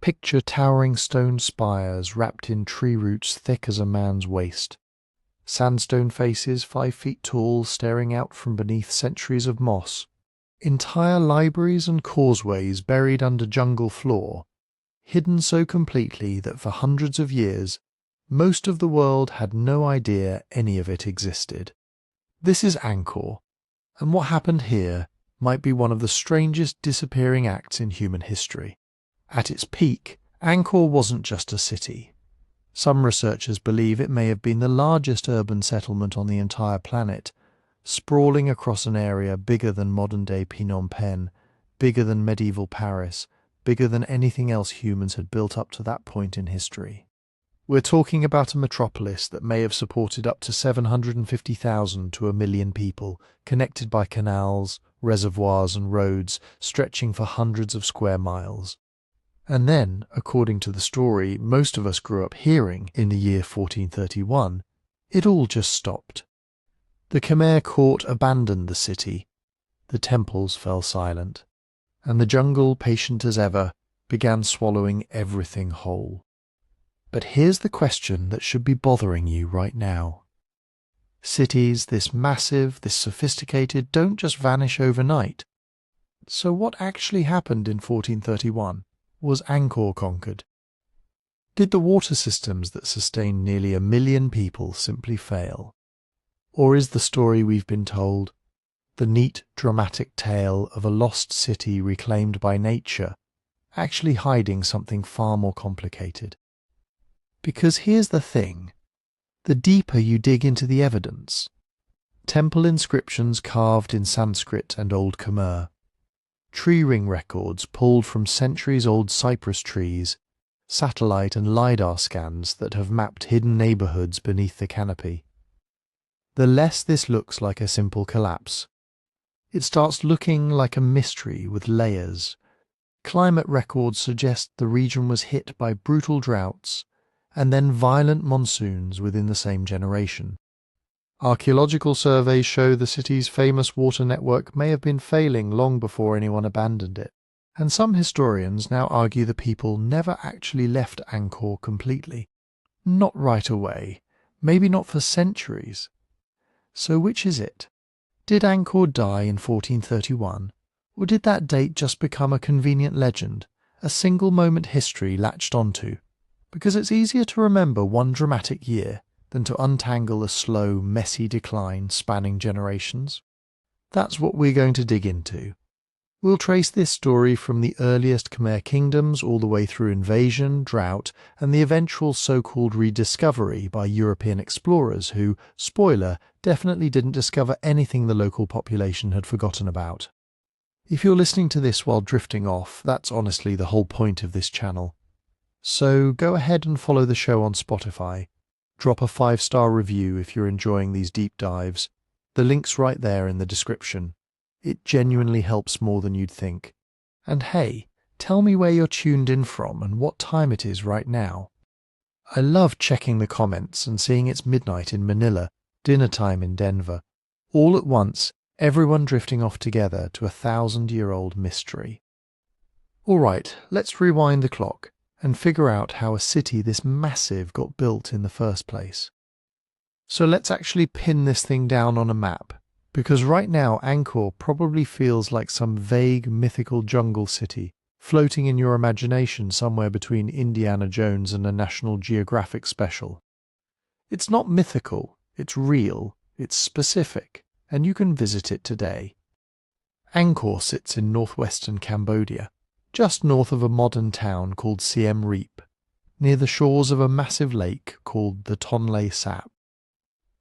Picture towering stone spires wrapped in tree roots thick as a man's waist. Sandstone faces 5 feet tall staring out from beneath centuries of moss. Entire libraries and causeways buried under jungle floor, hidden so completely that for hundreds of years, most of the world had no idea any of it existed. This is Angkor, and what happened here might be one of the strangest disappearing acts in human history. At its peak, Angkor wasn't just a city. Some researchers believe it may have been the largest urban settlement on the entire planet, sprawling across an area bigger than modern-day Phnom Penh, bigger than medieval Paris, bigger than anything else humans had built up to that point in history. We're talking about a metropolis that may have supported up to 750,000 to 1 million people, connected by canals, reservoirs and roads stretching for hundreds of square miles. And then, according to the story most of us grew up hearing in the year 1431, it all just stopped. The Khmer court abandoned the city, the temples fell silent, and the jungle, patient as ever, began swallowing everything whole. But here's the question that should be bothering you right now. Cities this massive, this sophisticated, don't just vanish overnight. So what actually happened in 1431? Was Angkor conquered? Did the water systems that sustained nearly 1 million people simply fail? Or is the story we've been told the neat, dramatic tale of a lost city reclaimed by nature, actually hiding something far more complicated? Because here's the thing, the deeper you dig into the evidence, temple inscriptions carved in Sanskrit and Old Khmer, tree ring records pulled from centuries-old cypress trees, satellite and Lidar scans that have mapped hidden neighbourhoods beneath the canopy, the less this looks like a simple collapse. It starts looking like a mystery with layers. Climate records suggest the region was hit by brutal droughts and then violent monsoons within the same generation. Archaeological surveys show the city's famous water network may have been failing long before anyone abandoned it, and some historians now argue the people never actually left Angkor completely. Not right away, maybe not for centuries. So which is it? Did Angkor die in 1431, or did that date just become a convenient legend, a single moment history latched onto? Because it's easier to remember one dramatic year than to untangle a slow, messy decline spanning generations. That's what we're going to dig into. We'll trace this story from the earliest Khmer kingdoms all the way through invasion, drought, and the eventual so-called rediscovery by European explorers who, spoiler, definitely didn't discover anything the local population had forgotten about. If you're listening to this while drifting off, that's honestly the whole point of this channel. So go ahead and follow the show on Spotify. Drop a 5-star review if you're enjoying these deep dives. The link's right there in the description. It genuinely helps more than you'd think. And hey, tell me where you're tuned in from and what time it is right now. I love checking the comments and seeing it's midnight in Manila, dinner time in Denver. All at once, everyone drifting off together to a 1,000-year-old mystery. Alright, let's rewind the clock and figure out how a city this massive got built in the first place. So let's actually pin this thing down on a map, because right now Angkor probably feels like some vague mythical jungle city floating in your imagination somewhere between Indiana Jones and a National Geographic special. It's not mythical, it's real, it's specific, and you can visit it today. Angkor sits in northwestern Cambodia, just north of a modern town called Siem Reap, near the shores of a massive lake called the Tonle Sap.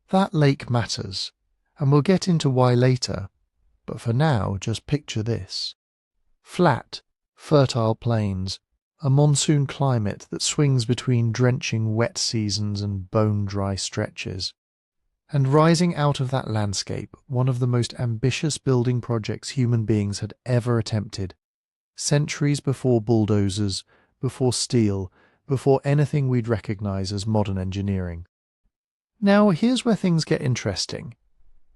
That lake matters, and we'll get into why later, but for now just picture this. Flat, fertile plains, a monsoon climate that swings between drenching wet seasons and bone-dry stretches. And rising out of that landscape, one of the most ambitious building projects human beings had ever attempted, centuries before bulldozers, before steel, before anything we'd recognize as modern engineering. Now here's where things get interesting,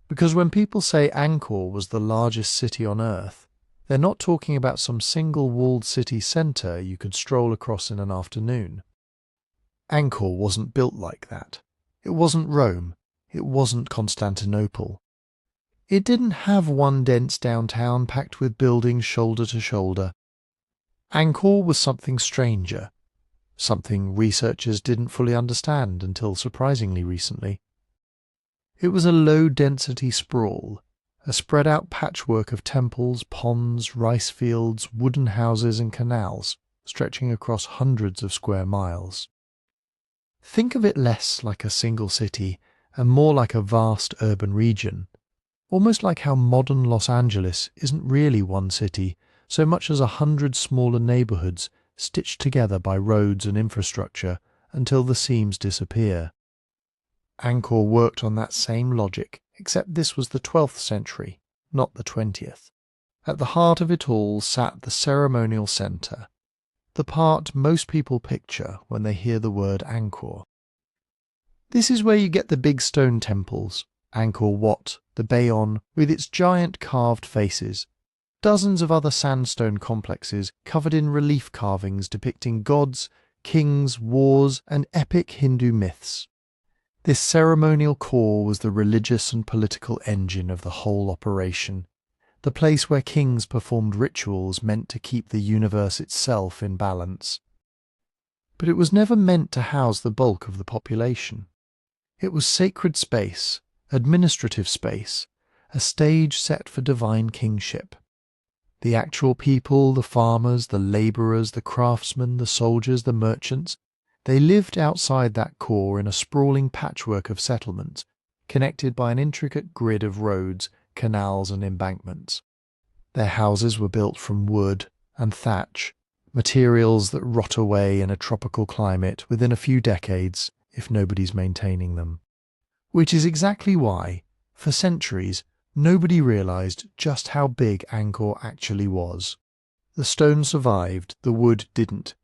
because when people say Angkor was the largest city on Earth, They're not talking about some single walled city centre you could stroll across in an afternoon. Angkor wasn't built like that. It wasn't Rome. It wasn't Constantinople. It didn't have one dense downtown packed with buildings shoulder to shoulder. Angkor was something stranger, something researchers didn't fully understand until surprisingly recently. It was a low-density sprawl, a spread-out patchwork of temples, ponds, rice fields, wooden houses and canals, stretching across hundreds of square miles. Think of it less like a single city and more like a vast urban region, almost like how modern Los Angeles isn't really one city so much as 100 smaller neighborhoods stitched together by roads and infrastructure until the seams disappear. Angkor worked on that same logic, except this was the 12th century, not the 20th. At the heart of it all sat the ceremonial centre, the part most people picture when they hear the word Angkor. This is where you get the big stone temples, Angkor Wat, the Bayon, with its giant carved faces, dozens of other sandstone complexes covered in relief carvings depicting gods, kings, wars, and epic Hindu myths. This ceremonial core was the religious and political engine of the whole operation, the place where kings performed rituals meant to keep the universe itself in balance. But it was never meant to house the bulk of the population. It was sacred space, administrative space, a stage set for divine kingship. The actual people, the farmers, the labourers, the craftsmen, the soldiers, the merchants, they lived outside that core in a sprawling patchwork of settlements, connected by an intricate grid of roads, canals and embankments. Their houses were built from wood and thatch, materials that rot away in a tropical climate within a few decades if nobody's maintaining them. Which is exactly why, for centuries, nobody realised just how big Angkor actually was. The stone survived, the wood didn't.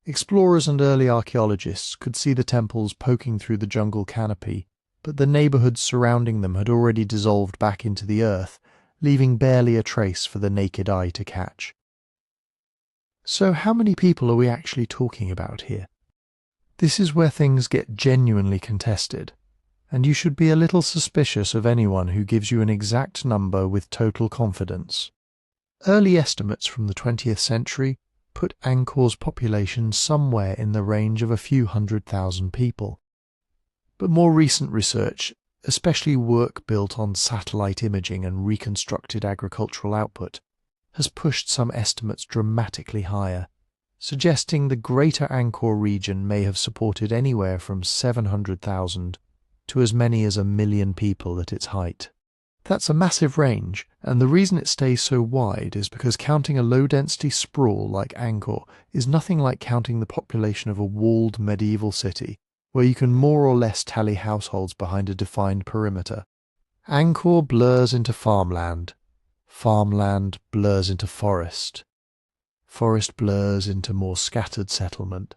Explorers and early archaeologists could see the temples poking through the jungle canopy, but the neighbourhoods surrounding them had already dissolved back into the earth, leaving barely a trace for the naked eye to catch. So how many people are we actually talking about here? This is where things get genuinely contested, and you should be a little suspicious of anyone who gives you an exact number with total confidence. Early estimates from the 20th century put Angkor's population somewhere in the range of a few 100,000 people. But more recent research, especially work built on satellite imaging and reconstructed agricultural output, has pushed some estimates dramatically higher, suggesting the greater Angkor region may have supported anywhere from 700,000 to as many as 1 million people at its height. That's a massive range, and the reason it stays so wide is because counting a low-density sprawl like Angkor is nothing like counting the population of a walled medieval city, where you can more or less tally households behind a defined perimeter. Angkor blurs into farmland. Farmland blurs into forest. Forest blurs into more scattered settlement.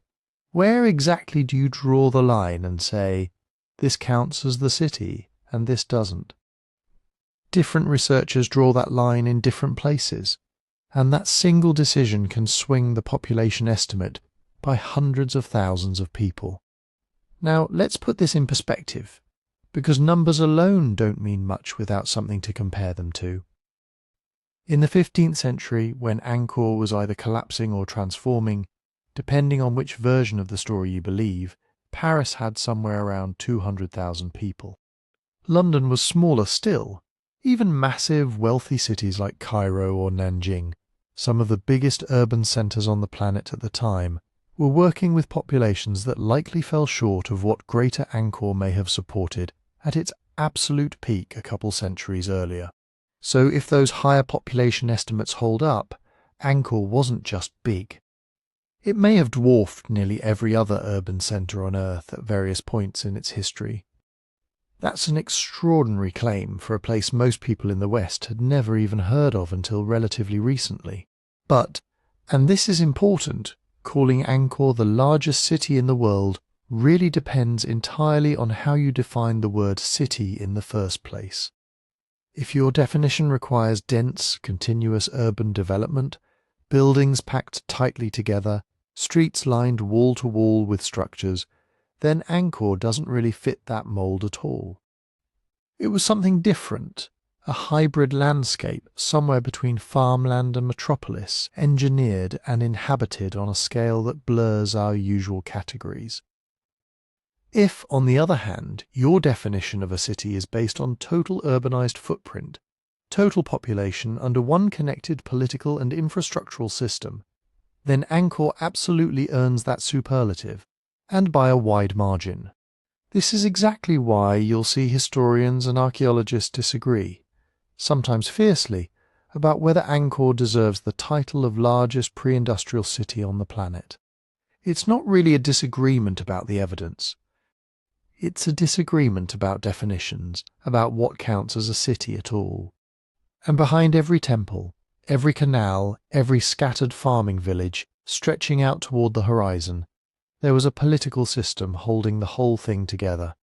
Where exactly do you draw the line and say, this counts as the city, and this doesn't? Different researchers draw that line in different places, and that single decision can swing the population estimate by hundreds of thousands of people. Now, let's put this in perspective, because numbers alone don't mean much without something to compare them to. In the 15th century, when Angkor was either collapsing or transforming, depending on which version of the story you believe, Paris had somewhere around 200,000 people. London was smaller still. Even massive, wealthy cities like Cairo or Nanjing, some of the biggest urban centres on the planet at the time, were working with populations that likely fell short of what Greater Angkor may have supported at its absolute peak a couple centuries earlier. So if those higher population estimates hold up, Angkor wasn't just big. It may have dwarfed nearly every other urban centre on Earth at various points in its history. That's an extraordinary claim for a place most people in the West had never even heard of until relatively recently. But, and this is important, calling Angkor the largest city in the world really depends entirely on how you define the word city in the first place. If your definition requires dense, continuous urban development, buildings packed tightly together, streets lined wall to wall with structures, then Angkor doesn't really fit that mould at all. It was something different, a hybrid landscape somewhere between farmland and metropolis, engineered and inhabited on a scale that blurs our usual categories. If, on the other hand, your definition of a city is based on total urbanized footprint, total population under one connected political and infrastructural system, then Angkor absolutely earns that superlative, and by a wide margin. This is exactly why you'll see historians and archaeologists disagree, sometimes fiercely, about whether Angkor deserves the title of largest pre-industrial city on the planet. It's not really a disagreement about the evidence. It's a disagreement about definitions, about what counts as a city at all. And behind every temple, every canal, every scattered farming village stretching out toward the horizon, there was a political system holding the whole thing together.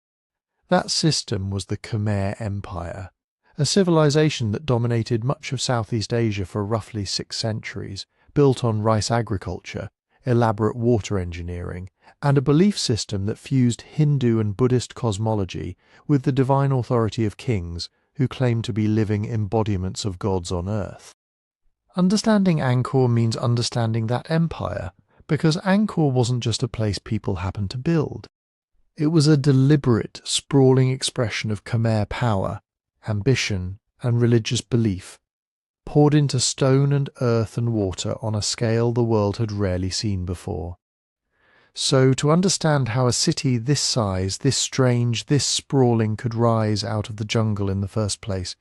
That system was the Khmer Empire, a civilization that dominated much of Southeast Asia for roughly 6 centuries, built on rice agriculture, elaborate water engineering, and a belief system that fused Hindu and Buddhist cosmology with the divine authority of kings who claimed to be living embodiments of gods on earth. Understanding Angkor means understanding that empire, because Angkor wasn't just a place people happened to build. It was a deliberate, sprawling expression of Khmer power, ambition, and religious belief, poured into stone and earth and water on a scale the world had rarely seen before. So, to understand how a city this size, this strange, this sprawling could rise out of the jungle in the first place,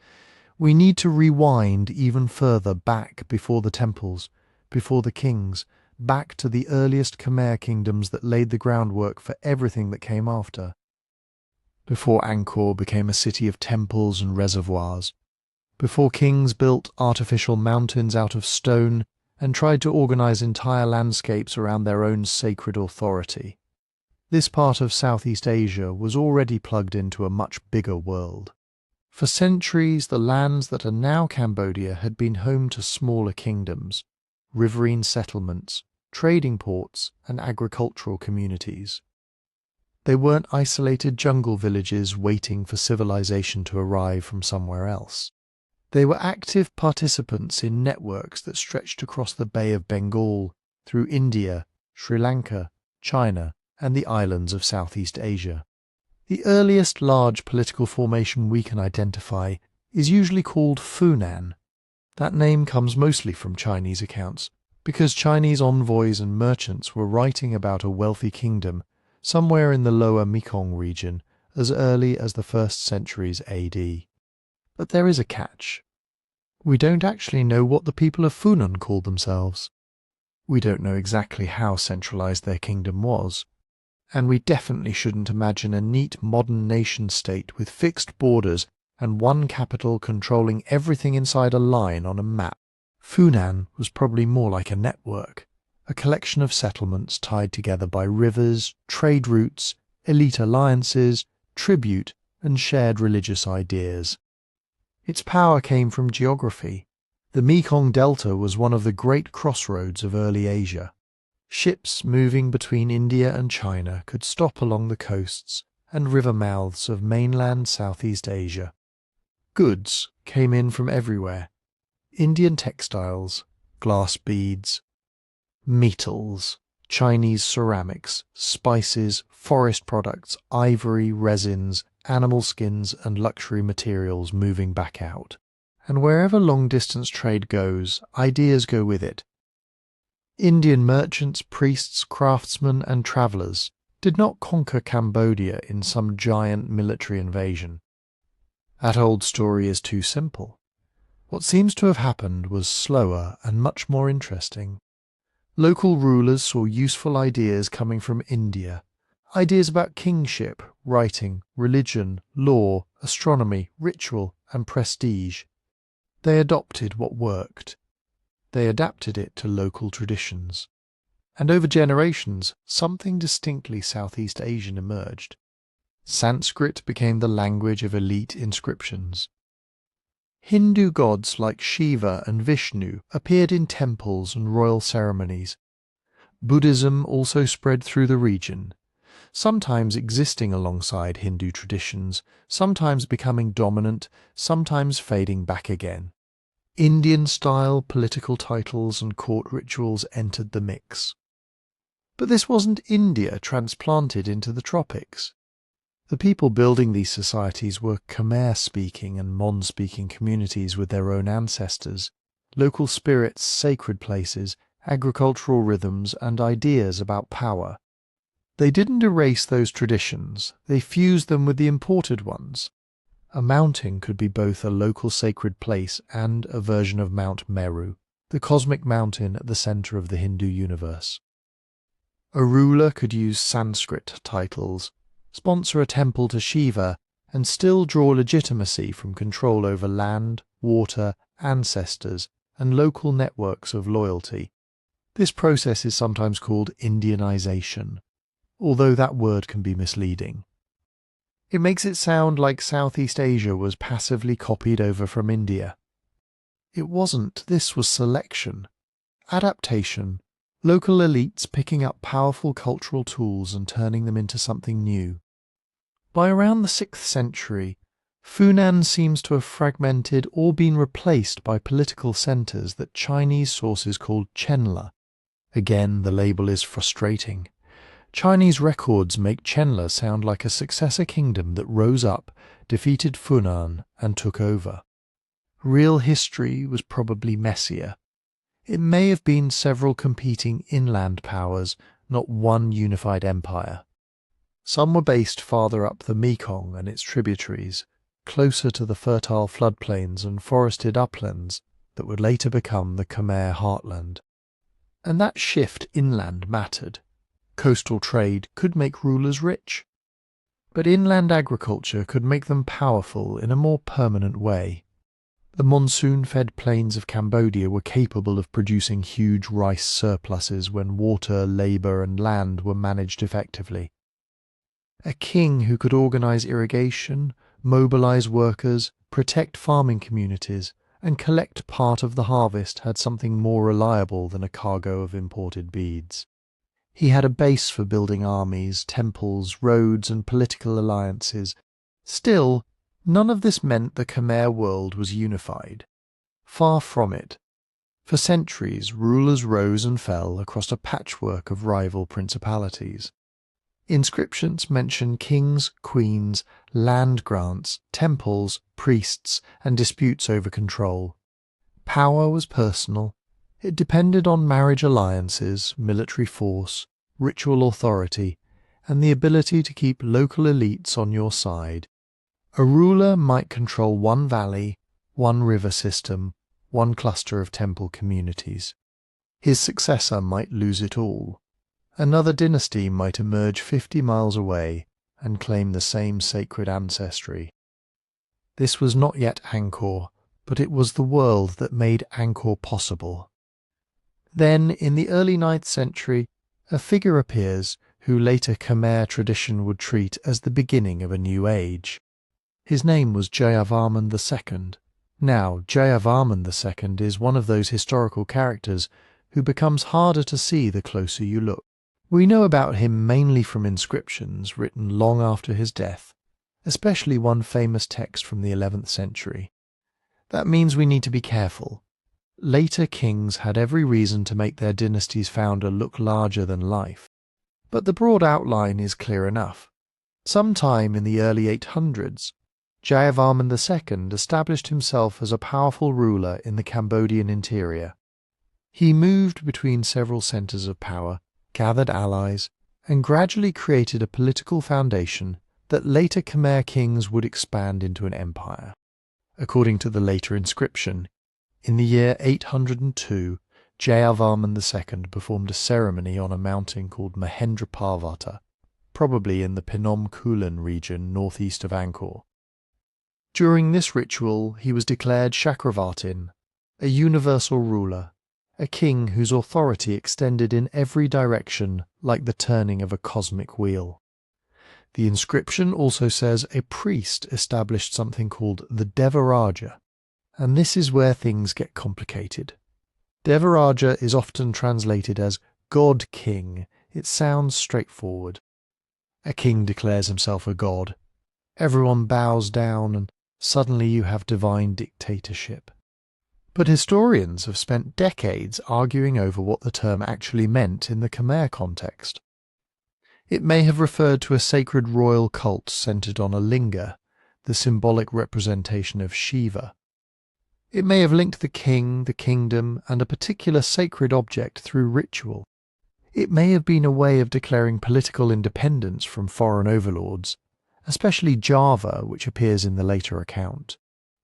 we need to rewind even further back before the temples, before the kings, back to the earliest Khmer kingdoms that laid the groundwork for everything that came after. Before Angkor became a city of temples and reservoirs, before kings built artificial mountains out of stone and tried to organize entire landscapes around their own sacred authority. This part of Southeast Asia was already plugged into a much bigger world. For centuries, the lands that are now Cambodia had been home to smaller kingdoms, riverine settlements, trading ports, and agricultural communities. They weren't isolated jungle villages waiting for civilization to arrive from somewhere else. They were active participants in networks that stretched across the Bay of Bengal, through India, Sri Lanka, China, and the islands of Southeast Asia. The earliest large political formation we can identify is usually called Funan. That name comes mostly from Chinese accounts, because Chinese envoys and merchants were writing about a wealthy kingdom somewhere in the lower Mekong region as early as the 1st centuries AD. But there is a catch. We don't actually know what the people of Funan called themselves. We don't know exactly how centralized their kingdom was, and we definitely shouldn't imagine a neat modern nation-state with fixed borders and one capital controlling everything inside a line on a map. Funan was probably more like a network, a collection of settlements tied together by rivers, trade routes, elite alliances, tribute, and shared religious ideas. Its power came from geography. The Mekong Delta was one of the great crossroads of early Asia. Ships moving between India and China could stop along the coasts and river mouths of mainland Southeast Asia. Goods came in from everywhere. Indian textiles, glass beads, metals, Chinese ceramics, spices, forest products, ivory, resins, animal skins and luxury materials moving back out. And wherever long-distance trade goes, ideas go with it. Indian merchants, priests, craftsmen and travellers did not conquer Cambodia in some giant military invasion. That old story is too simple. What seems to have happened was slower and much more interesting. Local rulers saw useful ideas coming from India, ideas about kingship, writing, religion, law, astronomy, ritual, and prestige. They adopted what worked. They adapted it to local traditions. And over generations, something distinctly Southeast Asian emerged. Sanskrit became the language of elite inscriptions. Hindu gods like Shiva and Vishnu appeared in temples and royal ceremonies. Buddhism also spread through the region, sometimes existing alongside Hindu traditions, sometimes becoming dominant, sometimes fading back again. Indian-style political titles and court rituals entered the mix. But this wasn't India transplanted into the tropics. The people building these societies were Khmer-speaking and Mon-speaking communities with their own ancestors, local spirits, sacred places, agricultural rhythms, and ideas about power. They didn't erase those traditions, they fused them with the imported ones. A mountain could be both a local sacred place and a version of Mount Meru, the cosmic mountain at the center of the Hindu universe. A ruler could use Sanskrit titles, sponsor a temple to Shiva, and still draw legitimacy from control over land, water, ancestors, and local networks of loyalty. This process is sometimes called Indianization, although that word can be misleading. It makes it sound like Southeast Asia was passively copied over from India. It wasn't. This was selection, adaptation, local elites picking up powerful cultural tools and turning them into something new. By around the 6th century, Funan seems to have fragmented or been replaced by political centres that Chinese sources called Chenla. Again, the label is frustrating. Chinese records make Chenla sound like a successor kingdom that rose up, defeated Funan, and took over. Real history was probably messier. It may have been several competing inland powers, not one unified empire. Some were based farther up the Mekong and its tributaries, closer to the fertile floodplains and forested uplands that would later become the Khmer heartland. And that shift inland mattered. Coastal trade could make rulers rich, but inland agriculture could make them powerful in a more permanent way. The monsoon-fed plains of Cambodia were capable of producing huge rice surpluses when water, labour and land were managed effectively. A king who could organise irrigation, mobilise workers, protect farming communities, and collect part of the harvest had something more reliable than a cargo of imported beads. He had a base for building armies, temples, roads, and political alliances. Still, none of this meant the Khmer world was unified. Far from it. For centuries, rulers rose and fell across a patchwork of rival principalities. Inscriptions mention kings, queens, land grants, temples, priests, and disputes over control. Power was personal. It depended on marriage alliances, military force, ritual authority, and the ability to keep local elites on your side. A ruler might control one valley, one river system, one cluster of temple communities. His successor might lose it all. Another dynasty might emerge 50 miles away and claim the same sacred ancestry. This was not yet Angkor, but it was the world that made Angkor possible. Then, in the early 9th century, a figure appears who later Khmer tradition would treat as the beginning of a new age. His name was Jayavarman II. Now, Jayavarman II is one of those historical characters who becomes harder to see the closer you look. We know about him mainly from inscriptions written long after his death, especially one famous text from the 11th century. That means we need to be careful. Later kings had every reason to make their dynasty's founder look larger than life. But the broad outline is clear enough. Sometime in the early 800s, Jayavarman II established himself as a powerful ruler in the Cambodian interior. He moved between several centres of power, gathered allies, and gradually created a political foundation that later Khmer kings would expand into an empire. According to the later inscription, in the year 802, Jayavarman II performed a ceremony on a mountain called Mahendraparvata, probably in the Phnom Kulen region northeast of Angkor. During this ritual, he was declared Chakravartin, a universal ruler, a king whose authority extended in every direction like the turning of a cosmic wheel. The inscription also says a priest established something called the Devaraja, And this is where things get complicated. Devaraja is often translated as God King. It sounds straightforward. A king declares himself a god. Everyone bows down and suddenly you have divine dictatorship. But historians have spent decades arguing over what the term actually meant in the Khmer context. It may have referred to a sacred royal cult centered on a linga, the symbolic representation of Shiva. It may have linked the king, the kingdom, and a particular sacred object through ritual. It may have been a way of declaring political independence from foreign overlords, especially Java, which appears in the later account.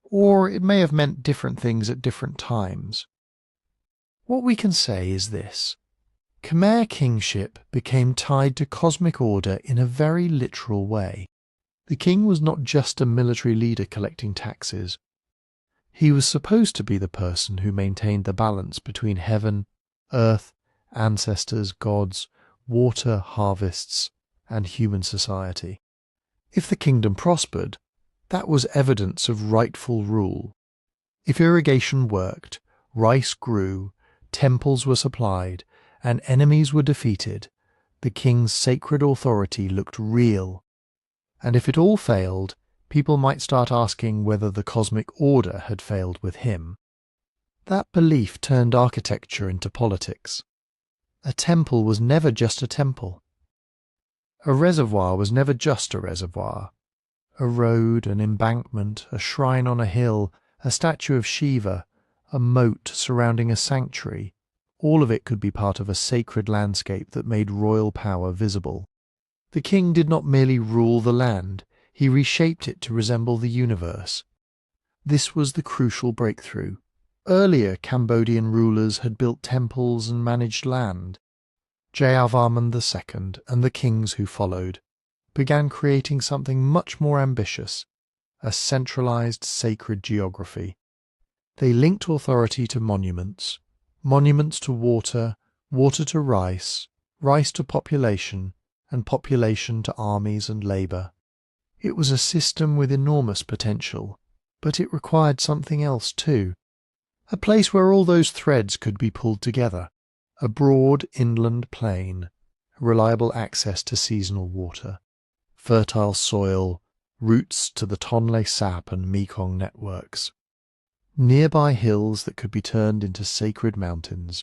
Or it may have meant different things at different times. What we can say is this: Khmer kingship became tied to cosmic order in a very literal way. The king was not just a military leader collecting taxes. He was supposed to be the person who maintained the balance between heaven, earth, ancestors, gods, water, harvests, and human society. If the kingdom prospered, that was evidence of rightful rule. If irrigation worked, rice grew, temples were supplied, and enemies were defeated, the king's sacred authority looked real. And if it all failed, people might start asking whether the cosmic order had failed with him. That belief turned architecture into politics. A temple was never just a temple. A reservoir was never just a reservoir. A road, an embankment, a shrine on a hill, a statue of Shiva, a moat surrounding a sanctuary, all of it could be part of a sacred landscape that made royal power visible. The king did not merely rule the land, he reshaped it to resemble the universe. This was the crucial breakthrough. Earlier Cambodian rulers had built temples and managed land. Jayavarman II and the kings who followed began creating something much more ambitious, a centralized sacred geography. They linked authority to monuments, monuments to water, water to rice, rice to population, and population to armies and labour. It was a system with enormous potential, but it required something else too. A place where all those threads could be pulled together. A broad inland plain, reliable access to seasonal water, fertile soil, routes to the Tonle Sap and Mekong networks. Nearby hills that could be turned into sacred mountains.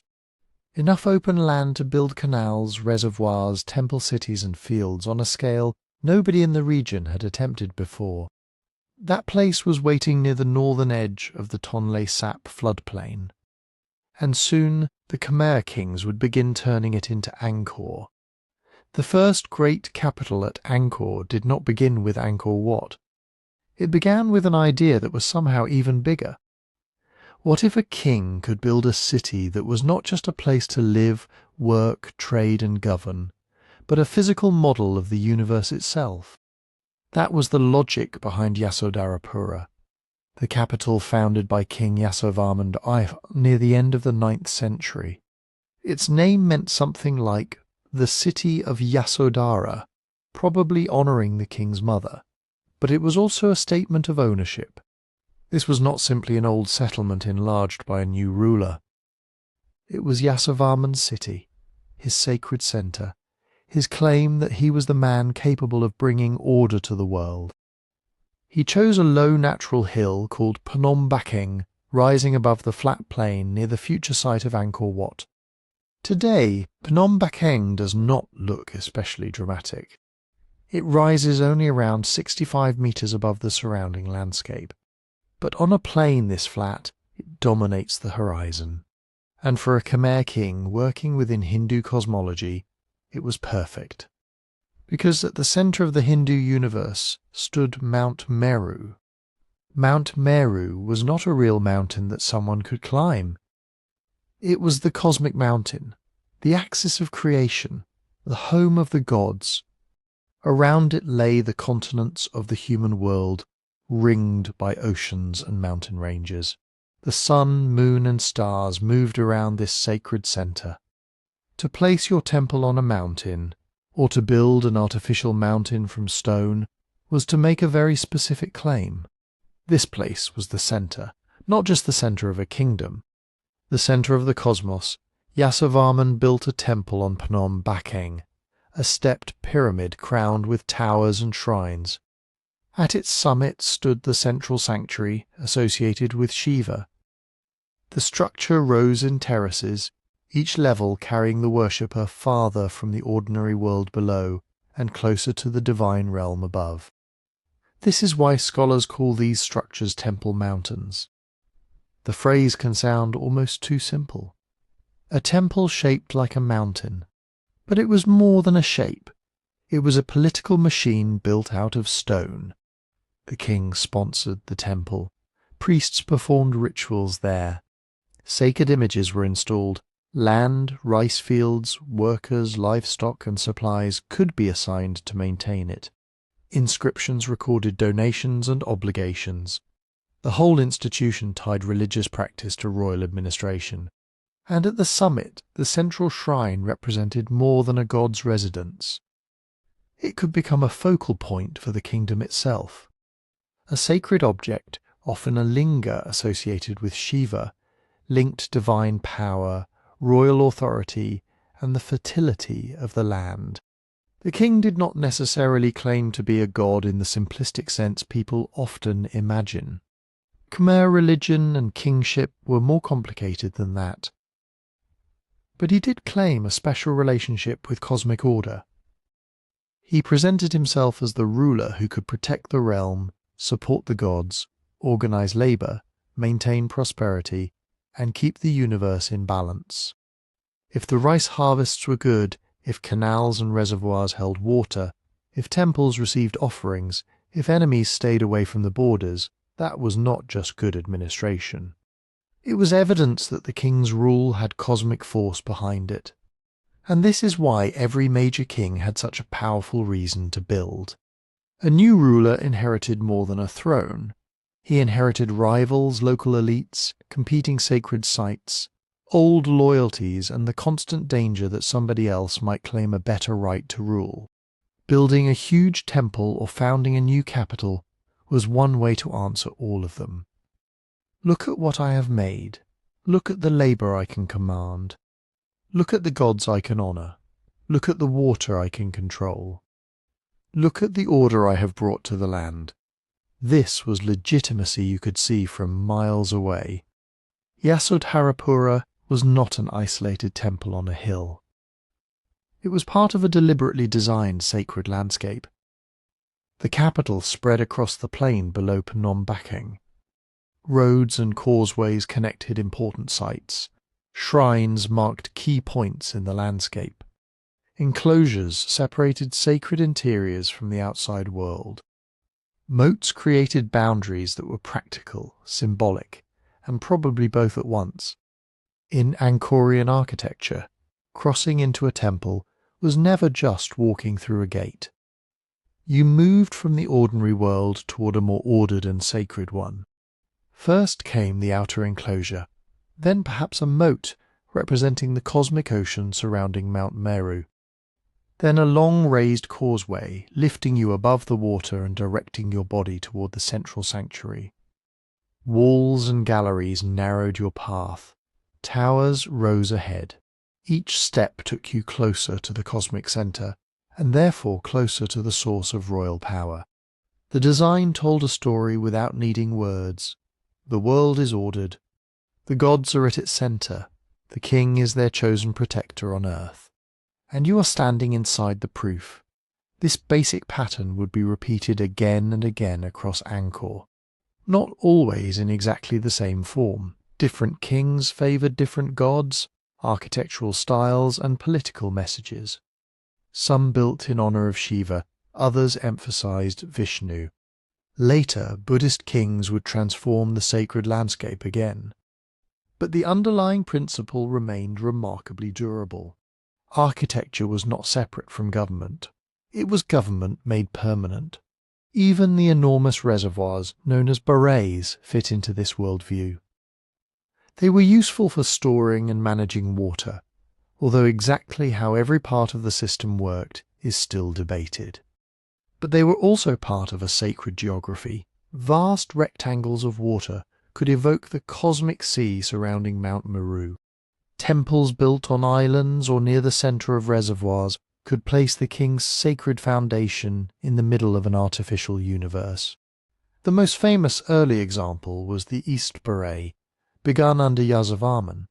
Enough open land to build canals, reservoirs, temple cities and fields on a scale nobody in the region had attempted before. That place was waiting near the northern edge of the Tonle Sap floodplain. And soon the Khmer kings would begin turning it into Angkor. The first great capital at Angkor did not begin with Angkor Wat. It began with an idea that was somehow even bigger. What if a king could build a city that was not just a place to live, work, trade and govern, but a physical model of the universe itself? That was the logic behind Yasodharapura, the capital founded by King Yasovarman I near the end of the 9th century. Its name meant something like the city of Yasodhara, probably honouring the king's mother, but it was also a statement of ownership. This was not simply an old settlement enlarged by a new ruler. It was Yasovarman's city, his sacred centre, his claim that he was the man capable of bringing order to the world. He chose a low natural hill called Phnom Bakeng, rising above the flat plain near the future site of Angkor Wat. Today, Phnom Bakeng does not look especially dramatic. It rises only around 65 metres above the surrounding landscape. But on a plain this flat, it dominates the horizon. And for a Khmer king working within Hindu cosmology, it was perfect. Because at the centre of the Hindu universe stood Mount Meru. Mount Meru was not a real mountain that someone could climb. It was the cosmic mountain, the axis of creation, the home of the gods. Around it lay the continents of the human world, ringed by oceans and mountain ranges. The sun, moon and stars moved around this sacred centre. To place your temple on a mountain, or to build an artificial mountain from stone, was to make a very specific claim. This place was the centre, not just the center of a kingdom. The center of the cosmos, Jayavarman built a temple on Phnom Bakheng, a stepped pyramid crowned with towers and shrines. At its summit stood the central sanctuary associated with Shiva. The structure rose in terraces, each level carrying the worshipper farther from the ordinary world below and closer to the divine realm above. This is why scholars call these structures temple mountains. The phrase can sound almost too simple. A temple shaped like a mountain. But it was more than a shape. It was a political machine built out of stone. The king sponsored the temple. Priests performed rituals there. Sacred images were installed. Land, rice fields, workers, livestock and supplies could be assigned to maintain it. Inscriptions recorded donations and obligations. The whole institution tied religious practice to royal administration. And at the summit, the central shrine represented more than a god's residence. It could become a focal point for the kingdom itself. A sacred object, often a linga associated with Shiva, linked divine power, royal authority, and the fertility of the land. The king did not necessarily claim to be a god in the simplistic sense people often imagine. Khmer religion and kingship were more complicated than that. But he did claim a special relationship with cosmic order. He presented himself as the ruler who could protect the realm, support the gods, organize labor, maintain prosperity, and keep the universe in balance. If the rice harvests were good, if canals and reservoirs held water, if temples received offerings, if enemies stayed away from the borders, that was not just good administration. It was evidence that the king's rule had cosmic force behind it. And this is why every major king had such a powerful reason to build. A new ruler inherited more than a throne. He inherited rivals, local elites, competing sacred sites, old loyalties, and the constant danger that somebody else might claim a better right to rule. Building a huge temple or founding a new capital was one way to answer all of them. Look at what I have made. Look at the labor I can command. Look at the gods I can honor. Look at the water I can control. Look at the order I have brought to the land. This was legitimacy you could see from miles away. Yasodharapura was not an isolated temple on a hill. It was part of a deliberately designed sacred landscape. The capital spread across the plain below Phnom Bakheng. Roads and causeways connected important sites. Shrines marked key points in the landscape. Enclosures separated sacred interiors from the outside world. Moats created boundaries that were practical, symbolic, and probably both at once. In Angkorian architecture, crossing into a temple was never just walking through a gate. You moved from the ordinary world toward a more ordered and sacred one. First came the outer enclosure, then perhaps a moat representing the cosmic ocean surrounding Mount Meru. Then a long raised causeway lifting you above the water and directing your body toward the central sanctuary. Walls and galleries narrowed your path. Towers rose ahead. Each step took you closer to the cosmic center, and therefore closer to the source of royal power. The design told a story without needing words. The world is ordered. The gods are at its center. The king is their chosen protector on earth. And you are standing inside the proof. This basic pattern would be repeated again and again across Angkor. Not always in exactly the same form. Different kings favored different gods, architectural styles, and political messages. Some built in honor of Shiva, others emphasized Vishnu. Later, Buddhist kings would transform the sacred landscape again. But the underlying principle remained remarkably durable. Architecture was not separate from government. It was government made permanent. Even the enormous reservoirs, known as barrays, fit into this worldview. They were useful for storing and managing water, although exactly how every part of the system worked is still debated. But they were also part of a sacred geography, vast rectangles of water could evoke the cosmic sea surrounding Mount Meru. Temples built on islands or near the centre of reservoirs could place the king's sacred foundation in the middle of an artificial universe. The most famous early example was the East Baray, begun under Jayavarman.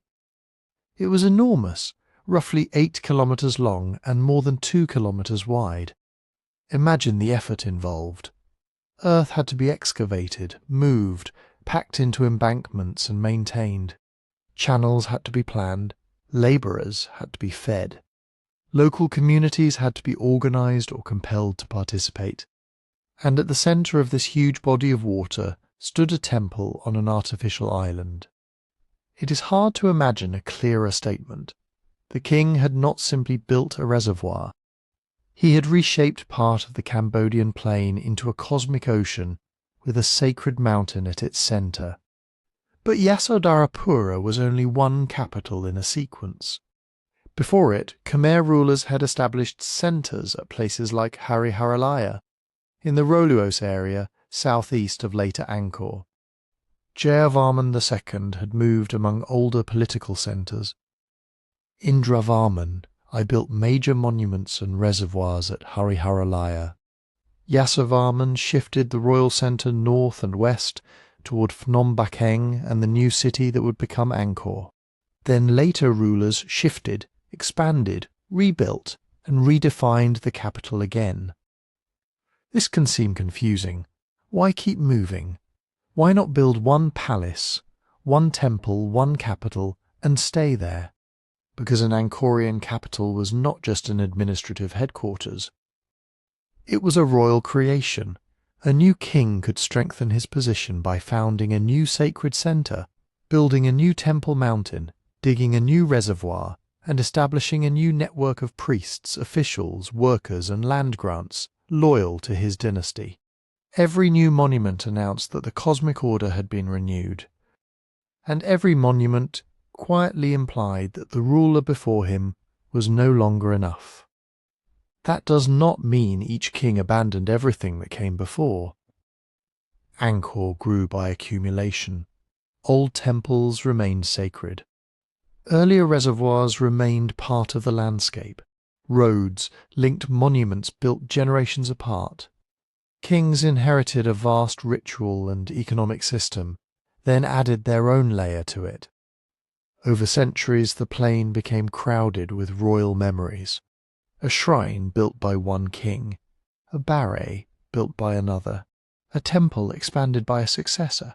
It was enormous, roughly 8 kilometres long and more than 2 kilometres wide. Imagine the effort involved. Earth had to be excavated, moved, packed into embankments and maintained. Channels had to be planned, labourers had to be fed. Local communities had to be organised or compelled to participate. And at the centre of this huge body of water stood a temple on an artificial island. It is hard to imagine a clearer statement. The king had not simply built a reservoir. He had reshaped part of the Cambodian plain into a cosmic ocean with a sacred mountain at its centre. But Yasodharapura was only one capital in a sequence. Before it, Khmer rulers had established centres at places like Hariharalaya, in the Roluos area southeast of later Angkor. Jayavarman II had moved among older political centres. Indravarman, I built major monuments and reservoirs at Hariharalaya. Yasovarman shifted the royal centre north and west toward Phnom Bakheng and the new city that would become Angkor. Then later rulers shifted, expanded, rebuilt, and redefined the capital again. This can seem confusing. Why keep moving? Why not build one palace, one temple, one capital, and stay there? Because an Angkorian capital was not just an administrative headquarters. It was a royal creation. A new king could strengthen his position by founding a new sacred centre, building a new temple mountain, digging a new reservoir, and establishing a new network of priests, officials, workers, and land grants loyal to his dynasty. Every new monument announced that the cosmic order had been renewed, and every monument quietly implied that the ruler before him was no longer enough. That does not mean each king abandoned everything that came before. Angkor grew by accumulation. Old temples remained sacred. Earlier reservoirs remained part of the landscape. Roads linked monuments built generations apart. Kings inherited a vast ritual and economic system, then added their own layer to it. Over centuries, the plain became crowded with royal memories. A shrine built by one king, a baray built by another, a temple expanded by a successor,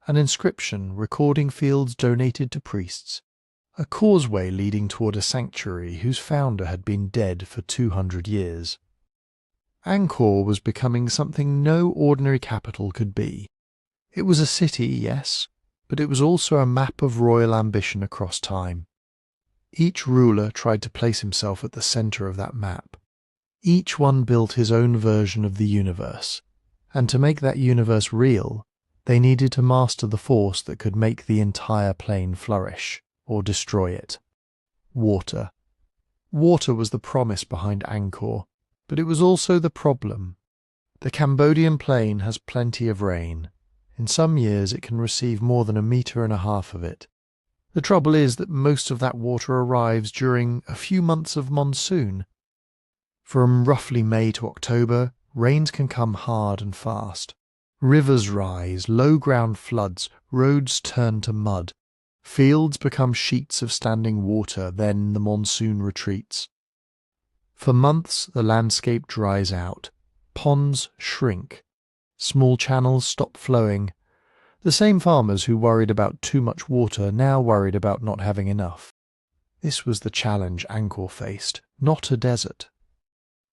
an inscription recording fields donated to priests, a causeway leading toward a sanctuary whose founder had been dead for 200 years. Angkor was becoming something no ordinary capital could be. It was a city, yes, but it was also a map of royal ambition across time. Each ruler tried to place himself at the centre of that map. Each one built his own version of the universe, and to make that universe real, they needed to master the force that could make the entire plain flourish, or destroy it. Water. Water was the promise behind Angkor, but it was also the problem. The Cambodian plain has plenty of rain. In some years it can receive more than 1.5 meters of it. The trouble is that most of that water arrives during a few months of monsoon. From roughly May to October, rains can come hard and fast. Rivers rise, low ground floods, roads turn to mud. Fields become sheets of standing water, then the monsoon retreats. For months the landscape dries out. Ponds shrink. Small channels stop flowing. The same farmers who worried about too much water now worried about not having enough. This was the challenge Angkor faced, not a desert.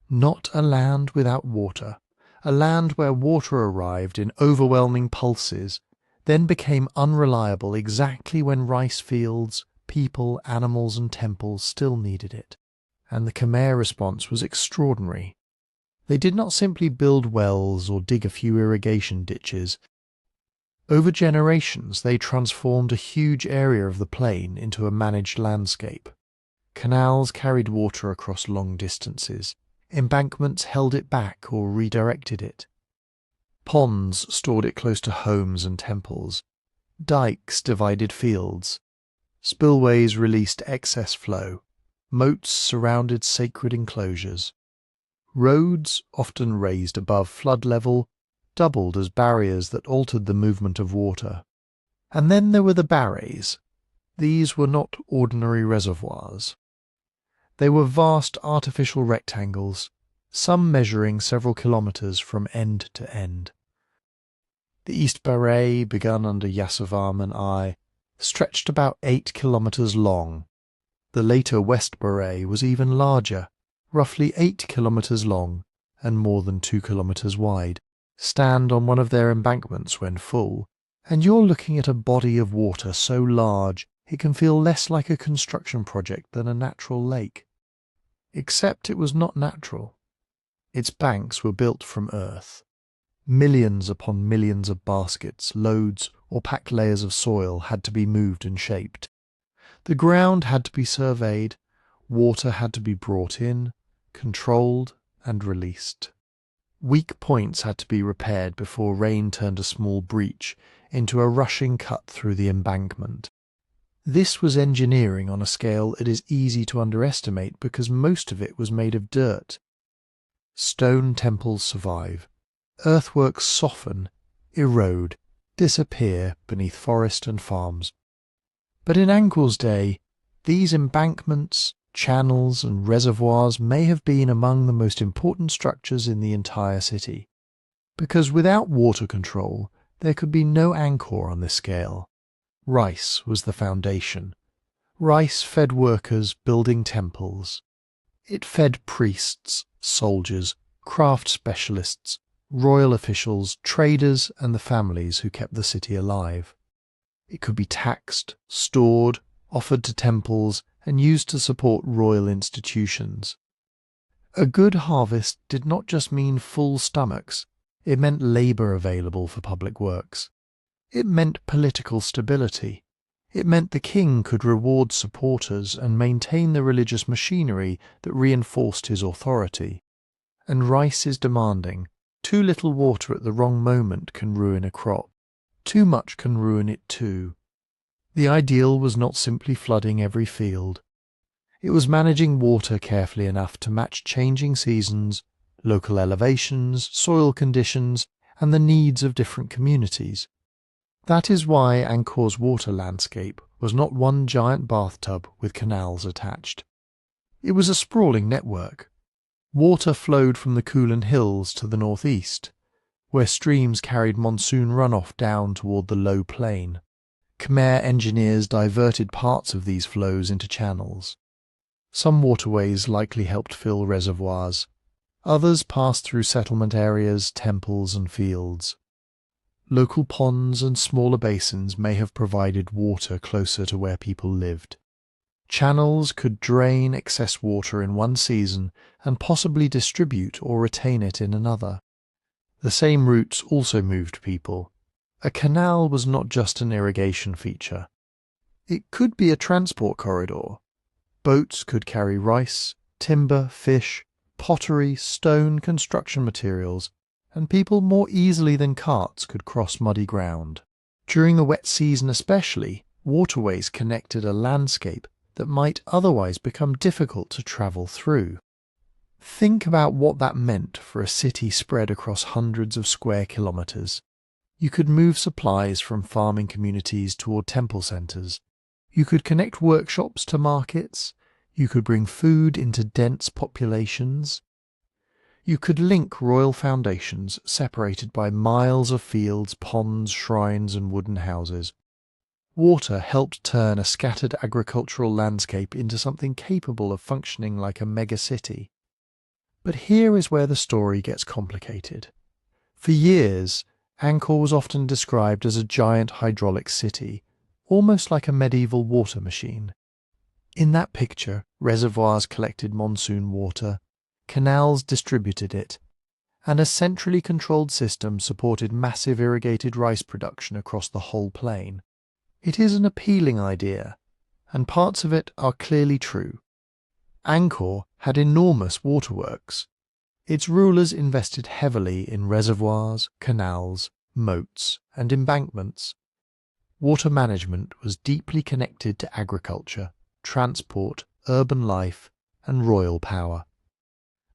Not a land without water, a land where water arrived in overwhelming pulses, then became unreliable exactly when rice fields, people, animals and temples still needed it. And the Khmer response was extraordinary. They did not simply build wells or dig a few irrigation ditches. Over generations, they transformed a huge area of the plain into a managed landscape. Canals carried water across long distances. Embankments held it back or redirected it. Ponds stored it close to homes and temples. Dikes divided fields. Spillways released excess flow. Moats surrounded sacred enclosures. Roads, often raised above flood level, doubled as barriers that altered the movement of water. And then there were the barrays. These were not ordinary reservoirs. They were vast artificial rectangles, some measuring several kilometres from end to end. The East Baray, begun under Jayavarman I, stretched about 8 kilometres long. The later West Baray was even larger, roughly 8 kilometres long and more than 2 kilometres wide. Stand on one of their embankments when full, and you're looking at a body of water so large it can feel less like a construction project than a natural lake. Except it was not natural. Its banks were built from earth. Millions upon millions of baskets, loads, or packed layers of soil had to be moved and shaped. The ground had to be surveyed, water had to be brought in, controlled, and released. Weak points had to be repaired before rain turned a small breach into a rushing cut through the embankment. This was engineering on a scale it is easy to underestimate because most of it was made of dirt. Stone temples survive. Earthworks soften, erode, disappear beneath forest and farms. But in Angkor's day, these embankments, channels and reservoirs may have been among the most important structures in the entire city. Because without water control, there could be no Angkor on this scale. Rice was the foundation. Rice fed workers building temples. It fed priests, soldiers, craft specialists, royal officials, traders, and the families who kept the city alive. It could be taxed, stored, offered to temples, and used to support royal institutions. A good harvest did not just mean full stomachs, it meant labour available for public works. It meant political stability. It meant the king could reward supporters and maintain the religious machinery that reinforced his authority. And rice is demanding. Too little water at the wrong moment can ruin a crop. Too much can ruin it too. The ideal was not simply flooding every field. It was managing water carefully enough to match changing seasons, local elevations, soil conditions, and the needs of different communities. That is why Angkor's water landscape was not one giant bathtub with canals attached. It was a sprawling network. Water flowed from the Kulen Hills to the northeast, where streams carried monsoon runoff down toward the low plain. Khmer engineers diverted parts of these flows into channels. Some waterways likely helped fill reservoirs. Others passed through settlement areas, temples, and fields. Local ponds and smaller basins may have provided water closer to where people lived. Channels could drain excess water in one season and possibly distribute or retain it in another. The same routes also moved people. A canal was not just an irrigation feature. It could be a transport corridor. Boats could carry rice, timber, fish, pottery, stone, construction materials, and people more easily than carts could cross muddy ground. During the wet season especially, waterways connected a landscape that might otherwise become difficult to travel through. Think about what that meant for a city spread across hundreds of square kilometres. You could move supplies from farming communities toward temple centres. You could connect workshops to markets. You could bring food into dense populations. You could link royal foundations separated by miles of fields, ponds, shrines, and wooden houses. Water helped turn a scattered agricultural landscape into something capable of functioning like a megacity. But here is where the story gets complicated. For years, Angkor was often described as a giant hydraulic city, almost like a medieval water machine. In that picture, reservoirs collected monsoon water, canals distributed it, and a centrally controlled system supported massive irrigated rice production across the whole plain. It is an appealing idea, and parts of it are clearly true. Angkor had enormous waterworks. Its rulers invested heavily in reservoirs, canals, moats, and embankments. water management was deeply connected to agriculture, transport, urban life, and royal power.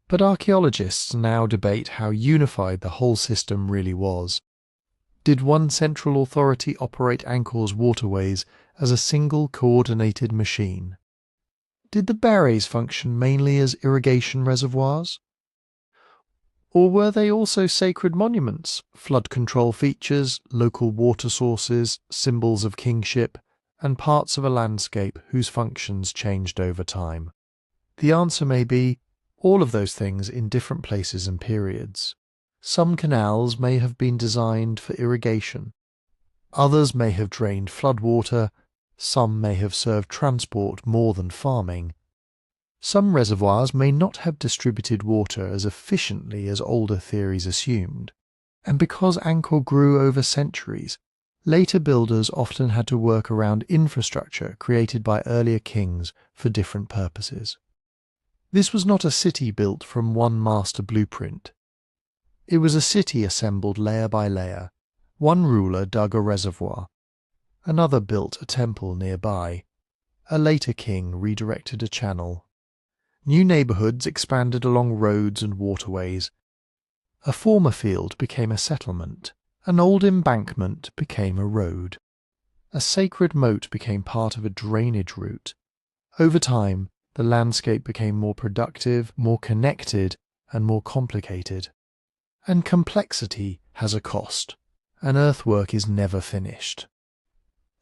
But archaeologists now debate how unified the whole system really was. Did one central authority operate Angkor's waterways as a single coordinated machine? Did the Bares function mainly as irrigation reservoirs? Or were they also sacred monuments, flood control features, local water sources, symbols of kingship, and parts of a landscape whose functions changed over time? The answer may be all of those things in different places and periods. Some canals may have been designed for irrigation. Others may have drained floodwater. Some may have served transport more than farming. Some reservoirs may not have distributed water as efficiently as older theories assumed. And because Angkor grew over centuries, later builders often had to work around infrastructure created by earlier kings for different purposes. This was not a city built from one master blueprint. It was a city assembled layer by layer. One ruler dug a reservoir. Another built a temple nearby. A later king redirected a channel. New neighborhoods expanded along roads and waterways. A former field became a settlement. An old embankment became a road. A sacred moat became part of a drainage route. Over time, the landscape became more productive, more connected, and more complicated. And complexity has a cost. An earthwork is never finished.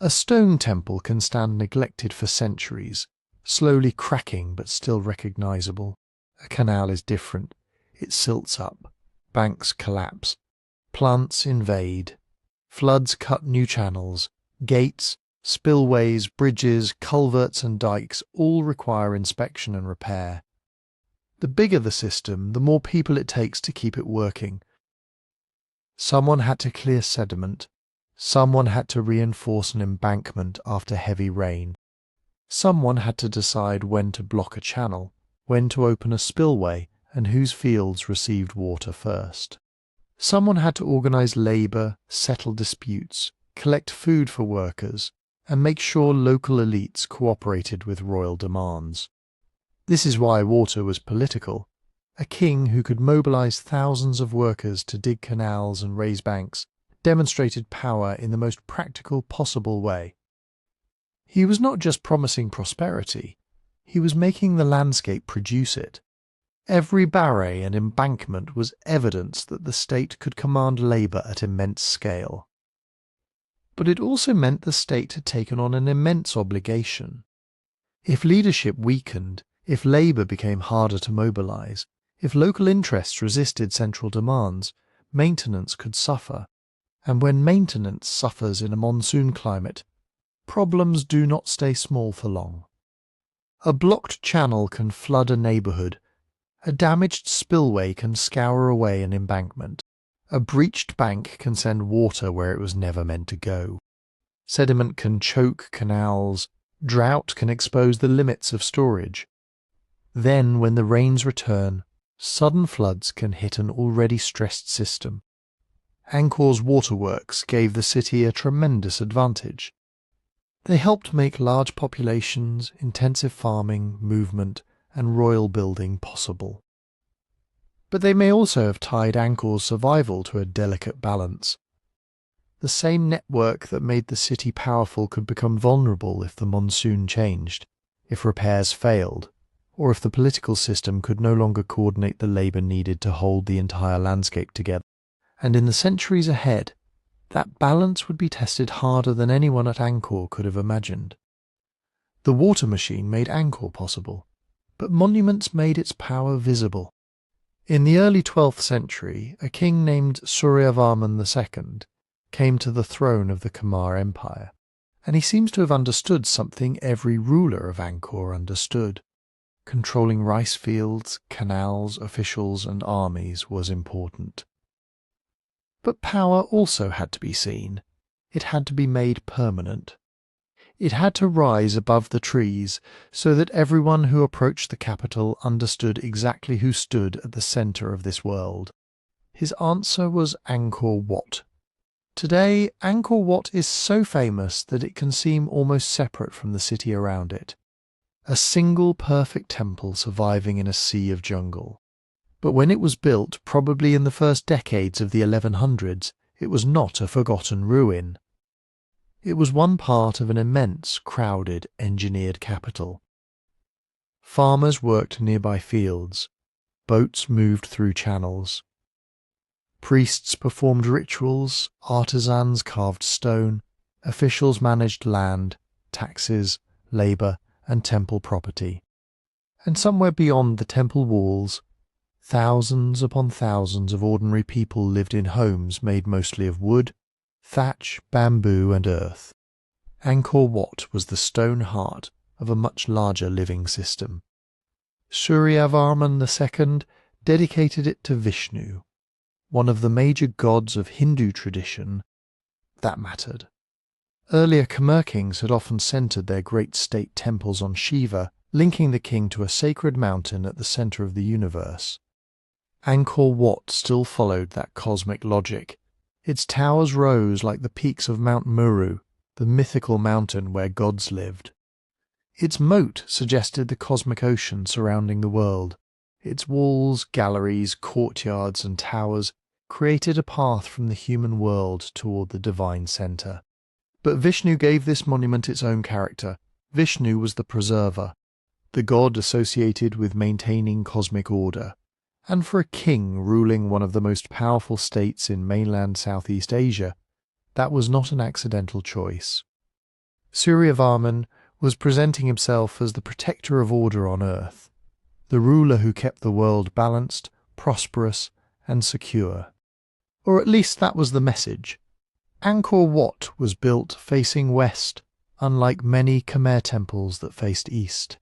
A stone temple can stand neglected for centuries, slowly cracking but still recognizable. A canal is different. It silts up. Banks collapse. Plants invade. Floods cut new channels. Gates, spillways, bridges, culverts and dikes all require inspection and repair. The bigger the system, the more people it takes to keep it working. Someone had to clear sediment. Someone had to reinforce an embankment after heavy rain. Someone had to decide when to block a channel, when to open a spillway, and whose fields received water first. Someone had to organize labor, settle disputes, collect food for workers, and make sure local elites cooperated with royal demands. This is why water was political. A king who could mobilize thousands of workers to dig canals and raise banks demonstrated power in the most practical possible way. He was not just promising prosperity, he was making the landscape produce it. Every barre and embankment was evidence that the state could command labour at immense scale. But it also meant the state had taken on an immense obligation. If leadership weakened, if labour became harder to mobilise, if local interests resisted central demands, maintenance could suffer. And when maintenance suffers in a monsoon climate, problems do not stay small for long. A blocked channel can flood a neighbourhood. A damaged spillway can scour away an embankment. A breached bank can send water where it was never meant to go. Sediment can choke canals. Drought can expose the limits of storage. Then, when the rains return, sudden floods can hit an already stressed system. Angkor's waterworks gave the city a tremendous advantage. They helped make large populations, intensive farming, movement, and royal building possible. But they may also have tied Angkor's survival to a delicate balance. The same network that made the city powerful could become vulnerable if the monsoon changed, if repairs failed, or if the political system could no longer coordinate the labour needed to hold the entire landscape together. And in the centuries ahead, that balance would be tested harder than anyone at Angkor could have imagined. The water machine made Angkor possible, but monuments made its power visible. In the early 12th century, a king named Jayavarman II came to the throne of the Khmer Empire, and he seems to have understood something every ruler of Angkor understood. Controlling rice fields, canals, officials, and armies was important. But power also had to be seen. It had to be made permanent. It had to rise above the trees so that everyone who approached the capital understood exactly who stood at the centre of this world. His answer was Angkor Wat. Today, Angkor Wat is so famous that it can seem almost separate from the city around it. A single perfect temple surviving in a sea of jungle. But when it was built, probably in the first decades of the 1100s, it was not a forgotten ruin. It was one part of an immense, crowded, engineered capital. Farmers worked nearby fields. Boats moved through channels. Priests performed rituals, artisans carved stone, officials managed land, taxes, labour, and temple property. And somewhere beyond the temple walls, thousands upon thousands of ordinary people lived in homes made mostly of wood, thatch, bamboo, and earth. Angkor Wat was the stone heart of a much larger living system. Jayavarman II dedicated it to Vishnu, one of the major gods of Hindu tradition. That mattered. Earlier Khmer kings had often centred their great state temples on Shiva, linking the king to a sacred mountain at the centre of the universe. Angkor Wat still followed that cosmic logic. Its towers rose like the peaks of Mount Meru, the mythical mountain where gods lived. Its moat suggested the cosmic ocean surrounding the world. Its walls, galleries, courtyards, and towers created a path from the human world toward the divine centre. But Vishnu gave this monument its own character. Vishnu was the preserver, the god associated with maintaining cosmic order. And for a king ruling one of the most powerful states in mainland Southeast Asia, that was not an accidental choice. Suryavarman was presenting himself as the protector of order on earth, the ruler who kept the world balanced, prosperous, and secure. Or at least that was the message. Angkor Wat was built facing west, unlike many Khmer temples that faced east.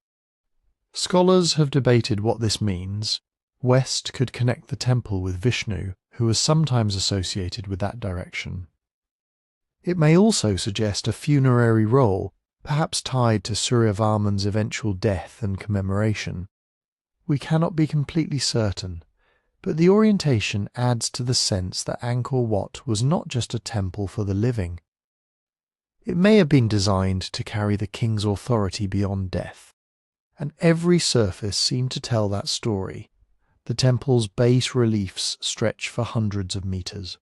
Scholars have debated what this means. West could connect the temple with Vishnu, who was sometimes associated with that direction. It may also suggest a funerary role, perhaps tied to Suryavarman's eventual death and commemoration. We cannot be completely certain, but the orientation adds to the sense that Angkor Wat was not just a temple for the living. It may have been designed to carry the king's authority beyond death, and every surface seemed to tell that story. The temple's bas reliefs stretch for hundreds of metres.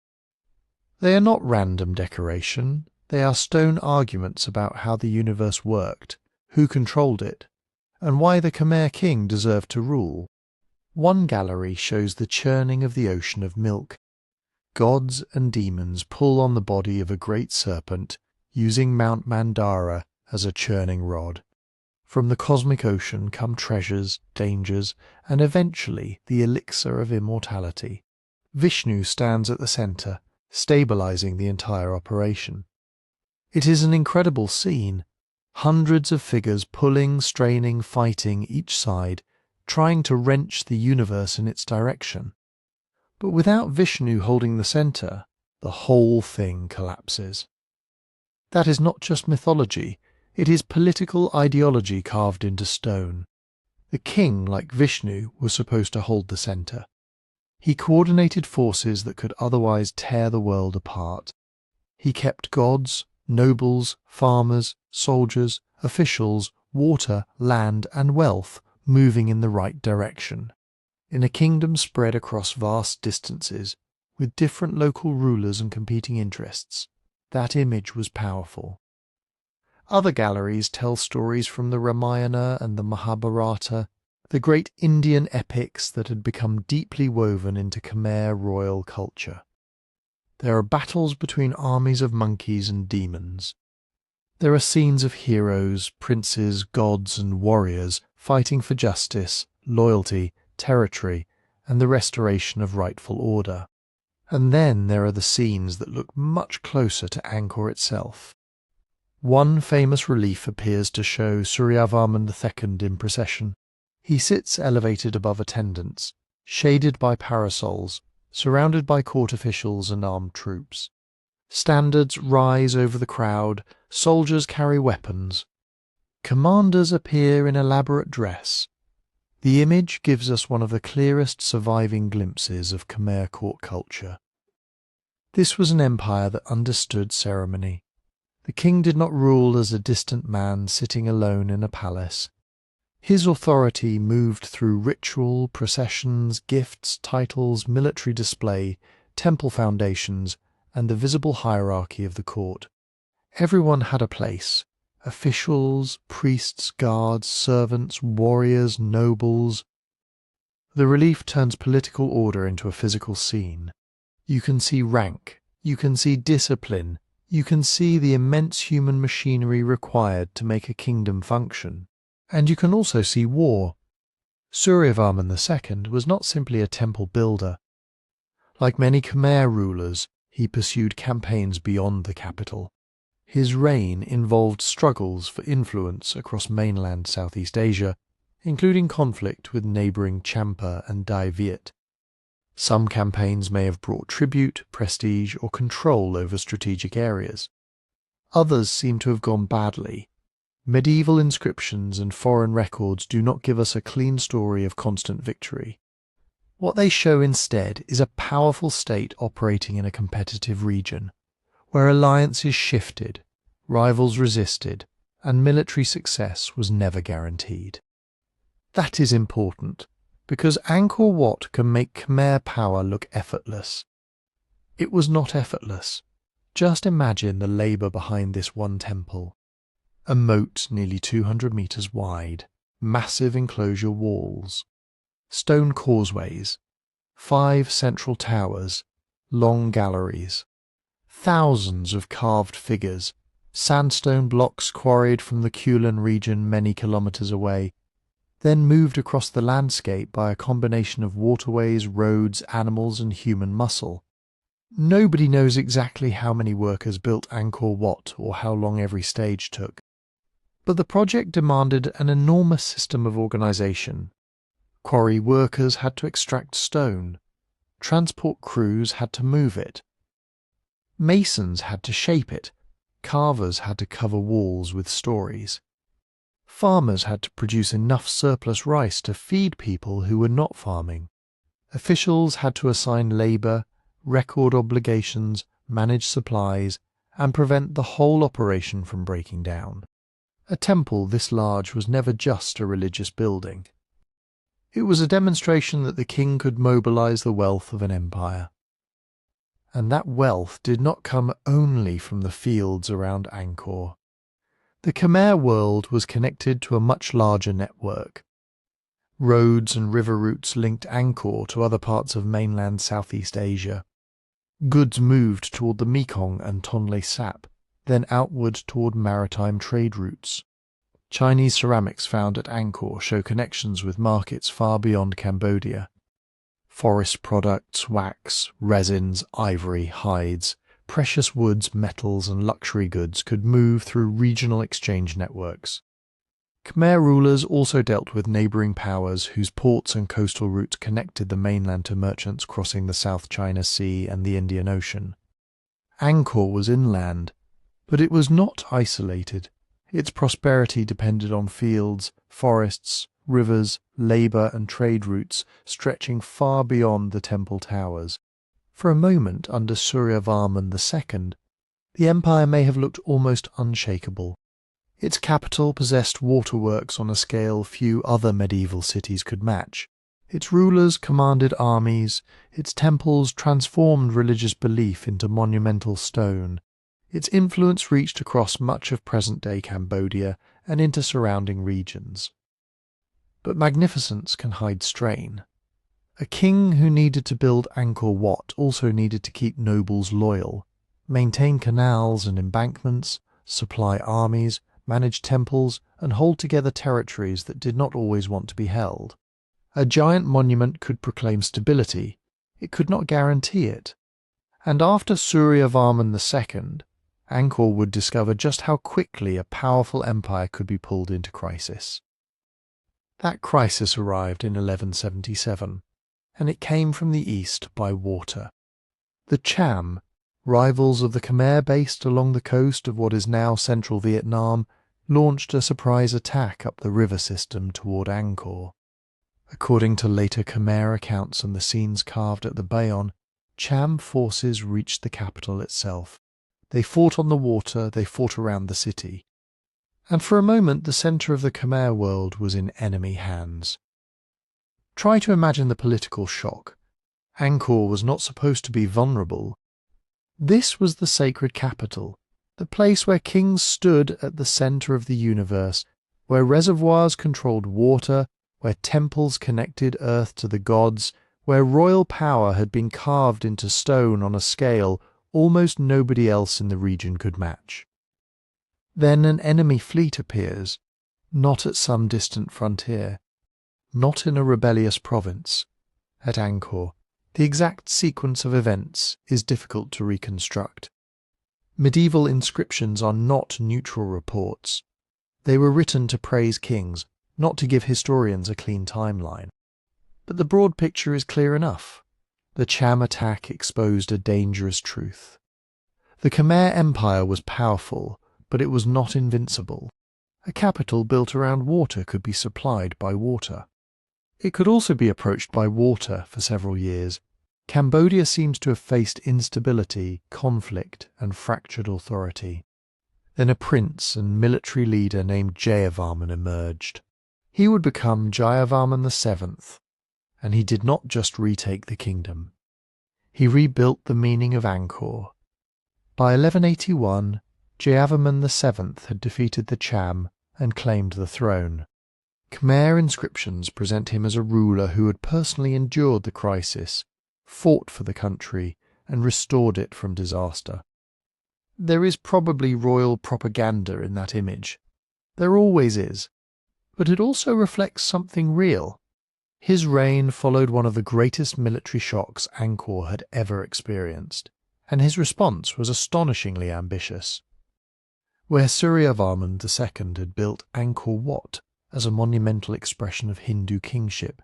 They are not random decoration, they are stone arguments about how the universe worked, who controlled it, and why the Khmer king deserved to rule. One gallery shows the churning of the ocean of milk. Gods and demons pull on the body of a great serpent, using Mount Mandara as a churning rod. From the cosmic ocean come treasures, dangers, and eventually the elixir of immortality. Vishnu stands at the centre, stabilizing the entire operation. It is an incredible scene. Hundreds of figures pulling, straining, fighting each side, trying to wrench the universe in its direction. But without Vishnu holding the centre, the whole thing collapses. That is not just mythology. It is political ideology carved into stone. The king, like Vishnu, was supposed to hold the centre. He coordinated forces that could otherwise tear the world apart. He kept gods, nobles, farmers, soldiers, officials, water, land, and wealth moving in the right direction. In a kingdom spread across vast distances, with different local rulers and competing interests, that image was powerful. Other galleries tell stories from the Ramayana and the Mahabharata, the great Indian epics that had become deeply woven into Khmer royal culture. There are battles between armies of monkeys and demons. There are scenes of heroes, princes, gods, and warriors fighting for justice, loyalty, territory, and the restoration of rightful order. And then there are the scenes that look much closer to Angkor itself. One famous relief appears to show Suryavarman II in procession. He sits elevated above attendants, shaded by parasols, surrounded by court officials and armed troops. Standards rise over the crowd, soldiers carry weapons. Commanders appear in elaborate dress. The image gives us one of the clearest surviving glimpses of Khmer court culture. This was an empire that understood ceremony. The king did not rule as a distant man sitting alone in a palace. His authority moved through ritual, processions, gifts, titles, military display, temple foundations, and the visible hierarchy of the court. Everyone had a place. Officials, priests, guards, servants, warriors, nobles. The relief turns political order into a physical scene. You can see rank, you can see discipline, you can see the immense human machinery required to make a kingdom function. And you can also see war. Suryavarman II was not simply a temple builder. Like many Khmer rulers, he pursued campaigns beyond the capital. His reign involved struggles for influence across mainland Southeast Asia, including conflict with neighbouring Champa and Dai Viet. Some campaigns may have brought tribute, prestige, or control over strategic areas. Others seem to have gone badly. Medieval inscriptions and foreign records do not give us a clean story of constant victory. What they show instead is a powerful state operating in a competitive region, where alliances shifted, rivals resisted, and military success was never guaranteed. That is important, because Angkor Wat can make Khmer power look effortless. It was not effortless. Just imagine the labour behind this one temple. A moat nearly 200 metres wide, massive enclosure walls, stone causeways, 5 central towers, long galleries, thousands of carved figures, sandstone blocks quarried from the Kulin region many kilometres away, then moved across the landscape by a combination of waterways, roads, animals and human muscle. Nobody knows exactly how many workers built Angkor Wat or how long every stage took. But the project demanded an enormous system of organisation. Quarry workers had to extract stone. Transport crews had to move it. Masons had to shape it. Carvers had to cover walls with stories. Farmers had to produce enough surplus rice to feed people who were not farming. Officials had to assign labour, record obligations, manage supplies, and prevent the whole operation from breaking down. A temple this large was never just a religious building. It was a demonstration that the king could mobilize the wealth of an empire. And that wealth did not come only from the fields around Angkor. The Khmer world was connected to a much larger network. Roads and river routes linked Angkor to other parts of mainland Southeast Asia. Goods moved toward the Mekong and Tonle Sap, then outward toward maritime trade routes. Chinese ceramics found at Angkor show connections with markets far beyond Cambodia. Forest products, wax, resins, ivory, hides, precious woods, metals and luxury goods could move through regional exchange networks. Khmer rulers also dealt with neighbouring powers whose ports and coastal routes connected the mainland to merchants crossing the South China Sea and the Indian Ocean. Angkor was inland, but it was not isolated. Its prosperity depended on fields, forests, rivers, labour and trade routes stretching far beyond the temple towers. For a moment under Suryavarman II, the empire may have looked almost unshakable. Its capital possessed waterworks on a scale few other medieval cities could match. Its rulers commanded armies, its temples transformed religious belief into monumental stone. Its influence reached across much of present-day Cambodia and into surrounding regions. But magnificence can hide strain. A king who needed to build Angkor Wat also needed to keep nobles loyal, maintain canals and embankments, supply armies, manage temples, and hold together territories that did not always want to be held. A giant monument could proclaim stability. It could not guarantee it. And after Suryavarman II, Angkor would discover just how quickly a powerful empire could be pulled into crisis. That crisis arrived in 1177, and it came from the east by water. The Cham, rivals of the Khmer based along the coast of what is now central Vietnam, launched a surprise attack up the river system toward Angkor. According to later Khmer accounts and the scenes carved at the Bayon, Cham forces reached the capital itself. They fought on the water, they fought around the city. And for a moment the centre of the Khmer world was in enemy hands. Try to imagine the political shock. Angkor was not supposed to be vulnerable. This was the sacred capital, the place where kings stood at the centre of the universe, where reservoirs controlled water, where temples connected earth to the gods, where royal power had been carved into stone on a scale almost nobody else in the region could match. Then an enemy fleet appears, not at some distant frontier, not in a rebellious province, at Angkor. The exact sequence of events is difficult to reconstruct. Medieval inscriptions are not neutral reports. They were written to praise kings, not to give historians a clean timeline. But the broad picture is clear enough. The Cham attack exposed a dangerous truth. The Khmer Empire was powerful, but it was not invincible. A capital built around water could be supplied by water. It could also be approached by water for several years. Cambodia seems to have faced instability, conflict, and fractured authority. Then a prince and military leader named Jayavarman emerged. He would become Jayavarman VII, and he did not just retake the kingdom. He rebuilt the meaning of Angkor. By 1181, Jayavarman VII had defeated the Cham and claimed the throne. Khmer inscriptions present him as a ruler who had personally endured the crisis, fought for the country, and restored it from disaster. There is probably royal propaganda in that image. There always is. But it also reflects something real. His reign followed one of the greatest military shocks Angkor had ever experienced, and his response was astonishingly ambitious. Where Suryavarman II had built Angkor Wat as a monumental expression of Hindu kingship,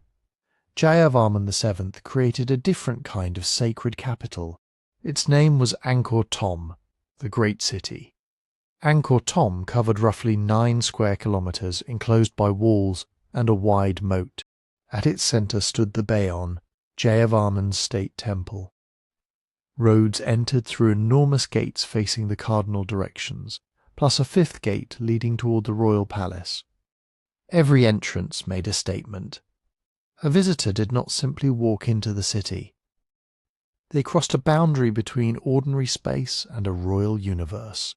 Jayavarman VII created a different kind of sacred capital. Its name was Angkor Thom, the Great City. Angkor Thom covered roughly 9 square kilometres enclosed by walls and a wide moat. At its centre stood the Bayon, Jayavarman's state temple. Roads entered through enormous gates facing the cardinal directions, plus a 5th gate leading toward the royal palace. Every entrance made a statement. A visitor did not simply walk into the city. They crossed a boundary between ordinary space and a royal universe.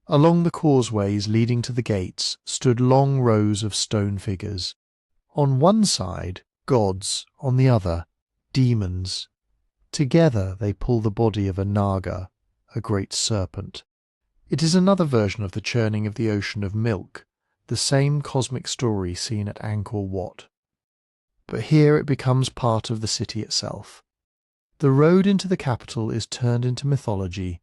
Along the causeways leading to the gates stood long rows of stone figures. On one side, gods, on the other, demons. Together they pull the body of a Naga, a great serpent. It is another version of the churning of the ocean of milk, the same cosmic story seen at Angkor Wat. But here it becomes part of the city itself. The road into the capital is turned into mythology.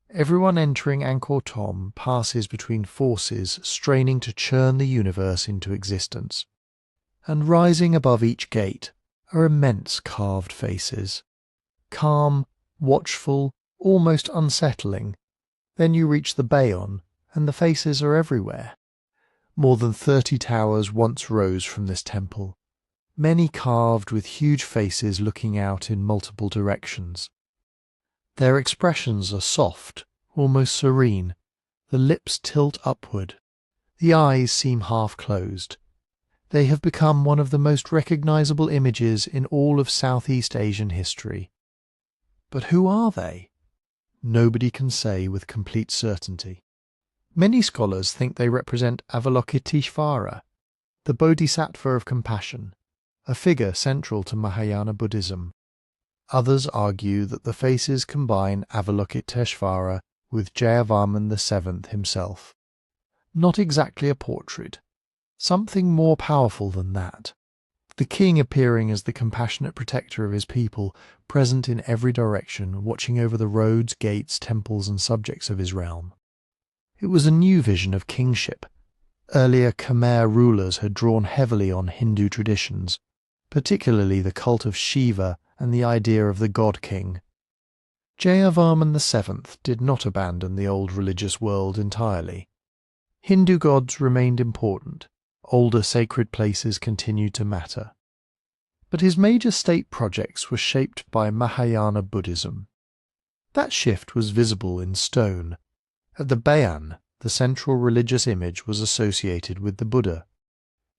Everyone entering Angkor Thom passes between forces straining to churn the universe into existence. And rising above each gate are immense carved faces. Calm, watchful, almost unsettling. Then you reach the Bayon, and the faces are everywhere. More than 30 towers once rose from this temple, many carved with huge faces looking out in multiple directions. Their expressions are soft, almost serene. The lips tilt upward. The eyes seem half closed. They have become one of the most recognizable images in all of Southeast Asian history. But who are they? Nobody can say with complete certainty. Many scholars think they represent Avalokiteshvara, the Bodhisattva of compassion, a figure central to Mahayana Buddhism. Others argue that the faces combine Avalokiteshvara with Jayavarman VII himself. Not exactly a portrait. Something more powerful than that. The king appearing as the compassionate protector of his people, present in every direction, watching over the roads, gates, temples, and subjects of his realm. It was a new vision of kingship. Earlier Khmer rulers had drawn heavily on Hindu traditions, particularly the cult of Shiva and the idea of the god-king. Jayavarman VII did not abandon the old religious world entirely. Hindu gods remained important. Older sacred places continued to matter. But his major state projects were shaped by Mahayana Buddhism. That shift was visible in stone. At the Bayan, the central religious image was associated with the Buddha.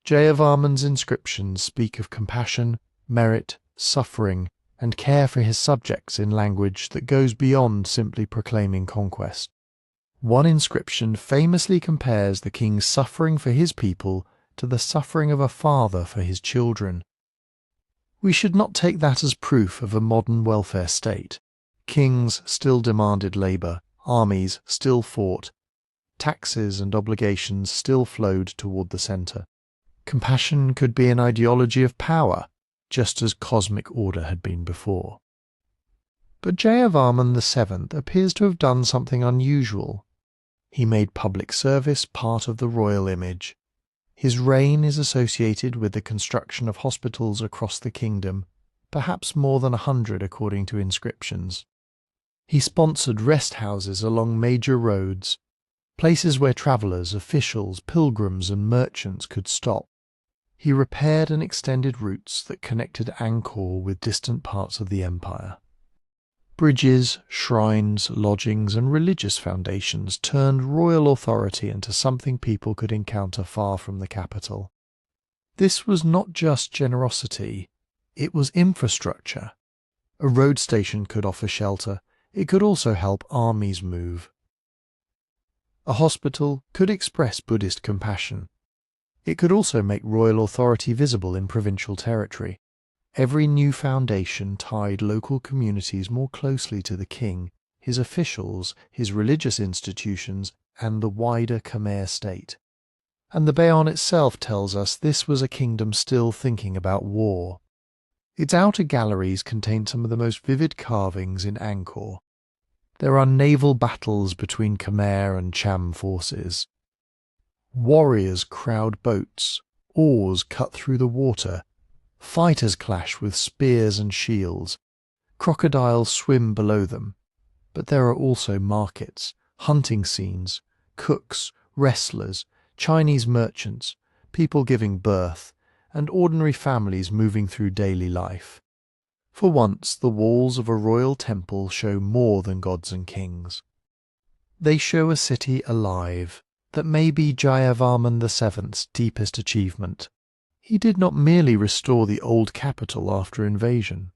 Jayavarman's inscriptions speak of compassion, merit, suffering, and care for his subjects in language that goes beyond simply proclaiming conquest. One inscription famously compares the king's suffering for his people to the suffering of a father for his children. We should not take that as proof of a modern welfare state. Kings still demanded labour, armies still fought, taxes and obligations still flowed toward the centre. Compassion could be an ideology of power, just as cosmic order had been before. But Jayavarman VII appears to have done something unusual. He made public service part of the royal image. His reign is associated with the construction of hospitals across the kingdom, perhaps more than 100 according to inscriptions. He sponsored rest houses along major roads, places where travellers, officials, pilgrims and merchants could stop. He repaired and extended routes that connected Angkor with distant parts of the empire. Bridges, shrines, lodgings and religious foundations turned royal authority into something people could encounter far from the capital. This was not just generosity, it was infrastructure. A road station could offer shelter, it could also help armies move. A hospital could express Buddhist compassion. It could also make royal authority visible in provincial territory. Every new foundation tied local communities more closely to the king, his officials, his religious institutions, and the wider Khmer state. And the Bayon itself tells us this was a kingdom still thinking about war. Its outer galleries contain some of the most vivid carvings in Angkor. There are naval battles between Khmer and Cham forces. Warriors crowd boats, oars cut through the water, fighters clash with spears and shields, crocodiles swim below them. But there are also markets, hunting scenes, cooks, wrestlers, Chinese merchants, people giving birth, and ordinary families moving through daily life. For once, the walls of a royal temple show more than gods and kings. They show a city alive. That may be Jayavarman VII's deepest achievement. He did not merely restore the old capital after invasion.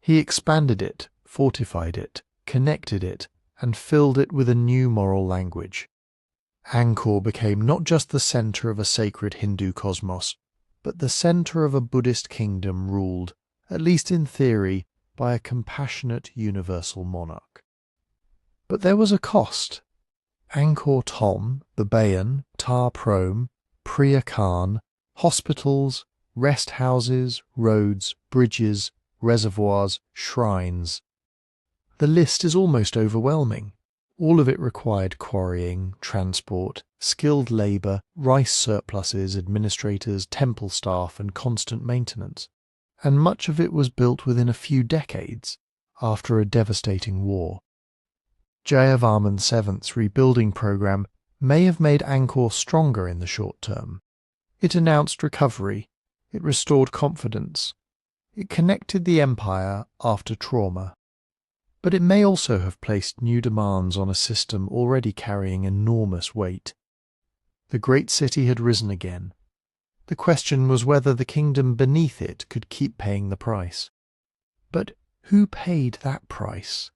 He expanded it, fortified it, connected it, and filled it with a new moral language. Angkor became not just the centre of a sacred Hindu cosmos, but the centre of a Buddhist kingdom ruled, at least in theory, by a compassionate universal monarch. But there was a cost. Angkor Thom, the Bayon, Tar Prom, Priya Khan, hospitals, rest houses, roads, bridges, reservoirs, shrines. The list is almost overwhelming. All of it required quarrying, transport, skilled labour, rice surpluses, administrators, temple staff and constant maintenance. And much of it was built within a few decades, after a devastating war. Jayavarman VII's rebuilding program may have made Angkor stronger in the short term. It announced recovery, it restored confidence, it connected the empire after trauma. But it may also have placed new demands on a system already carrying enormous weight. The great city had risen again. The question was whether the kingdom beneath it could keep paying the price. But who paid that price?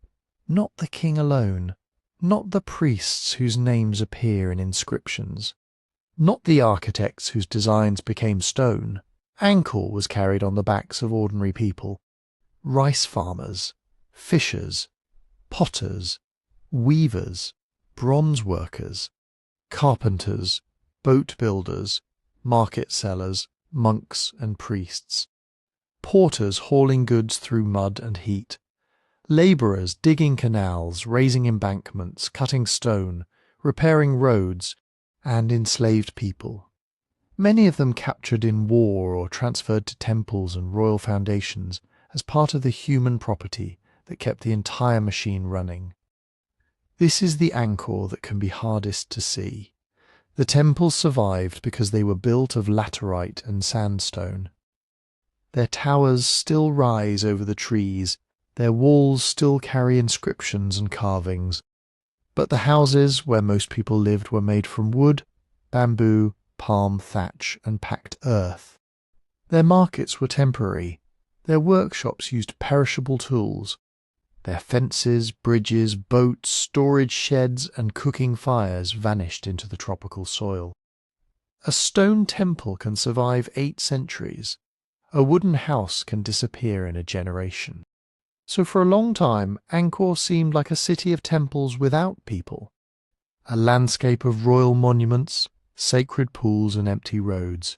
Not the king alone, not the priests whose names appear in inscriptions, not the architects whose designs became stone. Angkor was carried on the backs of ordinary people. Rice farmers, fishers, potters, weavers, bronze workers, carpenters, boat builders, market sellers, monks and priests, porters hauling goods through mud and heat, labourers digging canals, raising embankments, cutting stone, repairing roads, and enslaved people, many of them captured in war or transferred to temples and royal foundations as part of the human property that kept the entire machine running. This is the Angkor that can be hardest to see. The temples survived because they were built of laterite and sandstone. Their towers still rise over the trees, their walls still carry inscriptions and carvings. But the houses where most people lived were made from wood, bamboo, palm thatch, and packed earth. Their markets were temporary. Their workshops used perishable tools. Their fences, bridges, boats, storage sheds, and cooking fires vanished into the tropical soil. A stone temple can survive 8 centuries. A wooden house can disappear in a generation. So for a long time, Angkor seemed like a city of temples without people. A landscape of royal monuments, sacred pools, and empty roads.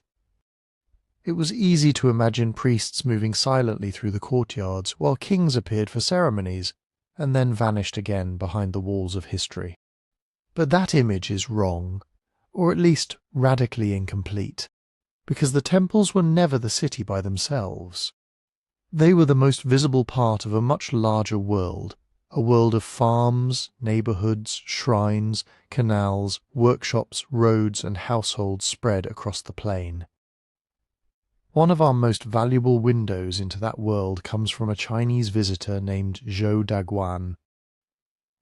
It was easy to imagine priests moving silently through the courtyards while kings appeared for ceremonies and then vanished again behind the walls of history. But that image is wrong, or at least radically incomplete, because the temples were never the city by themselves. They were the most visible part of a much larger world, a world of farms, neighbourhoods, shrines, canals, workshops, roads, and households spread across the plain. One of our most valuable windows into that world comes from a Chinese visitor named Zhou Daguan.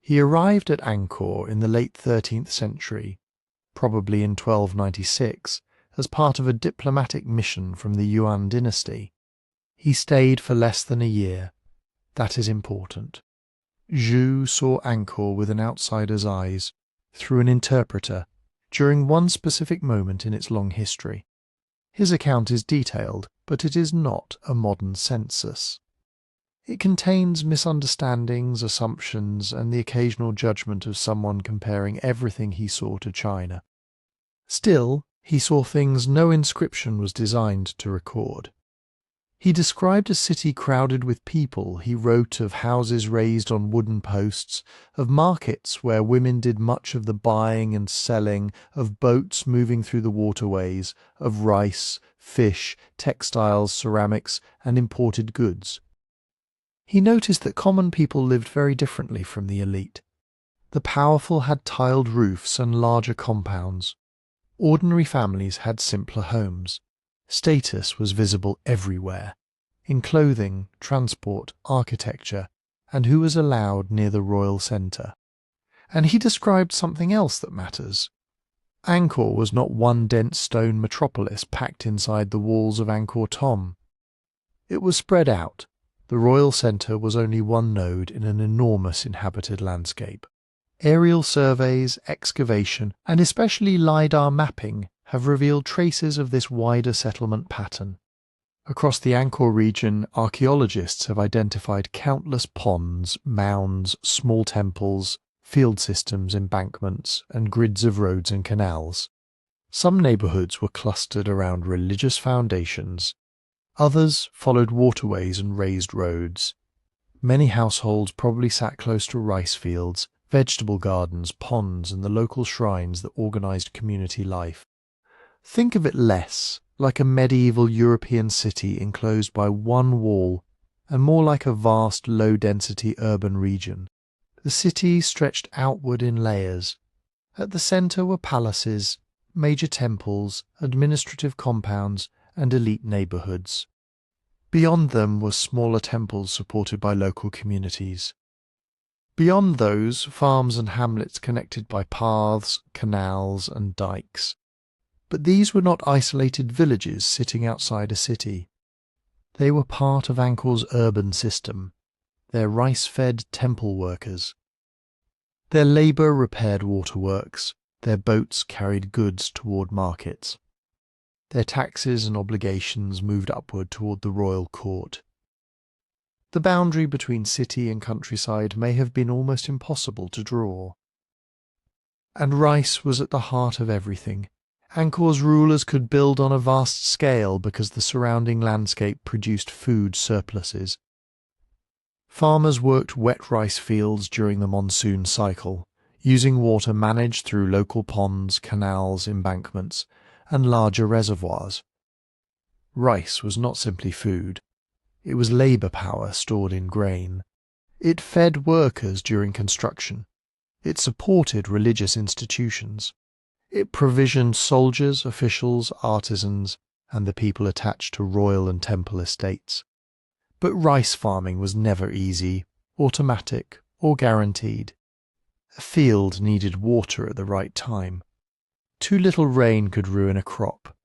He arrived at Angkor in the late 13th century, probably in 1296, as part of a diplomatic mission from the Yuan dynasty. He stayed for less than a year. That is important. Zhou saw Angkor with an outsider's eyes, through an interpreter, during one specific moment in its long history. His account is detailed, but it is not a modern census. It contains misunderstandings, assumptions, and the occasional judgment of someone comparing everything he saw to China. Still, he saw things no inscription was designed to record. He described a city crowded with people. He wrote of houses raised on wooden posts, of markets where women did much of the buying and selling, of boats moving through the waterways, of rice, fish, textiles, ceramics, and imported goods. He noticed that common people lived very differently from the elite. The powerful had tiled roofs and larger compounds. Ordinary families had simpler homes. Status was visible everywhere, in clothing, transport, architecture, and who was allowed near the royal centre. And he described something else that matters. Angkor was not one dense stone metropolis packed inside the walls of Angkor Thom. It was spread out. The royal centre was only one node in an enormous inhabited landscape. Aerial surveys, excavation, and especially Lidar mapping have revealed traces of this wider settlement pattern. Across the Angkor region, archaeologists have identified countless ponds, mounds, small temples, field systems, embankments, and grids of roads and canals. Some neighbourhoods were clustered around religious foundations. Others followed waterways and raised roads. Many households probably sat close to rice fields, vegetable gardens, ponds, and the local shrines that organised community life. Think of it less like a medieval European city enclosed by one wall and more like a vast, low-density urban region. The city stretched outward in layers. At the centre were palaces, major temples, administrative compounds, and elite neighbourhoods. Beyond them were smaller temples supported by local communities. Beyond those, farms and hamlets connected by paths, canals, and dikes. But these were not isolated villages sitting outside a city. They were part of Angkor's urban system, their rice-fed temple workers. Their labour repaired waterworks, their boats carried goods toward markets. Their taxes and obligations moved upward toward the royal court. The boundary between city and countryside may have been almost impossible to draw. And rice was at the heart of everything. Angkor's rulers could build on a vast scale because the surrounding landscape produced food surpluses. Farmers worked wet rice fields during the monsoon cycle, using water managed through local ponds, canals, embankments, and larger reservoirs. Rice was not simply food. It was labour power stored in grain. It fed workers during construction. It supported religious institutions. It provisioned soldiers, officials, artisans, and the people attached to royal and temple estates. But rice farming was never easy, automatic, or guaranteed. A field needed water at the right time. Too little rain could ruin a crop.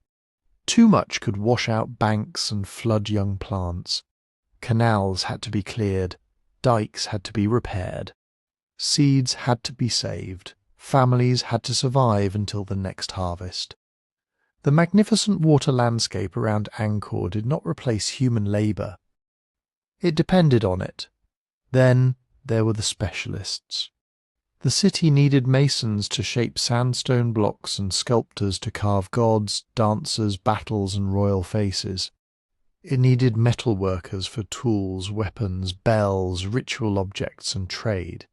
Too much could wash out banks and flood young plants. Canals had to be cleared, dikes had to be repaired. Seeds had to be saved, families had to survive until the next harvest. The magnificent water landscape around Angkor did not replace human labour. It depended on it. Then there were the specialists. The city needed masons to shape sandstone blocks and sculptors to carve gods, dancers, battles and royal faces. It needed metal workers for tools, weapons, bells, ritual objects and trade.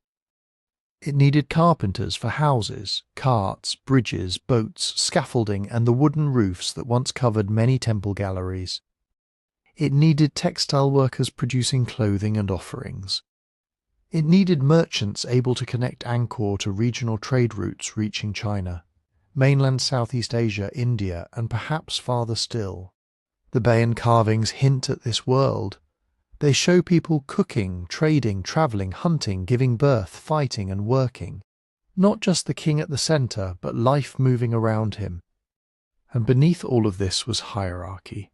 It needed carpenters for houses, carts, bridges, boats, scaffolding and the wooden roofs that once covered many temple galleries. It needed textile workers producing clothing and offerings. It needed merchants able to connect Angkor to regional trade routes reaching China, mainland Southeast Asia, India, and perhaps farther still. The Bayan carvings hint at this world. They show people cooking, trading, travelling, hunting, giving birth, fighting and working. Not just the king at the centre, but life moving around him. And beneath all of this was hierarchy.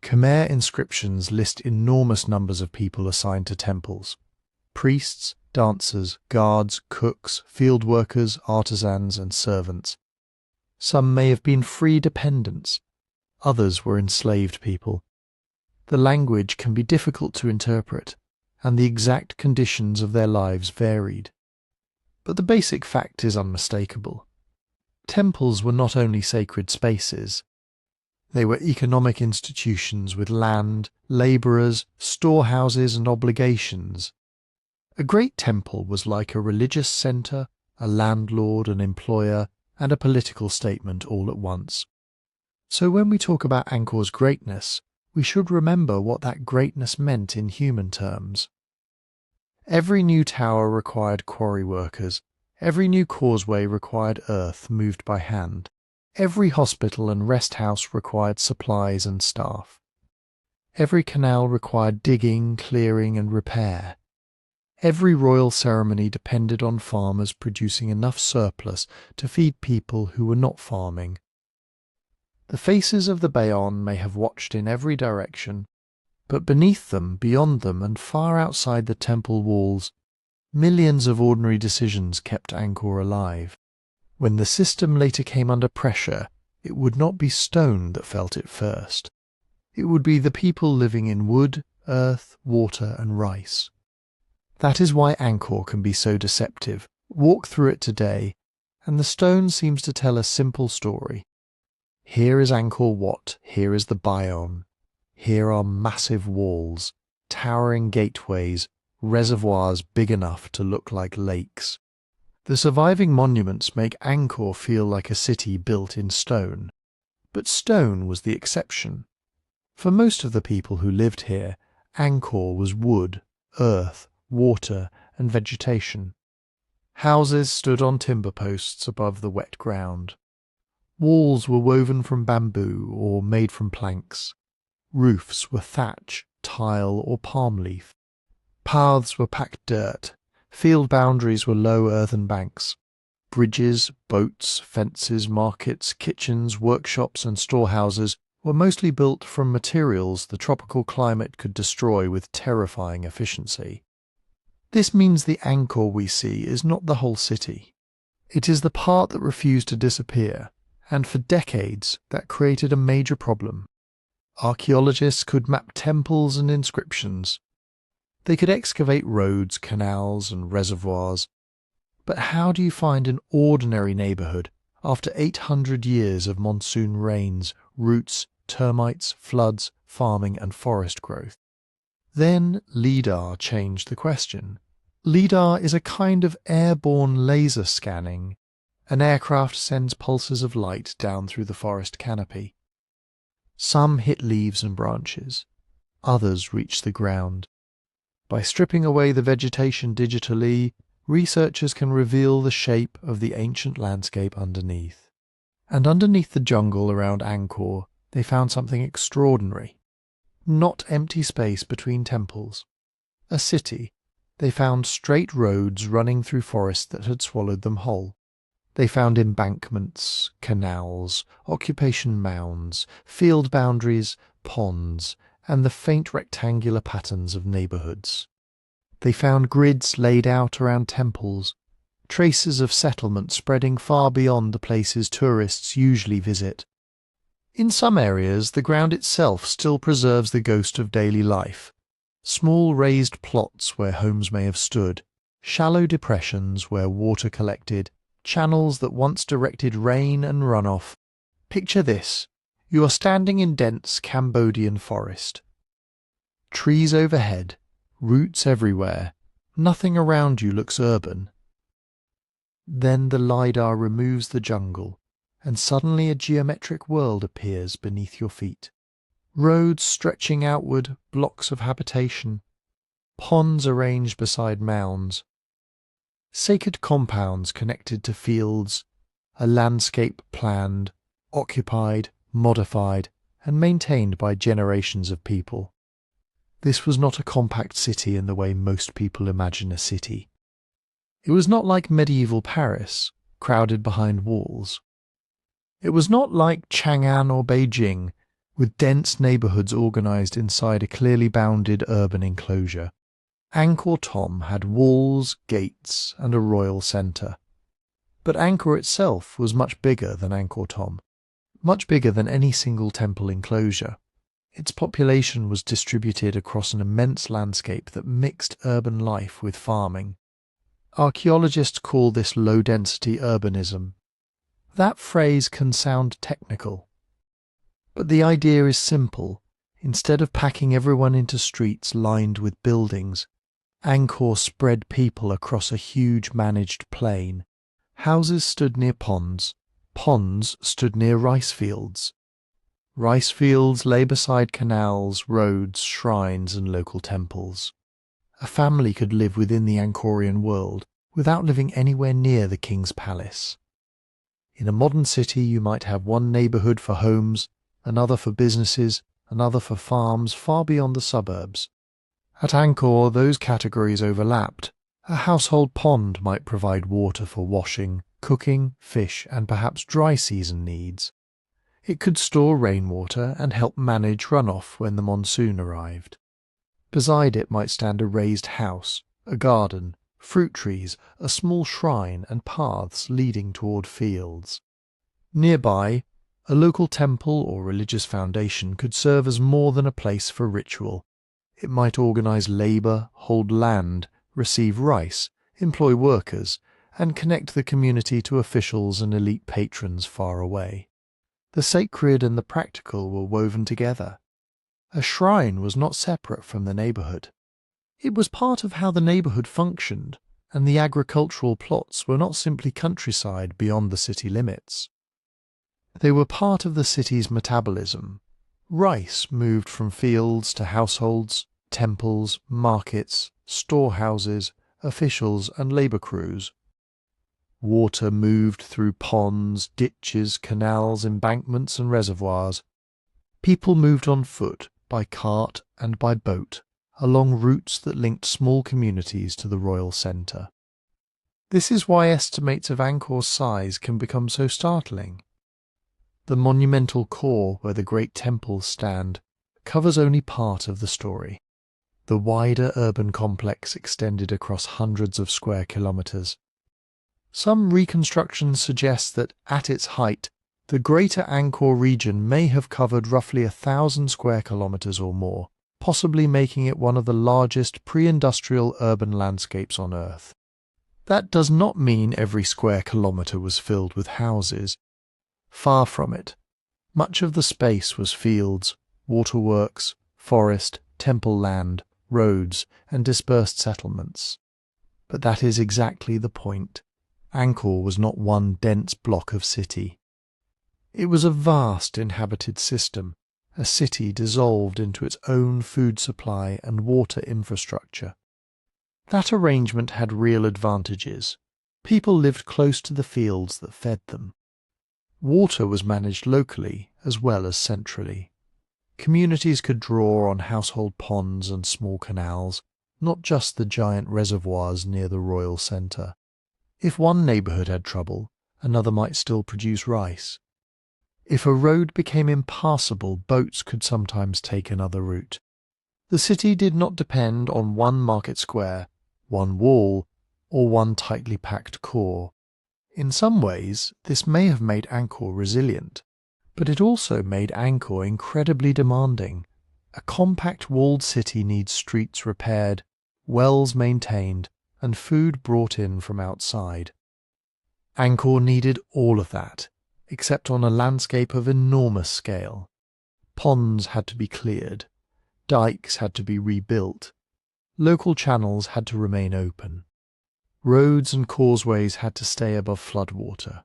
Khmer inscriptions list enormous numbers of people assigned to temples. Priests, dancers, guards, cooks, field workers, artisans and servants. Some may have been free dependents. Others were enslaved people. The language can be difficult to interpret, and the exact conditions of their lives varied. But the basic fact is unmistakable. Temples were not only sacred spaces. They were economic institutions with land, labourers, storehouses and obligations. A great temple was like a religious centre, a landlord, an employer, and a political statement all at once. So when we talk about Angkor's greatness, we should remember what that greatness meant in human terms. Every new tower required quarry workers, every new causeway required earth moved by hand, every hospital and rest house required supplies and staff. Every canal required digging, clearing and repair. Every royal ceremony depended on farmers producing enough surplus to feed people who were not farming. The faces of the Bayon may have watched in every direction, but beneath them, beyond them, and far outside the temple walls, millions of ordinary decisions kept Angkor alive. When the system later came under pressure, it would not be stone that felt it first. It would be the people living in wood, earth, water, and rice. That is why Angkor can be so deceptive. Walk through it today, and the stone seems to tell a simple story. Here is Angkor Wat, here is the Bayon. Here are massive walls, towering gateways, reservoirs big enough to look like lakes. The surviving monuments make Angkor feel like a city built in stone. But stone was the exception. For most of the people who lived here, Angkor was wood, earth, water and vegetation. Houses stood on timber posts above the wet ground. Walls were woven from bamboo or made from planks. Roofs were thatch, tile or palm leaf. Paths were packed dirt. Field boundaries were low earthen banks. Bridges, boats, fences, markets, kitchens, workshops and storehouses were mostly built from materials the tropical climate could destroy with terrifying efficiency. This means the Angkor we see is not the whole city. It is the part that refused to disappear, and for decades that created a major problem. Archaeologists could map temples and inscriptions. They could excavate roads, canals and reservoirs. But how do you find an ordinary neighbourhood after 800 years of monsoon rains, roots, termites, floods, farming and forest growth? Then Lidar changed the question. Lidar is a kind of airborne laser scanning. An aircraft sends pulses of light down through the forest canopy. Some hit leaves and branches. Others reach the ground. By stripping away the vegetation digitally, researchers can reveal the shape of the ancient landscape underneath. And underneath the jungle around Angkor, they found something extraordinary. Not empty space between temples. A city. They found straight roads running through forest that had swallowed them whole. They found embankments, canals, occupation mounds, field boundaries, ponds, and the faint rectangular patterns of neighbourhoods. They found grids laid out around temples, traces of settlement spreading far beyond the places tourists usually visit. In some areas, the ground itself still preserves the ghost of daily life. Small raised plots where homes may have stood, shallow depressions where water collected, channels that once directed rain and runoff. Picture this. You are standing in dense Cambodian forest. Trees overhead, roots everywhere. Nothing around you looks urban. Then the Lidar removes the jungle, and suddenly a geometric world appears beneath your feet. Roads stretching outward, blocks of habitation, ponds arranged beside mounds, sacred compounds connected to fields, a landscape planned, occupied, modified, and maintained by generations of people. This was not a compact city in the way most people imagine a city. It was not like medieval Paris, crowded behind walls. It was not like Chang'an or Beijing, with dense neighbourhoods organised inside a clearly bounded urban enclosure. Angkor Thom had walls, gates, and a royal centre. But Angkor itself was much bigger than Angkor Thom, much bigger than any single temple enclosure. Its population was distributed across an immense landscape that mixed urban life with farming. Archaeologists call this low-density urbanism. That phrase can sound technical, but the idea is simple. Instead of packing everyone into streets lined with buildings, Angkor spread people across a huge managed plain. Houses stood near ponds. Ponds stood near rice fields. Rice fields lay beside canals, roads, shrines, and local temples. A family could live within the Angkorian world without living anywhere near the king's palace. In a modern city, you might have one neighbourhood for homes, another for businesses, another for farms far beyond the suburbs. At Angkor, those categories overlapped. A household pond might provide water for washing, cooking, fish, and perhaps dry season needs. It could store rainwater and help manage runoff when the monsoon arrived. Beside it might stand a raised house, a garden, fruit trees, a small shrine, and paths leading toward fields. Nearby, a local temple or religious foundation could serve as more than a place for ritual. It might organize labor, hold land, receive rice, employ workers, and connect the community to officials and elite patrons far away. The sacred and the practical were woven together. A shrine was not separate from the neighborhood. It was part of how the neighborhood functioned, and the agricultural plots were not simply countryside beyond the city limits. They were part of the city's metabolism. Rice moved from fields to households, temples, markets, storehouses, officials, and labor crews. Water moved through ponds, ditches, canals, embankments, and reservoirs. People moved on foot, by cart, and by boat, along routes that linked small communities to the royal centre. This is why estimates of Angkor's size can become so startling. The monumental core where the great temples stand covers only part of the story. The wider urban complex extended across hundreds of square kilometres. Some reconstructions suggest that, at its height, the greater Angkor region may have covered roughly 1,000 square kilometres or more, possibly making it one of the largest pre-industrial urban landscapes on Earth. That does not mean every square kilometre was filled with houses. Far from it. Much of the space was fields, waterworks, forest, temple land, roads, and dispersed settlements. But that is exactly the point. Angkor was not one dense block of city. It was a vast inhabited system, a city dissolved into its own food supply and water infrastructure. That arrangement had real advantages. People lived close to the fields that fed them. Water was managed locally as well as centrally. Communities could draw on household ponds and small canals, not just the giant reservoirs near the royal centre. If one neighbourhood had trouble, another might still produce rice. If a road became impassable, boats could sometimes take another route. The city did not depend on one market square, one wall, or one tightly packed core. In some ways, this may have made Angkor resilient, but it also made Angkor incredibly demanding. A compact walled city needs streets repaired, wells maintained, and food brought in from outside. Angkor needed all of that, except on a landscape of enormous scale. Ponds had to be cleared, dikes had to be rebuilt, local channels had to remain open. Roads and causeways had to stay above floodwater.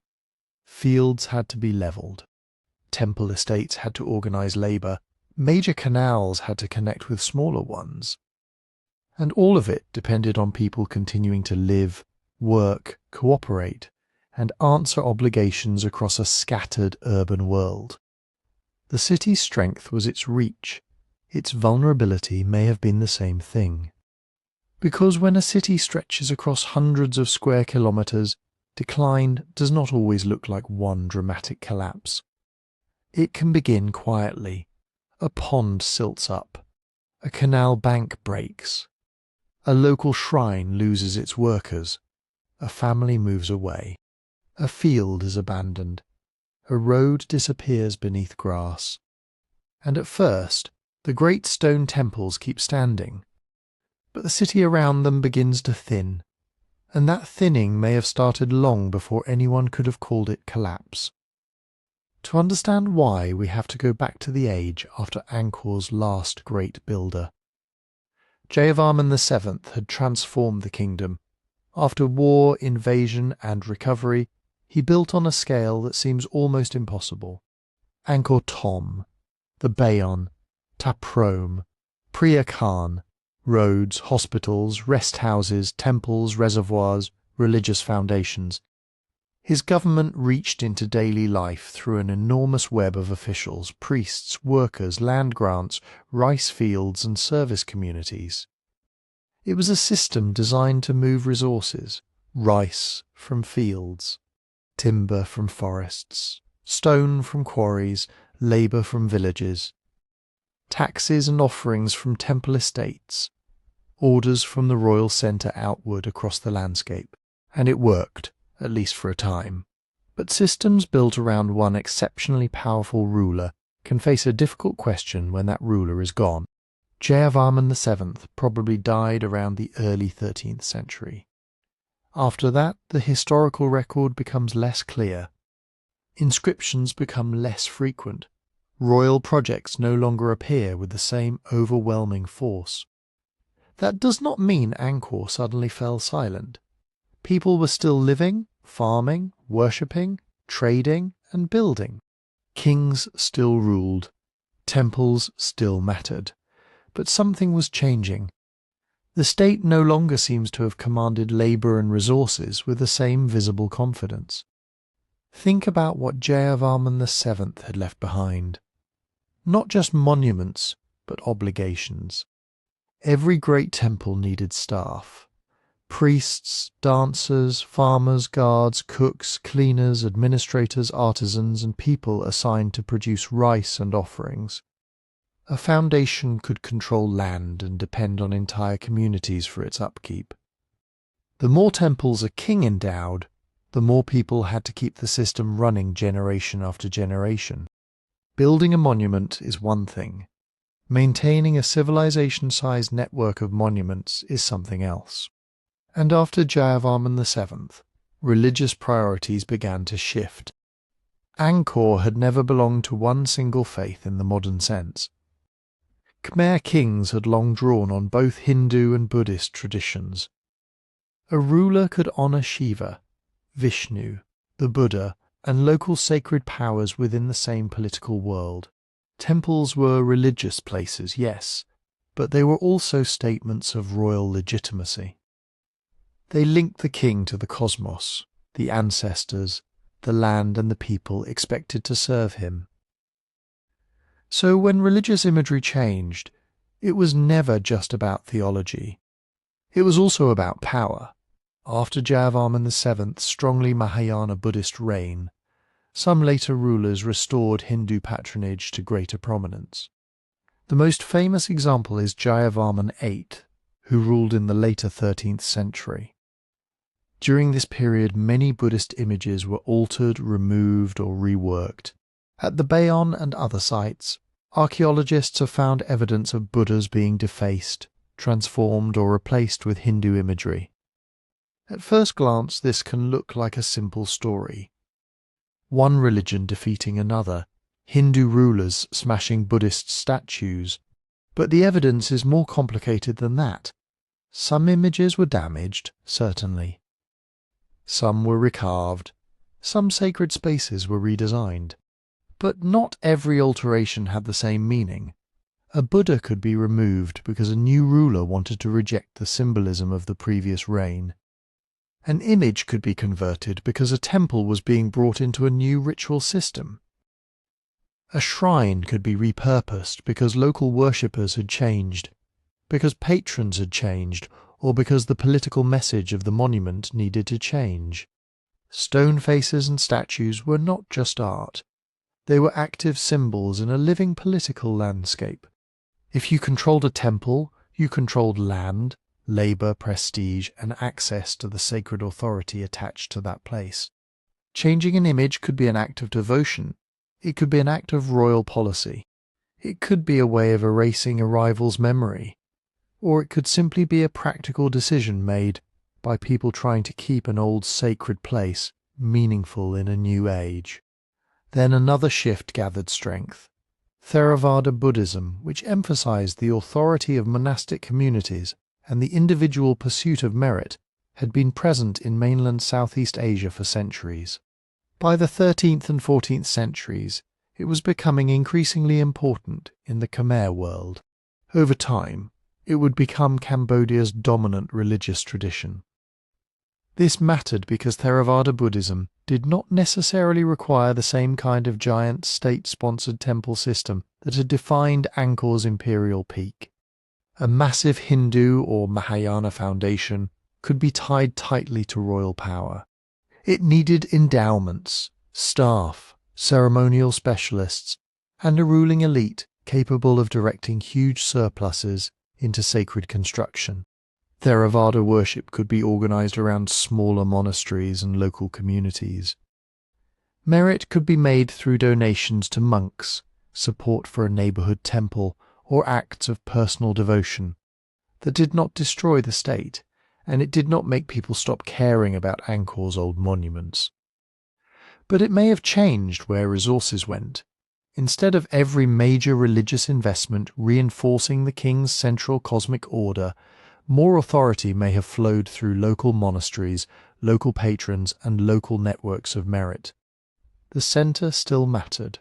Fields had to be levelled. Temple estates had to organise labour. Major canals had to connect with smaller ones. And all of it depended on people continuing to live, work, cooperate, and answer obligations across a scattered urban world. The city's strength was its reach. Its vulnerability may have been the same thing. Because when a city stretches across hundreds of square kilometres, decline does not always look like one dramatic collapse. It can begin quietly. A pond silts up. A canal bank breaks. A local shrine loses its workers. A family moves away. A field is abandoned. A road disappears beneath grass. And at first, the great stone temples keep standing. But the city around them begins to thin, and that thinning may have started long before anyone could have called it collapse. To understand why, we have to go back to the age after Angkor's last great builder. Jayavarman VII had transformed the kingdom. After war, invasion and recovery, he built on a scale that seems almost impossible. Angkor Thom, the Bayon, Taprom, Priya Khan, roads, hospitals, rest houses, temples, reservoirs, religious foundations. His government reached into daily life through an enormous web of officials, priests, workers, land grants, rice fields and service communities. It was a system designed to move resources, rice from fields, timber from forests, stone from quarries, labour from villages, taxes and offerings from temple estates, orders from the royal centre outward across the landscape. And it worked, at least for a time. But systems built around one exceptionally powerful ruler can face a difficult question when that ruler is gone. Jayavarman VII probably died around the early 13th century. After that, the historical record becomes less clear. Inscriptions become less frequent. Royal projects no longer appear with the same overwhelming force. That does not mean Angkor suddenly fell silent. People were still living, farming, worshipping, trading, and building. Kings still ruled. Temples still mattered. But something was changing. The state no longer seems to have commanded labour and resources with the same visible confidence. Think about what Jayavarman VII had left behind. Not just monuments, but obligations. Every great temple needed staff. Priests, dancers, farmers, guards, cooks, cleaners, administrators, artisans, and people assigned to produce rice and offerings. A foundation could control land and depend on entire communities for its upkeep. The more temples a king endowed, the more people had to keep the system running generation after generation. Building a monument is one thing. Maintaining a civilization-sized network of monuments is something else. And after Jayavarman VII, religious priorities began to shift. Angkor had never belonged to one single faith in the modern sense. Khmer kings had long drawn on both Hindu and Buddhist traditions. A ruler could honour Shiva, Vishnu, the Buddha, and local sacred powers within the same political world. Temples were religious places, yes, but they were also statements of royal legitimacy. They linked the king to the cosmos, the ancestors, the land and the people expected to serve him. So when religious imagery changed, it was never just about theology. It was also about power. After Jayavarman VII's strongly Mahayana Buddhist reign, some later rulers restored Hindu patronage to greater prominence. The most famous example is Jayavarman VIII, who ruled in the later 13th century. During this period, many Buddhist images were altered, removed, or reworked. At the Bayon and other sites, archaeologists have found evidence of Buddhas being defaced, transformed, or replaced with Hindu imagery. At first glance, this can look like a simple story. One religion defeating another, Hindu rulers smashing Buddhist statues, but the evidence is more complicated than that. Some images were damaged, certainly. Some were recarved, some sacred spaces were redesigned. But not every alteration had the same meaning. A Buddha could be removed because a new ruler wanted to reject the symbolism of the previous reign. An image could be converted because a temple was being brought into a new ritual system. A shrine could be repurposed because local worshippers had changed, because patrons had changed, or because the political message of the monument needed to change. Stone faces and statues were not just art. They were active symbols in a living political landscape. If you controlled a temple, you controlled land, labour, prestige, and access to the sacred authority attached to that place. Changing an image could be an act of devotion. It could be an act of royal policy. It could be a way of erasing a rival's memory. Or it could simply be a practical decision made by people trying to keep an old sacred place meaningful in a new age. Then another shift gathered strength. Theravada Buddhism, which emphasized the authority of monastic communities and the individual pursuit of merit, had been present in mainland Southeast Asia for centuries. By the 13th and 14th centuries, it was becoming increasingly important in the Khmer world. Over time, it would become Cambodia's dominant religious tradition. This mattered because Theravada Buddhism did not necessarily require the same kind of giant state-sponsored temple system that had defined Angkor's imperial peak. A massive Hindu or Mahayana foundation could be tied tightly to royal power. It needed endowments, staff, ceremonial specialists, and a ruling elite capable of directing huge surpluses into sacred construction. Theravada worship could be organized around smaller monasteries and local communities. Merit could be made through donations to monks, support for a neighborhood temple, or acts of personal devotion that did not destroy the state, and it did not make people stop caring about Angkor's old monuments. But it may have changed where resources went. Instead of every major religious investment reinforcing the king's central cosmic order, more authority may have flowed through local monasteries, local patrons, and local networks of merit. The centre still mattered,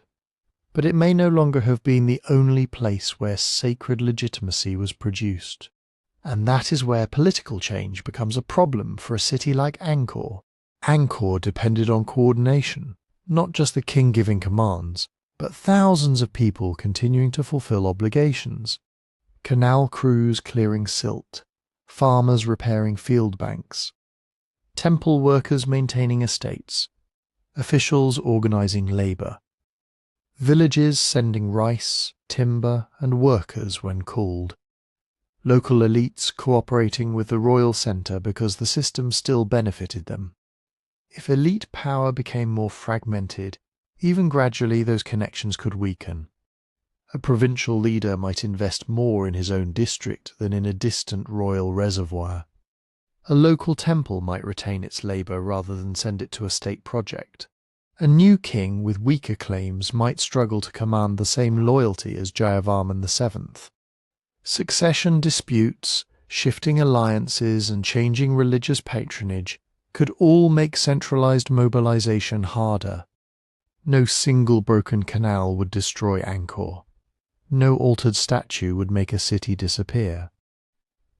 but it may no longer have been the only place where sacred legitimacy was produced. And that is where political change becomes a problem for a city like Angkor. Angkor depended on coordination, not just the king giving commands, but thousands of people continuing to fulfill obligations. Canal crews clearing silt, farmers repairing field banks, temple workers maintaining estates, officials organizing labor, villages sending rice, timber, and workers when called, local elites cooperating with the royal centre because the system still benefited them. If elite power became more fragmented, even gradually those connections could weaken. A provincial leader might invest more in his own district than in a distant royal reservoir. A local temple might retain its labour rather than send it to a state project. A new king with weaker claims might struggle to command the same loyalty as Jayavarman VII. Succession disputes, shifting alliances, and changing religious patronage could all make centralised mobilisation harder. No single broken canal would destroy Angkor. No altered statue would make a city disappear.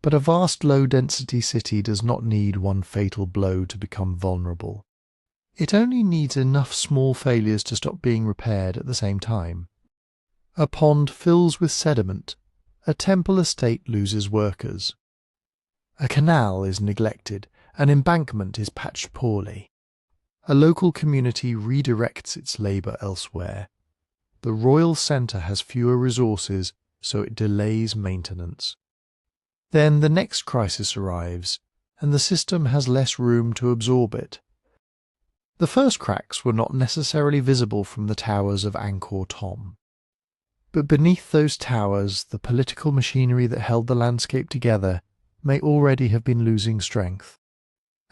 But a vast low-density city does not need one fatal blow to become vulnerable. It only needs enough small failures to stop being repaired at the same time. A pond fills with sediment. A temple estate loses workers. A canal is neglected. An embankment is patched poorly. A local community redirects its labour elsewhere. The royal centre has fewer resources, so it delays maintenance. Then the next crisis arrives, and the system has less room to absorb it. The first cracks were not necessarily visible from the towers of Angkor Thom. But beneath those towers, the political machinery that held the landscape together may already have been losing strength.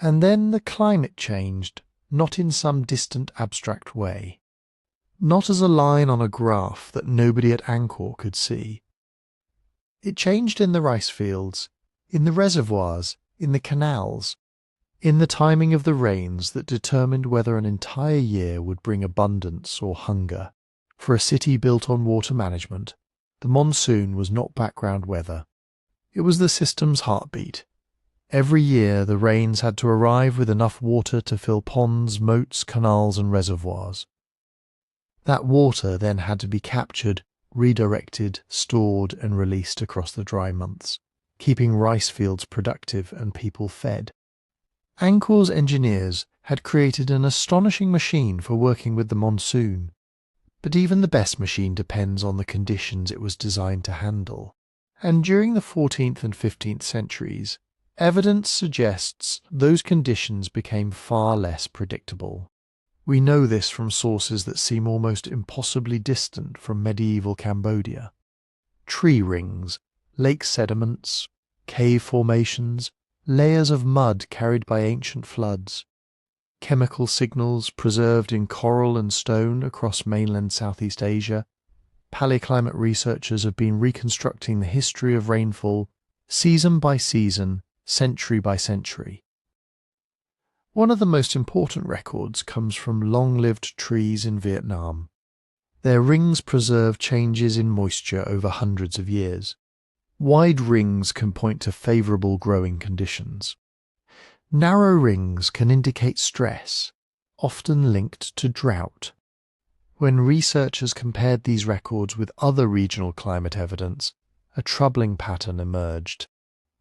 And then the climate changed, not in some distant abstract way. Not as a line on a graph that nobody at Angkor could see. It changed in the rice fields, in the reservoirs, in the canals, in the timing of the rains that determined whether an entire year would bring abundance or hunger. For a city built on water management, the monsoon was not background weather. It was the system's heartbeat. Every year the rains had to arrive with enough water to fill ponds, moats, canals and reservoirs. That water then had to be captured, redirected, stored and released across the dry months, keeping rice fields productive and people fed. Angkor's engineers had created an astonishing machine for working with the monsoon. But even the best machine depends on the conditions it was designed to handle. And during the 14th and 15th centuries, evidence suggests those conditions became far less predictable. We know this from sources that seem almost impossibly distant from medieval Cambodia. Tree rings, lake sediments, cave formations, layers of mud carried by ancient floods, chemical signals preserved in coral and stone across mainland Southeast Asia. Paleoclimate researchers have been reconstructing the history of rainfall season by season, century by century. One of the most important records comes from long-lived trees in Vietnam. Their rings preserve changes in moisture over hundreds of years. Wide rings can point to favourable growing conditions. Narrow rings can indicate stress, often linked to drought. When researchers compared these records with other regional climate evidence, a troubling pattern emerged.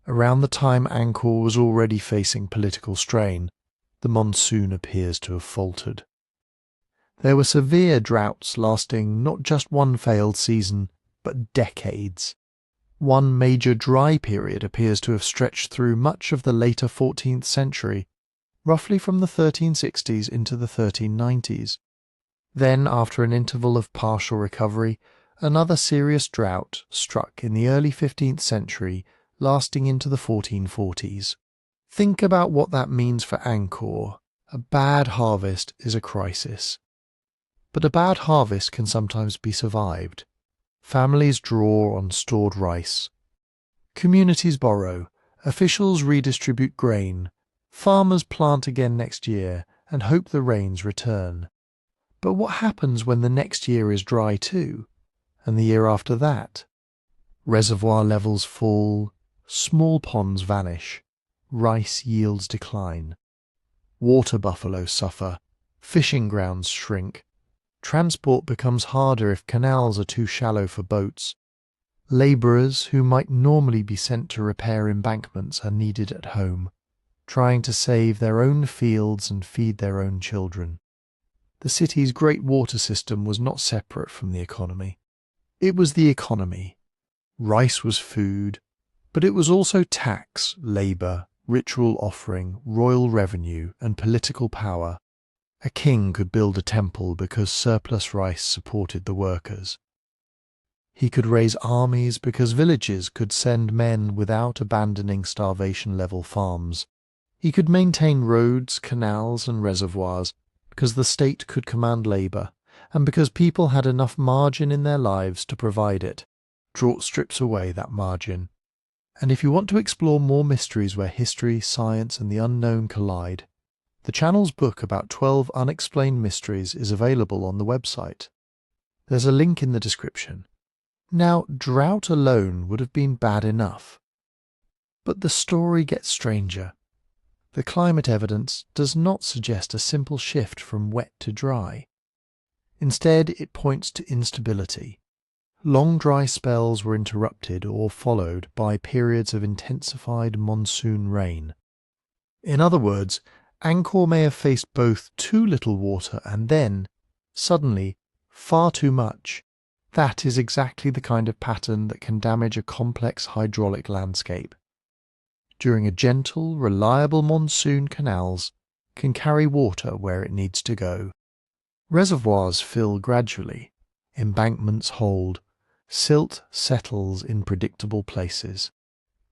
Around the time Angkor was already facing political strain, the monsoon appears to have faltered. There were severe droughts lasting not just one failed season, but decades. One major dry period appears to have stretched through much of the later 14th century, roughly from the 1360s into the 1390s. Then, after an interval of partial recovery, another serious drought struck in the early 15th century, lasting into the 1440s. Think about what that means for Angkor. A bad harvest is a crisis. But a bad harvest can sometimes be survived. Families draw on stored rice. Communities borrow. Officials redistribute grain. Farmers plant again next year and hope the rains return. But what happens when the next year is dry too, and the year after that? Reservoir levels fall, small ponds vanish, rice yields decline. Water buffalo suffer, fishing grounds shrink. Transport becomes harder if canals are too shallow for boats. Labourers who might normally be sent to repair embankments are needed at home, trying to save their own fields and feed their own children. The city's great water system was not separate from the economy. It was the economy. Rice was food, but it was also tax, labour, ritual offering, royal revenue, and political power. A king could build a temple because surplus rice supported the workers. He could raise armies because villages could send men without abandoning starvation-level farms. He could maintain roads, canals, and reservoirs because the state could command labour, and because people had enough margin in their lives to provide it. Drought strips away that margin. And if you want to explore more mysteries where history, science, and the unknown collide, the channel's book about 12 unexplained mysteries is available on the website. There's a link in the description. Now, drought alone would have been bad enough. But the story gets stranger. the climate evidence does not suggest a simple shift from wet to dry. Instead, it points to instability. Long dry spells were interrupted or followed by periods of intensified monsoon rain. In other words, Angkor may have faced both too little water and then, suddenly, far too much. That is exactly the kind of pattern that can damage a complex hydraulic landscape. During a gentle, reliable monsoon, canals can carry water where it needs to go. Reservoirs fill gradually, embankments hold, silt settles in predictable places.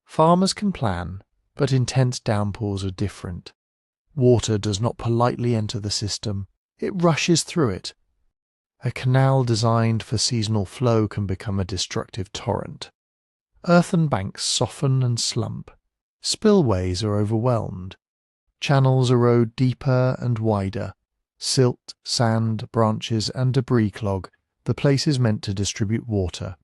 Farmers can plan, but intense downpours are different. Water does not politely enter the system, it rushes through it. A canal designed for seasonal flow can become a destructive torrent. Earthen banks soften and slump. Spillways are overwhelmed. Channels erode deeper and wider. Silt, sand, branches and debris clog the places meant to distribute water.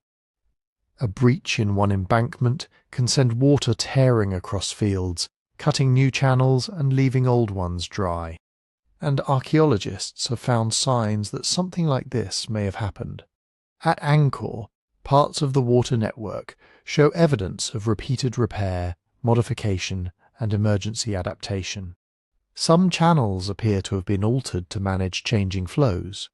A breach in one embankment can send water tearing across fields, cutting new channels and leaving old ones dry. And archaeologists have found signs that something like this may have happened. At Angkor, parts of the water network show evidence of repeated repair, modification, and emergency adaptation. Some channels appear to have been altered to manage changing flows.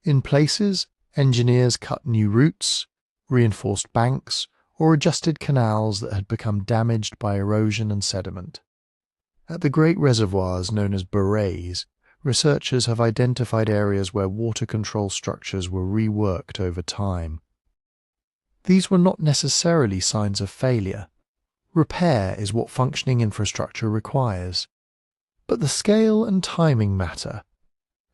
In places, engineers cut new routes, reinforced banks, or adjusted canals that had become damaged by erosion and sediment. At the great reservoirs known as barrays, researchers have identified areas where water control structures were reworked over time. These were not necessarily signs of failure. Repair is what functioning infrastructure requires. But the scale and timing matter.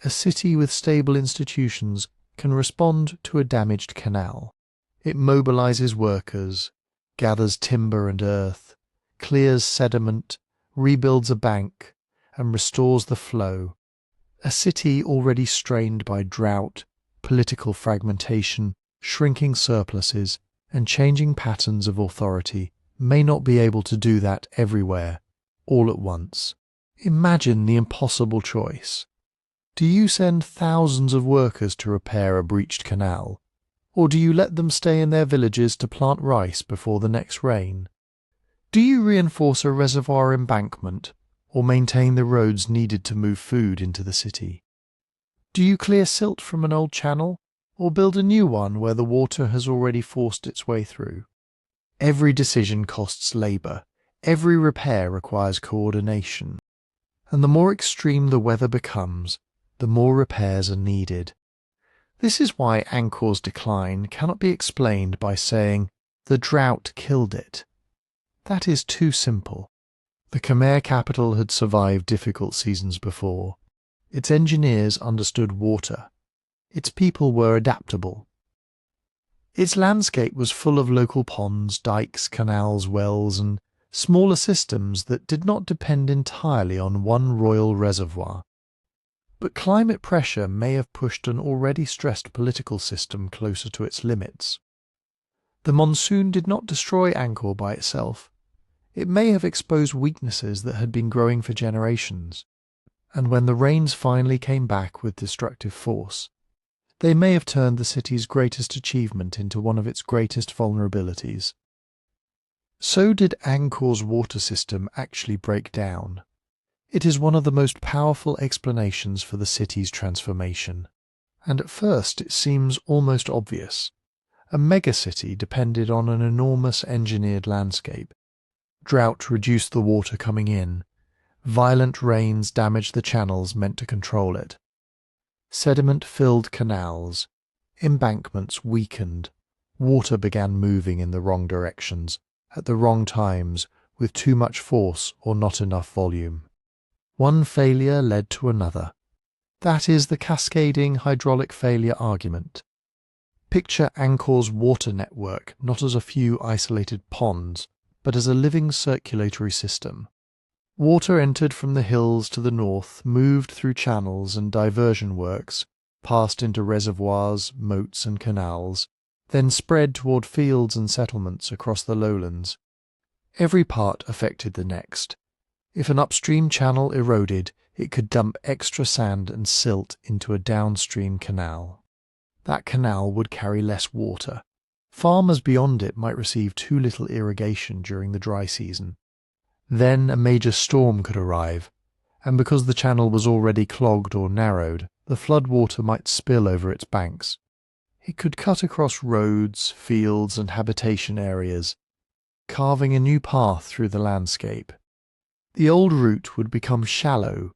A city with stable institutions can respond to a damaged canal. It mobilizes workers, gathers timber and earth, clears sediment, rebuilds a bank, and restores the flow. A city already strained by drought, political fragmentation, shrinking surpluses, and changing patterns of authority may not be able to do that everywhere, all at once. Imagine the impossible choice. Do you send thousands of workers to repair a breached canal, or do you let them stay in their villages to plant rice before the next rain? Do you reinforce a reservoir embankment, or maintain the roads needed to move food into the city? Do you clear silt from an old channel, or build a new one where the water has already forced its way through? Every decision costs labour, every repair requires coordination. And the more extreme the weather becomes, the more repairs are needed. This is why Angkor's decline cannot be explained by saying, the drought killed it. That is too simple. The Khmer capital had survived difficult seasons before. Its engineers understood water. Its people were adaptable. Its landscape was full of local ponds, dikes, canals, wells, and smaller systems that did not depend entirely on one royal reservoir. But climate pressure may have pushed an already stressed political system closer to its limits. The monsoon did not destroy Angkor by itself. It may have exposed weaknesses that had been growing for generations, and when the rains finally came back with destructive force, they may have turned the city's greatest achievement into one of its greatest vulnerabilities. So did Angkor's water system actually break down? It is one of the most powerful explanations for the city's transformation, and at first it seems almost obvious. A megacity depended on an enormous engineered landscape. Drought reduced the water coming in. Violent rains damaged the channels meant to control it. Sediment filled canals. Embankments weakened. Water began moving in the wrong directions, at the wrong times, with too much force or not enough volume. One failure led to another. That is the cascading hydraulic failure argument. Picture Angkor's water network not as a few isolated ponds, but as a living circulatory system. Water entered from the hills to the north, moved through channels and diversion works, passed into reservoirs, moats and canals, then spread toward fields and settlements across the lowlands. Every part affected the next. If an upstream channel eroded, it could dump extra sand and silt into a downstream canal. That canal would carry less water. Farmers beyond it might receive too little irrigation during the dry season. Then a major storm could arrive, and because the channel was already clogged or narrowed, the floodwater might spill over its banks. It could cut across roads, fields, and habitation areas, carving a new path through the landscape. The old route would become shallow,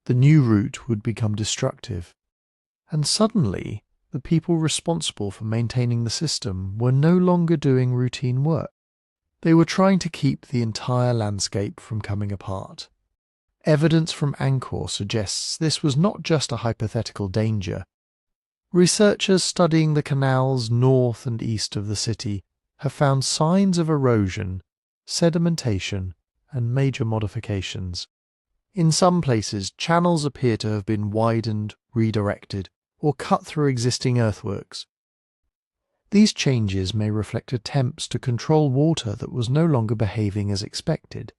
the new route would become destructive, and suddenly the people responsible for maintaining the system were no longer doing routine work. They were trying to keep the entire landscape from coming apart. Evidence from Angkor suggests this was not just a hypothetical danger. Researchers studying the canals north and east of the city have found signs of erosion, sedimentation, and major modifications. In some places, channels appear to have been widened, redirected, or cut through existing earthworks. These changes may reflect attempts to control water that was no longer behaving as expected.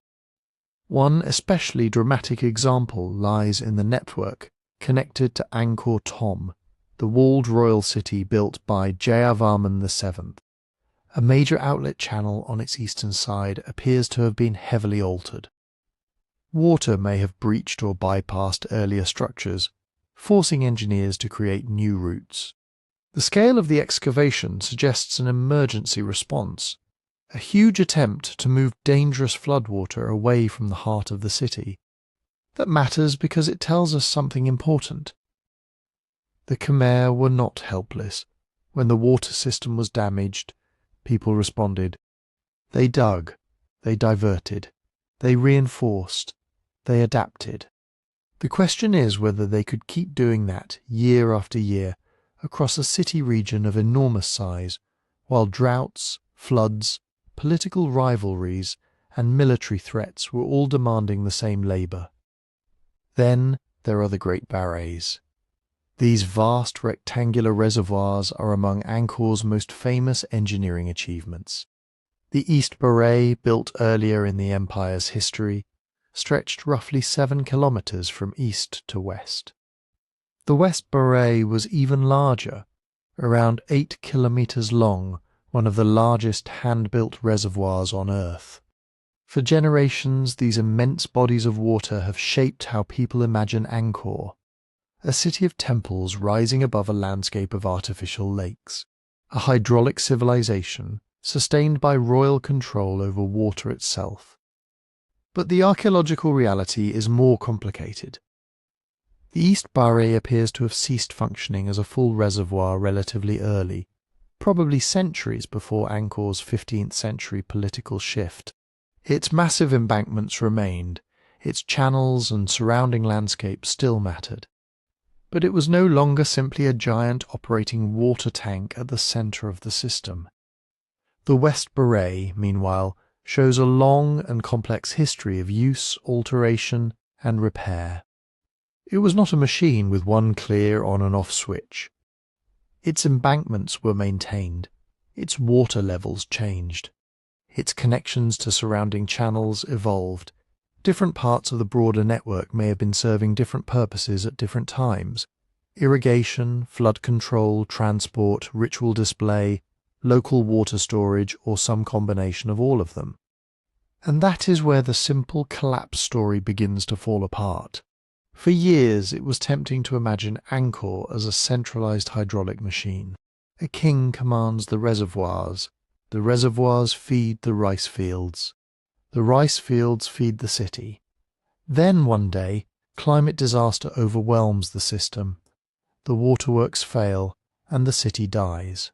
One especially dramatic example lies in the network connected to Angkor Thom, the walled royal city built by Jayavarman VII. A major outlet channel on its eastern side appears to have been heavily altered. Water may have breached or bypassed earlier structures, forcing engineers to create new routes. The scale of the excavation suggests an emergency response, a huge attempt to move dangerous floodwater away from the heart of the city. That matters because it tells us something important. The Khmer were not helpless. When the water system was damaged, people responded. They dug, they diverted, they reinforced, they adapted. The question is whether they could keep doing that year after year across a city region of enormous size, while droughts, floods, political rivalries, and military threats were all demanding the same labour. Then there are the Great Barrays. These vast rectangular reservoirs are among Angkor's most famous engineering achievements. The East Baray, built earlier in the empire's history, stretched roughly 7 kilometres from east to west. The West Baray was even larger, around 8 kilometres long, one of the largest hand-built reservoirs on Earth. For generations, these immense bodies of water have shaped how people imagine Angkor, a city of temples rising above a landscape of artificial lakes, a hydraulic civilization sustained by royal control over water itself. But the archaeological reality is more complicated. The East Baray appears to have ceased functioning as a full reservoir relatively early, probably centuries before Angkor's 15th century political shift. Its massive embankments remained, its channels and surrounding landscape still mattered. But it was no longer simply a giant operating water tank at the centre of the system. The West Baray, meanwhile, shows a long and complex history of use, alteration, and repair. It was not a machine with one clear on and off switch. Its embankments were maintained, its water levels changed, its connections to surrounding channels evolved. Different parts of the broader network may have been serving different purposes at different times: irrigation, flood control, transport, ritual display, local water storage, or some combination of all of them. And that is where the simple collapse story begins to fall apart. For years it was tempting to imagine Angkor as a centralized hydraulic machine. A king commands the reservoirs feed the rice fields feed the city. Then one day, climate disaster overwhelms the system. The waterworks fail, and the city dies.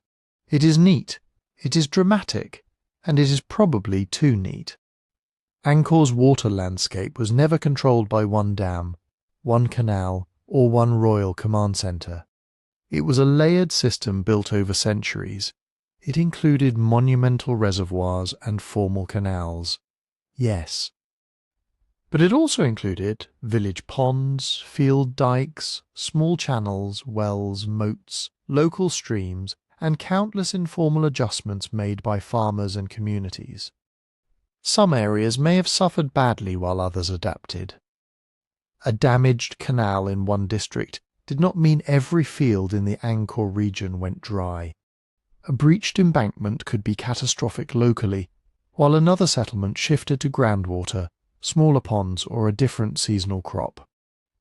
It is neat, it is dramatic, and it is probably too neat. Angkor's water landscape was never controlled by one dam, one canal, or one royal command centre. It was a layered system built over centuries. It included monumental reservoirs and formal canals. Yes. But it also included village ponds, field dikes, small channels, wells, moats, local streams, and countless informal adjustments made by farmers and communities. Some areas may have suffered badly while others adapted. A damaged canal in one district did not mean every field in the Angkor region went dry. A breached embankment could be catastrophic locally, while another settlement shifted to groundwater, smaller ponds, or a different seasonal crop.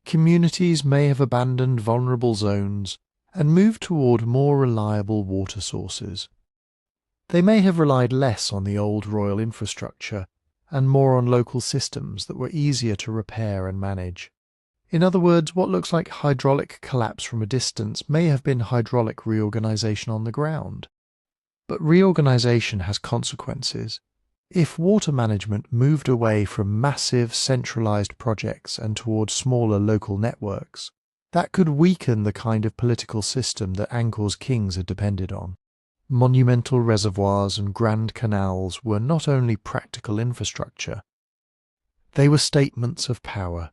Communities may have abandoned vulnerable zones and moved toward more reliable water sources. They may have relied less on the old royal infrastructure and more on local systems that were easier to repair and manage. In other words, what looks like hydraulic collapse from a distance may have been hydraulic reorganization on the ground. But reorganization has consequences. If water management moved away from massive centralized projects and towards smaller local networks, that could weaken the kind of political system that Angkor's kings had depended on. Monumental reservoirs and grand canals were not only practical infrastructure, they were statements of power.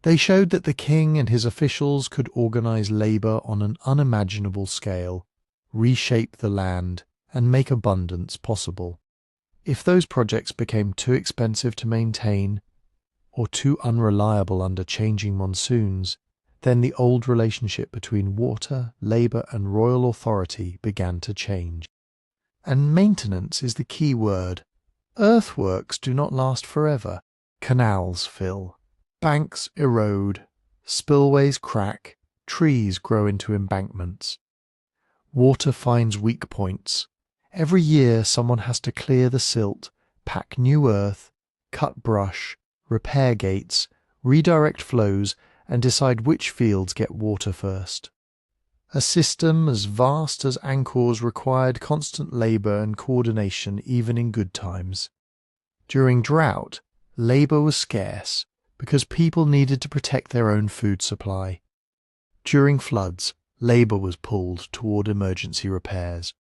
They showed that the king and his officials could organize labor on an unimaginable scale, reshape the land, and make abundance possible. If those projects became too expensive to maintain, or too unreliable under changing monsoons, then the old relationship between water, labor, and royal authority began to change. And maintenance is the key word. Earthworks do not last forever. Canals fill. Banks erode, spillways crack, trees grow into embankments. Water finds weak points. Every year someone has to clear the silt, pack new earth, cut brush, repair gates, redirect flows, and decide which fields get water first. A system as vast as Angkor's required constant labour and coordination even in good times. During drought, labour was scarce, because people needed to protect their own food supply. During floods, labour was pulled toward emergency repairs.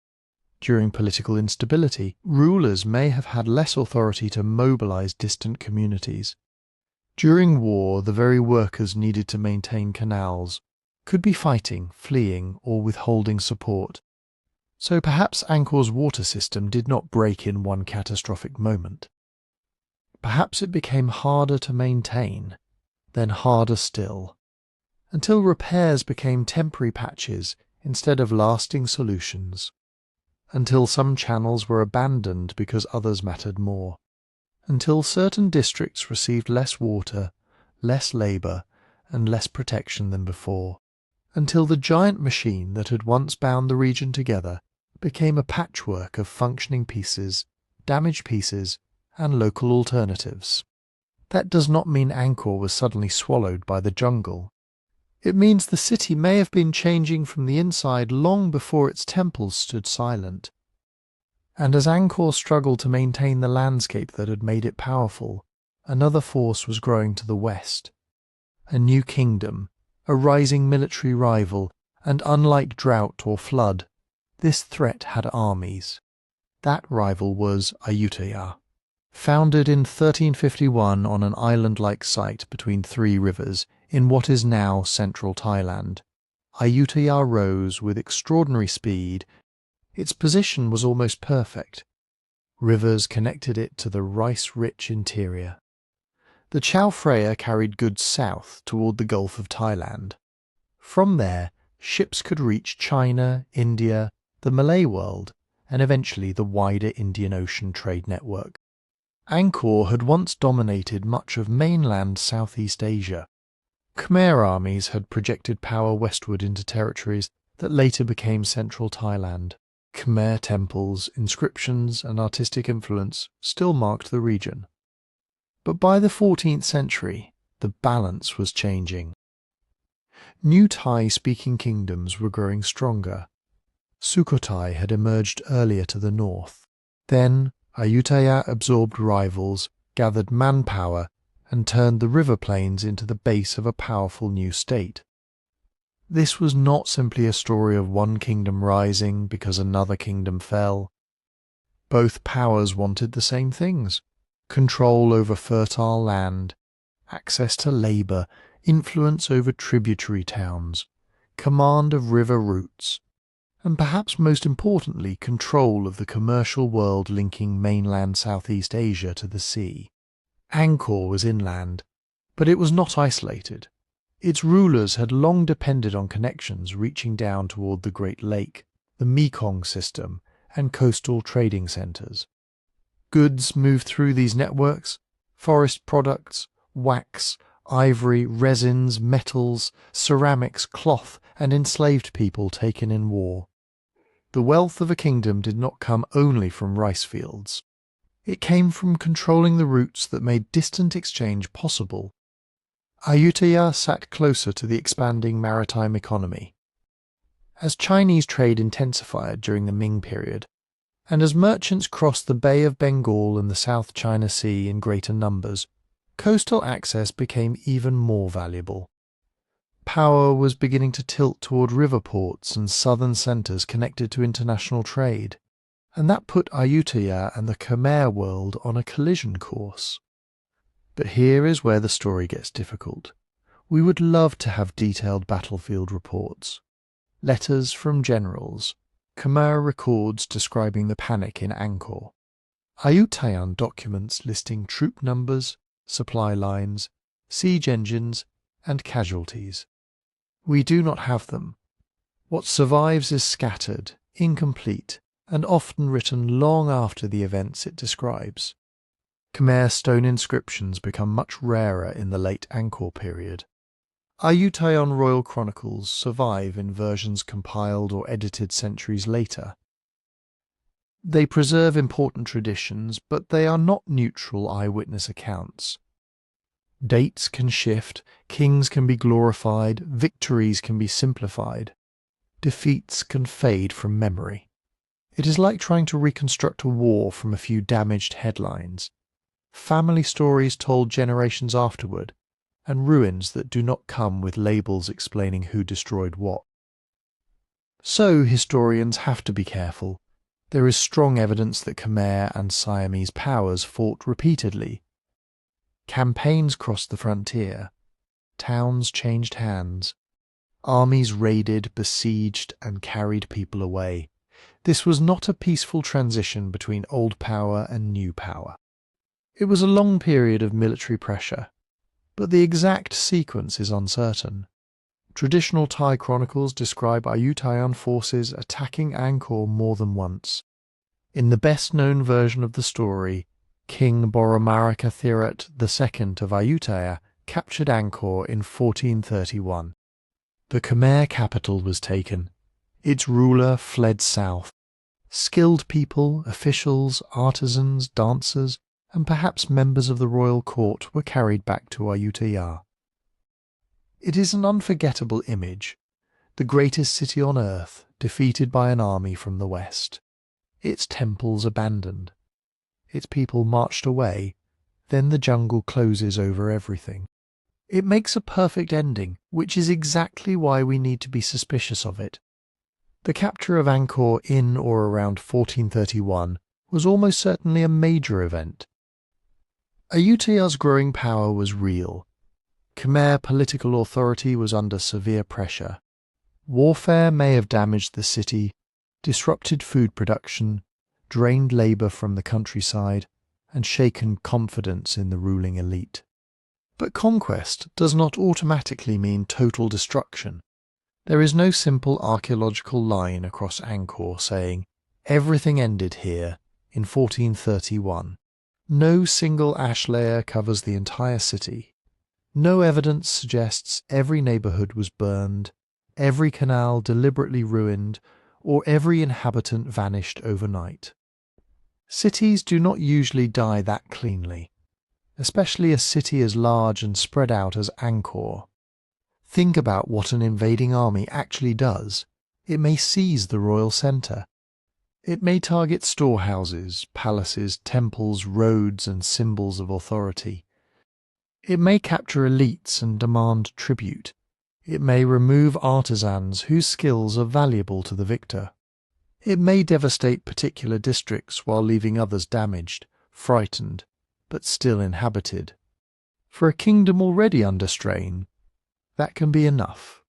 During political instability, rulers may have had less authority to mobilize distant communities. During war, the very workers needed to maintain canals could be fighting, fleeing, or withholding support. So perhaps Angkor's water system did not break in one catastrophic moment. Perhaps it became harder to maintain, then harder still, until repairs became temporary patches instead of lasting solutions, until some channels were abandoned because others mattered more, until certain districts received less water, less labour, and less protection than before, until the giant machine that had once bound the region together became a patchwork of functioning pieces, damaged pieces, and local alternatives. That does not mean Angkor was suddenly swallowed by the jungle. It means the city may have been changing from the inside long before its temples stood silent. And as Angkor struggled to maintain the landscape that had made it powerful, another force was growing to the west. A new kingdom, a rising military rival, and unlike drought or flood, this threat had armies. That rival was Ayutthaya. Founded in 1351 on an island-like site between three rivers in what is now central Thailand, Ayutthaya rose with extraordinary speed. Its position was almost perfect. Rivers connected it to the rice-rich interior. The Chao Phraya carried goods south toward the Gulf of Thailand. From there, ships could reach China, India, the Malay world, and eventually the wider Indian Ocean trade network. Angkor had once dominated much of mainland Southeast Asia. Khmer armies had projected power westward into territories that later became central Thailand. Khmer temples, inscriptions, and artistic influence still marked the region. But by the 14th century, the balance was changing. New Thai-speaking kingdoms were growing stronger. Sukhothai had emerged earlier to the north. Then Ayutthaya absorbed rivals, gathered manpower, and turned the river plains into the base of a powerful new state. This was not simply a story of one kingdom rising because another kingdom fell. Both powers wanted the same things: control over fertile land, access to labour, influence over tributary towns, command of river routes, and perhaps most importantly, control of the commercial world linking mainland Southeast Asia to the sea. Angkor was inland, but it was not isolated. Its rulers had long depended on connections reaching down toward the Great Lake, the Mekong system, and coastal trading centres. Goods moved through these networks: forest products, wax, ivory, resins, metals, ceramics, cloth, and enslaved people taken in war. The wealth of a kingdom did not come only from rice fields. It came from controlling the routes that made distant exchange possible. Ayutthaya sat closer to the expanding maritime economy. As Chinese trade intensified during the Ming period, and as merchants crossed the Bay of Bengal and the South China Sea in greater numbers, coastal access became even more valuable. Power was beginning to tilt toward river ports and southern centres connected to international trade, and that put Ayutthaya and the Khmer world on a collision course. But here is where the story gets difficult. We would love to have detailed battlefield reports. Letters from generals, Khmer records describing the panic in Angkor, Ayutthayan documents listing troop numbers, supply lines, siege engines, and casualties. We do not have them. What survives is scattered, incomplete, and often written long after the events it describes. Khmer stone inscriptions become much rarer in the late Angkor period. Ayutthayan royal chronicles survive in versions compiled or edited centuries later. They preserve important traditions, but they are not neutral eyewitness accounts. Dates can shift, kings can be glorified, victories can be simplified. Defeats can fade from memory. It is like trying to reconstruct a war from a few damaged headlines. Family stories told generations afterward, and ruins that do not come with labels explaining who destroyed what. So historians have to be careful. There is strong evidence that Khmer and Siamese powers fought repeatedly. Campaigns crossed the frontier. Towns changed hands. Armies raided, besieged, and carried people away. This was not a peaceful transition between old power and new power. It was a long period of military pressure, but the exact sequence is uncertain. Traditional Thai chronicles describe Ayutthayan forces attacking Angkor more than once. In the best-known version of the story, King Boromarika Thirat II of Ayutthaya captured Angkor in 1431. The Khmer capital was taken. Its ruler fled south. Skilled people, officials, artisans, dancers, and perhaps members of the royal court were carried back to Ayutthaya. It is an unforgettable image, the greatest city on earth defeated by an army from the west, its temples abandoned, its people marched away, then the jungle closes over everything. It makes a perfect ending, which is exactly why we need to be suspicious of it. The capture of Angkor in or around 1431 was almost certainly a major event. Ayutthaya's growing power was real. Khmer political authority was under severe pressure. Warfare may have damaged the city, disrupted food production, drained labour from the countryside, and shaken confidence in the ruling elite. But conquest does not automatically mean total destruction. There is no simple archaeological line across Angkor saying, everything ended here in 1431. No single ash layer covers the entire city. No evidence suggests every neighbourhood was burned, every canal deliberately ruined, or every inhabitant vanished overnight. Cities do not usually die that cleanly, especially a city as large and spread out as Angkor. Think about what an invading army actually does. It may seize the royal centre. It may target storehouses, palaces, temples, roads, and symbols of authority. It may capture elites and demand tribute. It may remove artisans whose skills are valuable to the victor. It may devastate particular districts while leaving others damaged, frightened, but still inhabited. For a kingdom already under strain, that can be enough.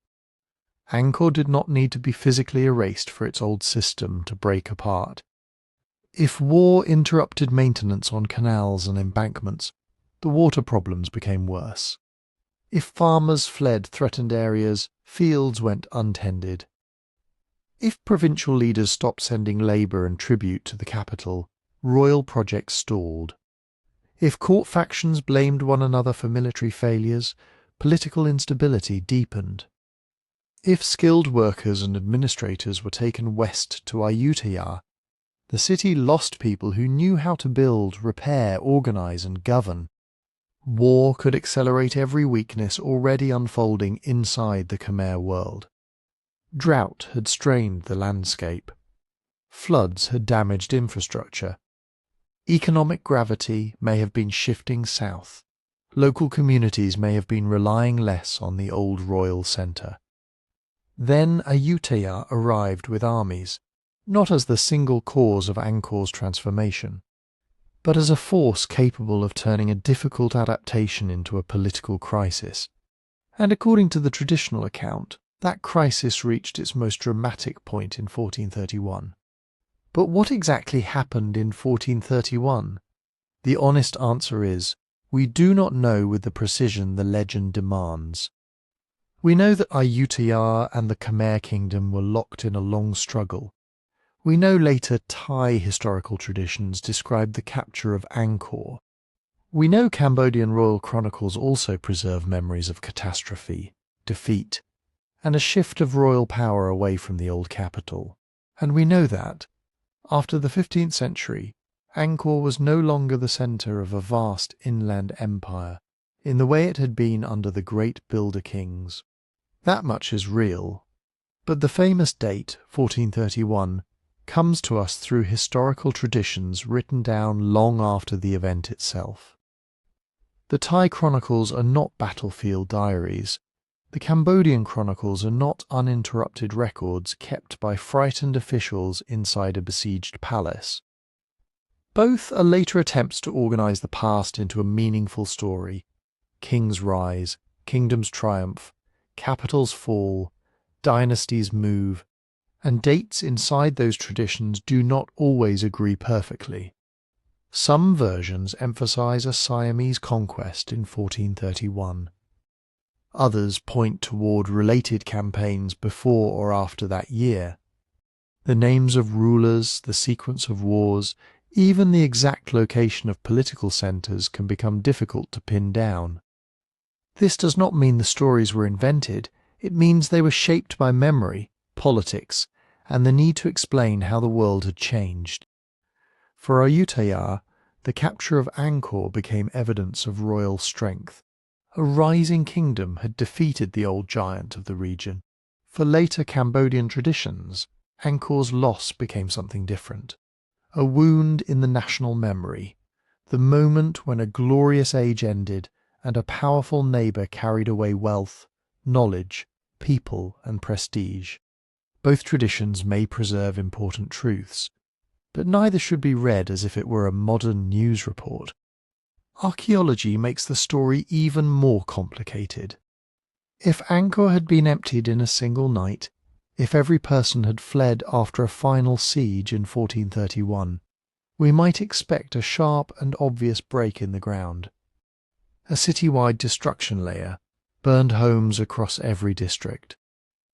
Angkor did not need to be physically erased for its old system to break apart. If war interrupted maintenance on canals and embankments, the water problems became worse. If farmers fled threatened areas, fields went untended. If provincial leaders stopped sending labour and tribute to the capital, royal projects stalled. If court factions blamed one another for military failures, political instability deepened. If skilled workers and administrators were taken west to Ayutthaya, the city lost people who knew how to build, repair, organise and govern. War could accelerate every weakness already unfolding inside the Khmer world. Drought had strained the landscape. Floods had damaged infrastructure. Economic gravity may have been shifting south. Local communities may have been relying less on the old royal centre. Then Ayutthaya arrived with armies, not as the single cause of Angkor's transformation, but as a force capable of turning a difficult adaptation into a political crisis. And according to the traditional account, that crisis reached its most dramatic point in 1431. But what exactly happened in 1431? The honest answer is, we do not know with the precision the legend demands. We know that Ayutthaya and the Khmer kingdom were locked in a long struggle. We know later Thai historical traditions describe the capture of Angkor. We know Cambodian royal chronicles also preserve memories of catastrophe, defeat, and a shift of royal power away from the old capital. And we know that, after the 15th century, Angkor was no longer the centre of a vast inland empire, in the way it had been under the great builder kings. That much is real, but the famous date, 1431, comes to us through historical traditions written down long after the event itself. The Thai chronicles are not battlefield diaries. The Cambodian chronicles are not uninterrupted records kept by frightened officials inside a besieged palace. Both are later attempts to organise the past into a meaningful story. Kings rise, kingdoms triumph, capitals fall, dynasties move, and dates inside those traditions do not always agree perfectly. Some versions emphasise a Siamese conquest in 1431. Others point toward related campaigns before or after that year. The names of rulers, the sequence of wars, even the exact location of political centres can become difficult to pin down. This does not mean the stories were invented, it means they were shaped by memory, politics, and the need to explain how the world had changed. For Ayutthaya, the capture of Angkor became evidence of royal strength. A rising kingdom had defeated the old giant of the region. For later Cambodian traditions, Angkor's loss became something different. A wound in the national memory, the moment when a glorious age ended and a powerful neighbour carried away wealth, knowledge, people and prestige. Both traditions may preserve important truths, but neither should be read as if it were a modern news report. Archaeology makes the story even more complicated. If Angkor had been emptied in a single night, if every person had fled after a final siege in 1431, we might expect a sharp and obvious break in the ground. A citywide destruction layer, burned homes across every district,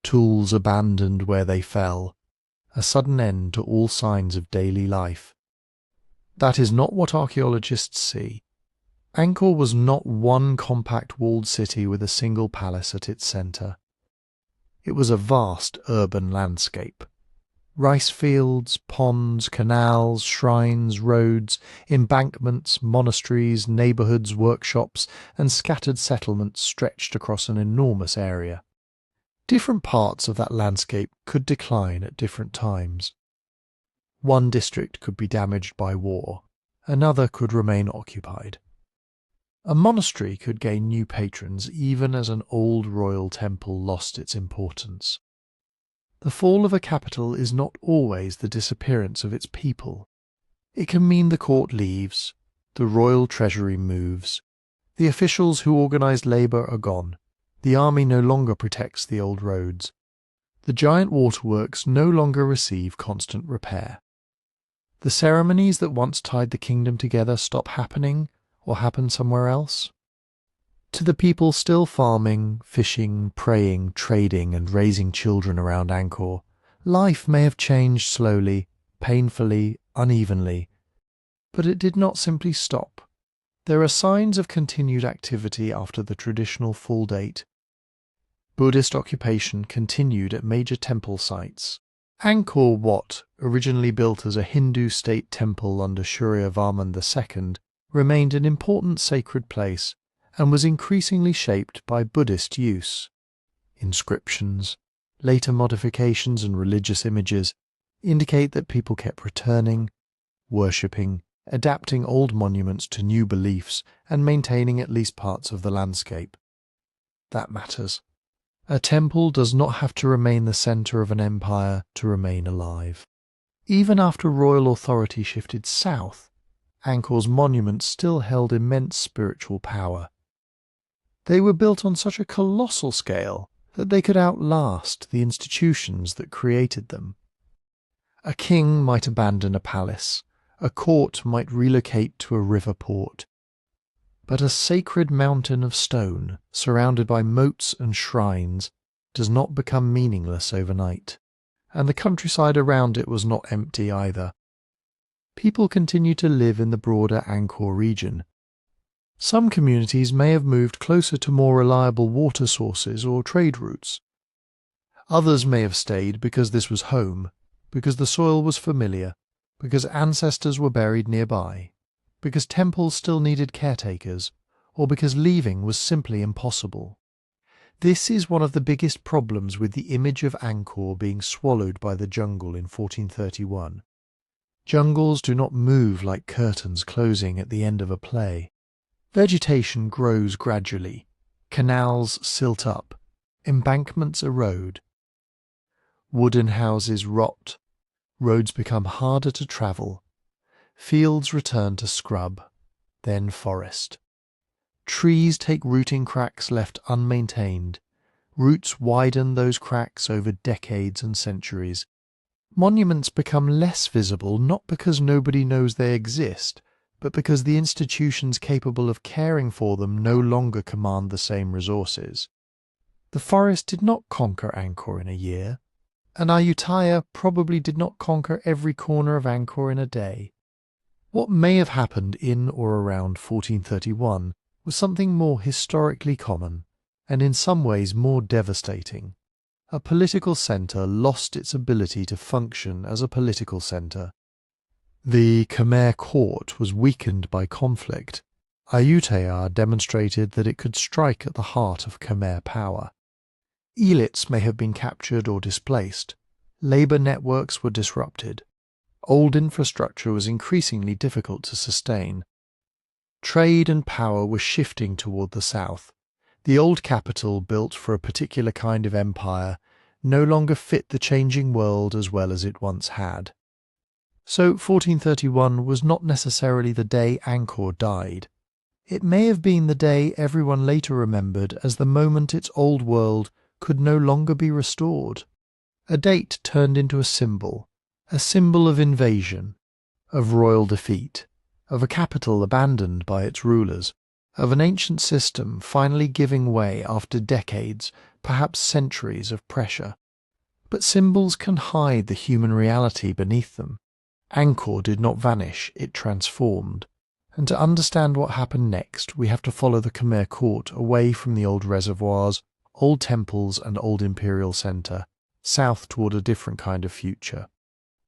tools abandoned where they fell, a sudden end to all signs of daily life. That is not what archaeologists see. Angkor was not one compact walled city with a single palace at its centre. It was a vast urban landscape. Rice fields, ponds, canals, shrines, roads, embankments, monasteries, neighbourhoods, workshops, and scattered settlements stretched across an enormous area. Different parts of that landscape could decline at different times. One district could be damaged by war, another could remain occupied. A monastery could gain new patrons even as an old royal temple lost its importance. The fall of a capital is not always the disappearance of its people. It can mean the court leaves, the royal treasury moves, the officials who organised labour are gone, the army no longer protects the old roads, The giant waterworks no longer receive constant repair. The ceremonies that once tied the kingdom together stop happening or happen somewhere else. To the people still farming, fishing, praying, trading and raising children around Angkor, life may have changed slowly, painfully, unevenly, but it did not simply stop. There are signs of continued activity after the traditional full date. Buddhist occupation continued at major temple sites. Angkor Wat, originally built as a Hindu state temple under Jayavarman II, remained an important sacred place and was increasingly shaped by Buddhist use. Inscriptions, later modifications and religious images indicate that people kept returning, worshipping, adapting old monuments to new beliefs and maintaining at least parts of the landscape. That matters. A temple does not have to remain the centre of an empire to remain alive. Even after royal authority shifted south, Angkor's monuments still held immense spiritual power. They were built on such a colossal scale that they could outlast the institutions that created them. A king might abandon a palace, a court might relocate to a river port, but a sacred mountain of stone, surrounded by moats and shrines, does not become meaningless overnight, and the countryside around it was not empty either. People continued to live in the broader Angkor region. Some communities may have moved closer to more reliable water sources or trade routes. Others may have stayed because this was home, because the soil was familiar, because ancestors were buried nearby, because temples still needed caretakers, or because leaving was simply impossible. This is one of the biggest problems with the image of Angkor being swallowed by the jungle in 1431. Jungles do not move like curtains closing at the end of a play. Vegetation grows gradually, canals silt up, embankments erode. Wooden houses rot, roads become harder to travel, fields return to scrub, then forest. Trees take rooting cracks left unmaintained, roots widen those cracks over decades and centuries. Monuments become less visible not because nobody knows they exist, but because the institutions capable of caring for them no longer command the same resources. The forest did not conquer Angkor in a year, and Ayutthaya probably did not conquer every corner of Angkor in a day. What may have happened in or around 1431 was something more historically common, and in some ways more devastating. A political centre lost its ability to function as a political centre. The Khmer court was weakened by conflict. Ayutthaya demonstrated that it could strike at the heart of Khmer power. Elites may have been captured or displaced. Labour networks were disrupted. Old infrastructure was increasingly difficult to sustain. Trade and power were shifting toward the south. The old capital, built for a particular kind of empire, no longer fit the changing world as well as it once had. So 1431 was not necessarily the day Angkor died. It may have been the day everyone later remembered as the moment its old world could no longer be restored. A date turned into a symbol of invasion, of royal defeat, of a capital abandoned by its rulers, of an ancient system finally giving way after decades, perhaps centuries of pressure. But symbols can hide the human reality beneath them. Angkor did not vanish, it transformed. And to understand what happened next, we have to follow the Khmer court away from the old reservoirs, old temples and old imperial centre, south toward a different kind of future.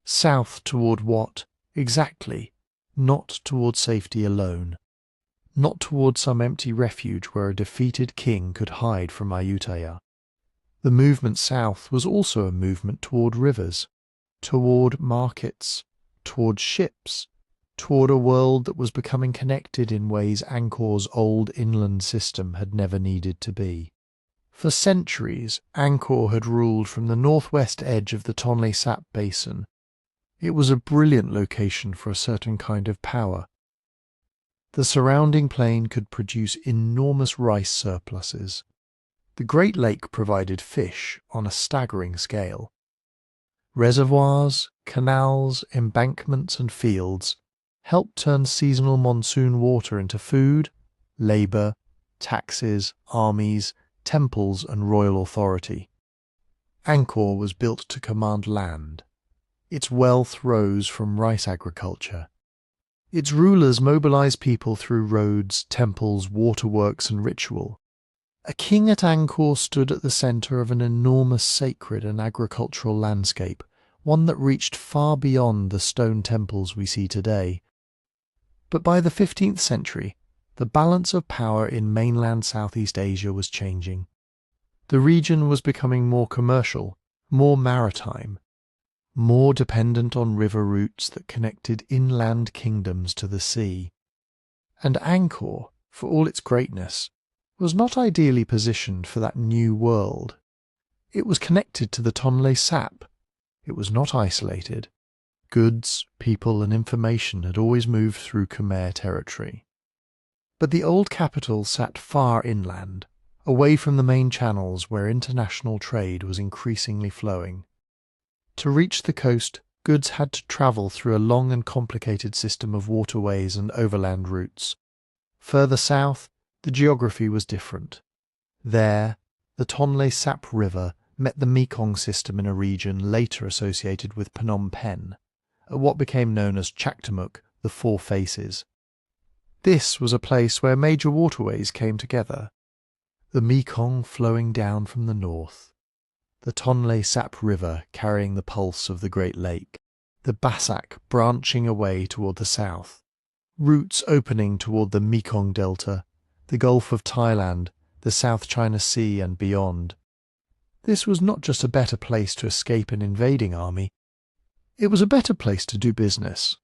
South toward what? Exactly. Not toward safety alone. Not toward some empty refuge where a defeated king could hide from Ayutthaya. The movement south was also a movement toward rivers, toward markets, toward ships, toward a world that was becoming connected in ways Angkor's old inland system had never needed to be. For centuries, Angkor had ruled from the northwest edge of the Tonle Sap basin. It was a brilliant location for a certain kind of power. The surrounding plain could produce enormous rice surpluses. The Great Lake provided fish on a staggering scale. Reservoirs, canals, embankments and fields helped turn seasonal monsoon water into food, labour, taxes, armies, temples and royal authority. Angkor was built to command land. Its wealth rose from rice agriculture. Its rulers mobilized people through roads, temples, waterworks and ritual. A king at Angkor stood at the centre of an enormous sacred and agricultural landscape, one that reached far beyond the stone temples we see today. But by the 15th century, the balance of power in mainland Southeast Asia was changing. The region was becoming more commercial, more maritime, more dependent on river routes that connected inland kingdoms to the sea. And Angkor, for all its greatness, was not ideally positioned for that new world. It was connected to the Tonle Sap. It was not isolated. Goods, people and information had always moved through Khmer territory. But the old capital sat far inland, away from the main channels where international trade was increasingly flowing. To reach the coast, goods had to travel through a long and complicated system of waterways and overland routes. Further south, the geography was different. There, the Tonle Sap River met the Mekong system in a region later associated with Phnom Penh, at what became known as Chaktamuk, the Four Faces. This was a place where major waterways came together. The Mekong flowing down from the north, the Tonle Sap River carrying the pulse of the Great Lake, the Bassac branching away toward the south, routes opening toward the Mekong Delta, the Gulf of Thailand, the South China Sea and beyond. This was not just a better place to escape an invading army, it was a better place to do business.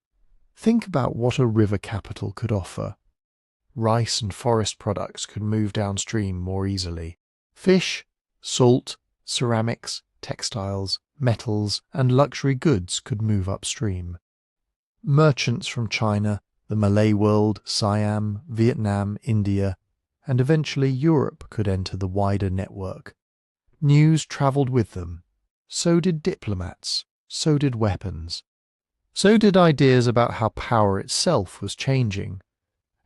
Think about what a river capital could offer. Rice and forest products could move downstream more easily. Fish, salt, ceramics, textiles, metals, and luxury goods could move upstream. Merchants from China, the Malay world, Siam, Vietnam, India, and eventually Europe could enter the wider network. News travelled with them. So did diplomats. So did weapons. So did ideas about how power itself was changing.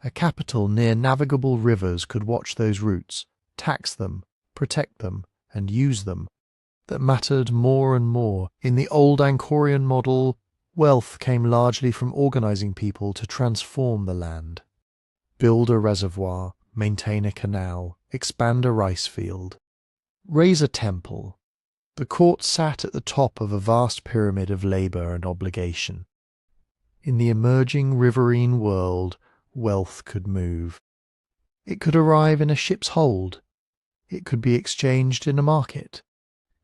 A capital near navigable rivers could watch those routes, tax them, protect them, and use them. That mattered more and more. In the old Angkorian model, wealth came largely from organising people to transform the land. Build a reservoir, maintain a canal, expand a rice field, raise a temple. The court sat at the top of a vast pyramid of labour and obligation. In the emerging riverine world, wealth could move. It could arrive in a ship's hold. It could be exchanged in a market.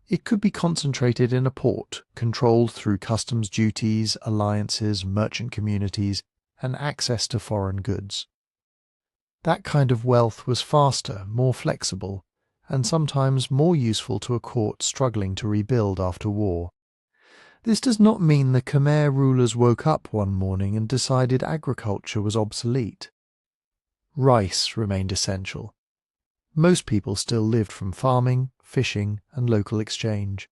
It could be concentrated in a port, controlled through customs duties, alliances, merchant communities, and access to foreign goods. That kind of wealth was faster, more flexible, and sometimes more useful to a court struggling to rebuild after war. This does not mean the Khmer rulers woke up one morning and decided agriculture was obsolete. Rice remained essential. Most people still lived from farming, fishing, and local exchange.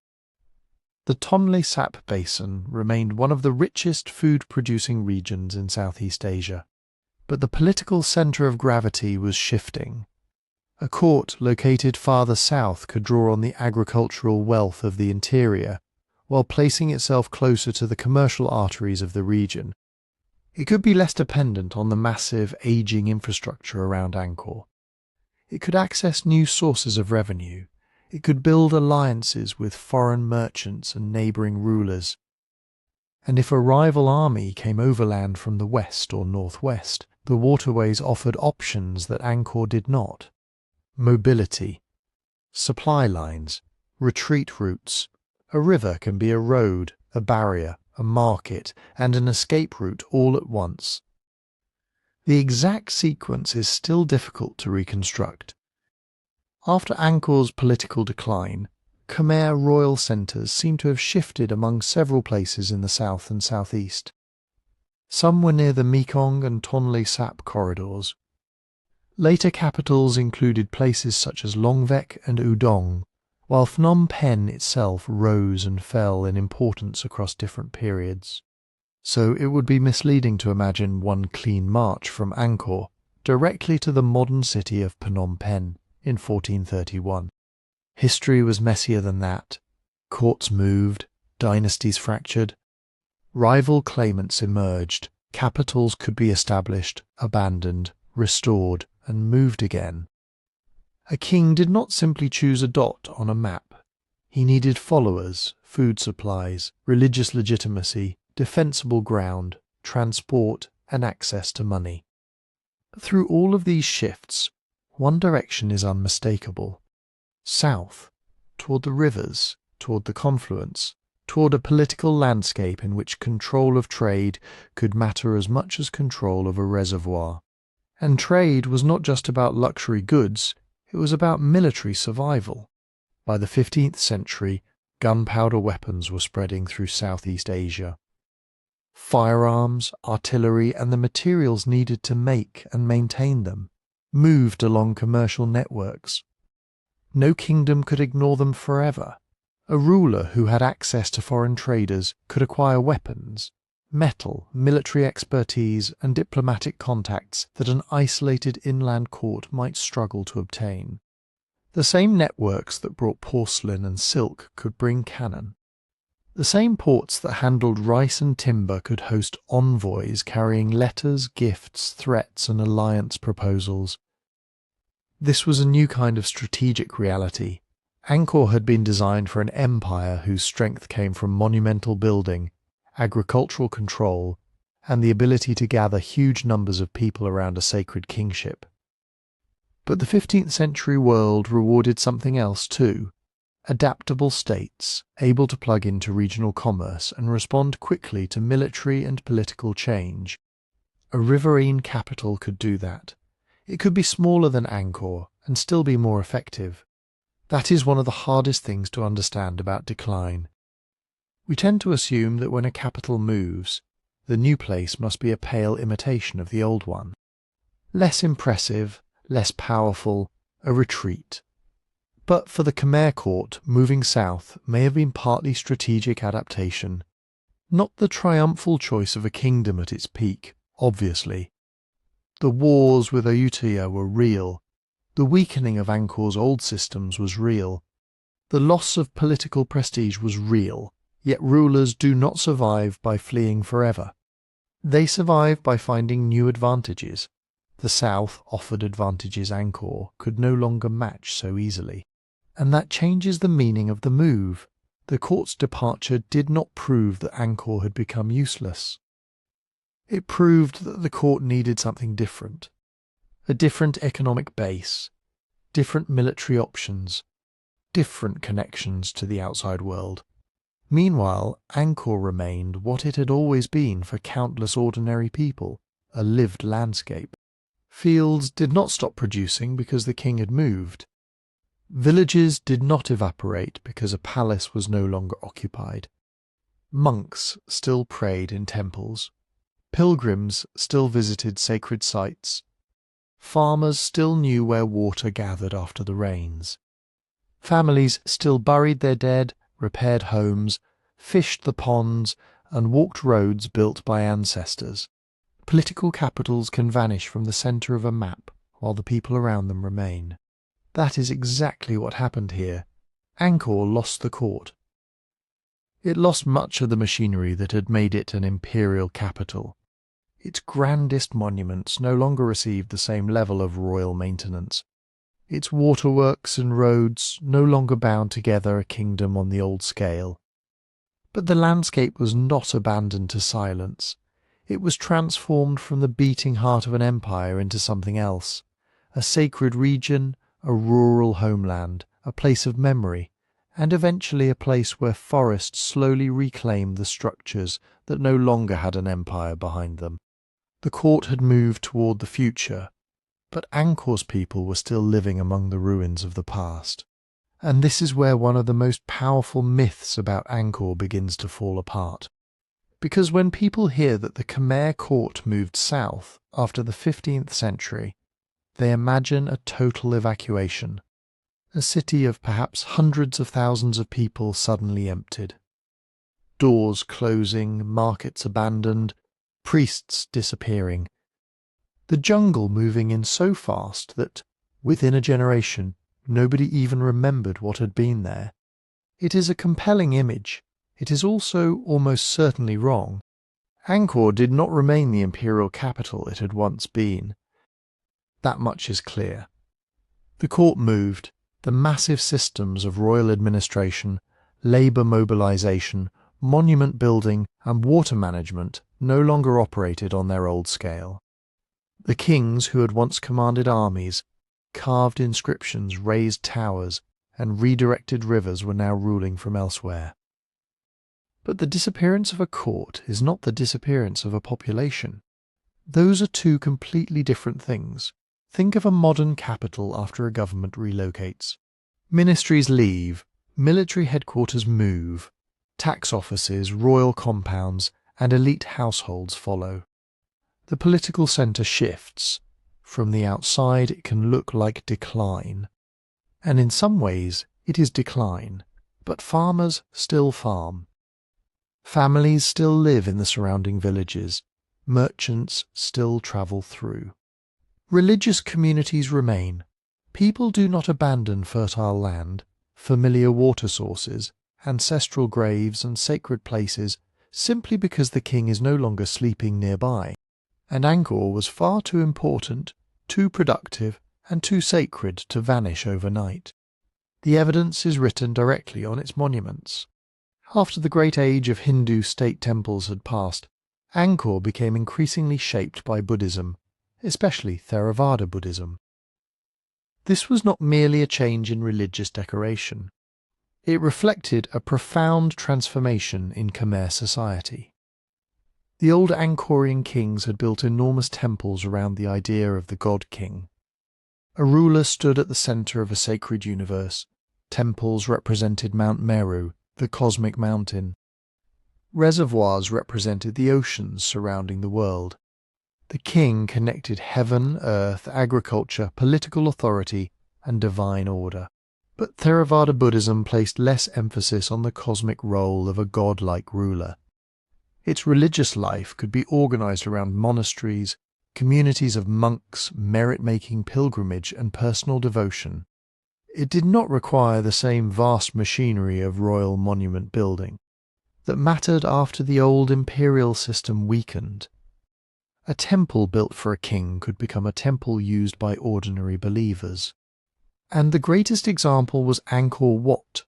The Tonle Sap Basin remained one of the richest food-producing regions in Southeast Asia. But the political centre of gravity was shifting. A court located farther south could draw on the agricultural wealth of the interior, while placing itself closer to the commercial arteries of the region. It could be less dependent on the massive, ageing infrastructure around Angkor. It could access new sources of revenue. It could build alliances with foreign merchants and neighbouring rulers. And if a rival army came overland from the west or northwest, the waterways offered options that Angkor did not. Mobility, supply lines, retreat routes. A river can be a road, a barrier, a market, and an escape route all at once. The exact sequence is still difficult to reconstruct. After Angkor's political decline, Khmer royal centres seem to have shifted among several places in the south and southeast. Some were near the Mekong and Tonle Sap corridors. Later capitals included places such as Longvek and Udong, while Phnom Penh itself rose and fell in importance across different periods. So it would be misleading to imagine one clean march from Angkor directly to the modern city of Phnom Penh in 1431. History was messier than that. Courts moved, dynasties fractured, rival claimants emerged, capitals could be established, abandoned, restored, and moved again. A king did not simply choose a dot on a map. He needed followers, food supplies, religious legitimacy, defensible ground, transport, and access to money. Through all of these shifts, one direction is unmistakable. South, toward the rivers, toward the confluence, toward a political landscape in which control of trade could matter as much as control of a reservoir. And trade was not just about luxury goods, it was about military survival. By the 15th century, gunpowder weapons were spreading through Southeast Asia. Firearms, artillery, and the materials needed to make and maintain them moved along commercial networks. No kingdom could ignore them forever. A ruler who had access to foreign traders could acquire weapons, metal, military expertise, and diplomatic contacts that an isolated inland court might struggle to obtain. The same networks that brought porcelain and silk could bring cannon. The same ports that handled rice and timber could host envoys carrying letters, gifts, threats, and alliance proposals. This was a new kind of strategic reality. Angkor had been designed for an empire whose strength came from monumental building, agricultural control, and the ability to gather huge numbers of people around a sacred kingship. But the 15th century world rewarded something else too. Adaptable states, able to plug into regional commerce and respond quickly to military and political change. A riverine capital could do that. It could be smaller than Angkor and still be more effective. That is one of the hardest things to understand about decline. We tend to assume that when a capital moves, the new place must be a pale imitation of the old one. Less impressive, less powerful, a retreat. But for the Khmer court, moving south may have been partly strategic adaptation. Not the triumphal choice of a kingdom at its peak, obviously. The wars with Ayutthaya were real. The weakening of Angkor's old systems was real. The loss of political prestige was real, yet rulers do not survive by fleeing forever. They survive by finding new advantages. The south offered advantages Angkor could no longer match so easily. And that changes the meaning of the move. The court's departure did not prove that Angkor had become useless. It proved that the court needed something different. A different economic base, different military options, different connections to the outside world. Meanwhile, Angkor remained what it had always been for countless ordinary people, a lived landscape. Fields did not stop producing because the king had moved. Villages did not evaporate because a palace was no longer occupied. Monks still prayed in temples. Pilgrims still visited sacred sites. Farmers still knew where water gathered after the rains. Families still buried their dead, repaired homes, fished the ponds, and walked roads built by ancestors. Political capitals can vanish from the centre of a map while the people around them remain. That is exactly what happened here. Angkor lost the court. It lost much of the machinery that had made it an imperial capital. Its grandest monuments no longer received the same level of royal maintenance. Its waterworks and roads no longer bound together a kingdom on the old scale. But the landscape was not abandoned to silence. It was transformed from the beating heart of an empire into something else, a sacred region, a rural homeland, a place of memory, and eventually a place where forests slowly reclaimed the structures that no longer had an empire behind them. The court had moved toward the future, but Angkor's people were still living among the ruins of the past. And this is where one of the most powerful myths about Angkor begins to fall apart. Because when people hear that the Khmer court moved south after the 15th century, they imagine a total evacuation, a city of perhaps hundreds of thousands of people suddenly emptied. Doors closing, markets abandoned, priests disappearing. The jungle moving in so fast that, within a generation, nobody even remembered what had been there. It is a compelling image. It is also almost certainly wrong. Angkor did not remain the imperial capital it had once been. That much is clear. The court moved. The massive systems of royal administration, labour mobilisation, monument building and water management no longer operated on their old scale. The kings who had once commanded armies, carved inscriptions, raised towers, and redirected rivers were now ruling from elsewhere. But the disappearance of a court is not the disappearance of a population. Those are two completely different things. Think of a modern capital after a government relocates. Ministries leave, military headquarters move, tax offices, royal compounds, and elite households follow. The political centre shifts. From the outside it can look like decline. And in some ways it is decline, but farmers still farm. Families still live in the surrounding villages. Merchants still travel through. Religious communities remain. People do not abandon fertile land, familiar water sources, ancestral graves and sacred places simply because the king is no longer sleeping nearby. And Angkor was far too important, too productive, and too sacred to vanish overnight. The evidence is written directly on its monuments. After the great age of Hindu state temples had passed, Angkor became increasingly shaped by Buddhism, especially Theravada Buddhism. This was not merely a change in religious decoration. It reflected a profound transformation in Khmer society. The old Angkorian kings had built enormous temples around the idea of the god-king. A ruler stood at the centre of a sacred universe. Temples represented Mount Meru, the cosmic mountain. Reservoirs represented the oceans surrounding the world. The king connected heaven, earth, agriculture, political authority, and divine order. But Theravada Buddhism placed less emphasis on the cosmic role of a godlike ruler. Its religious life could be organized around monasteries, communities of monks, merit-making pilgrimage, and personal devotion. It did not require the same vast machinery of royal monument building that mattered after the old imperial system weakened. A temple built for a king could become a temple used by ordinary believers. And the greatest example was Angkor Wat.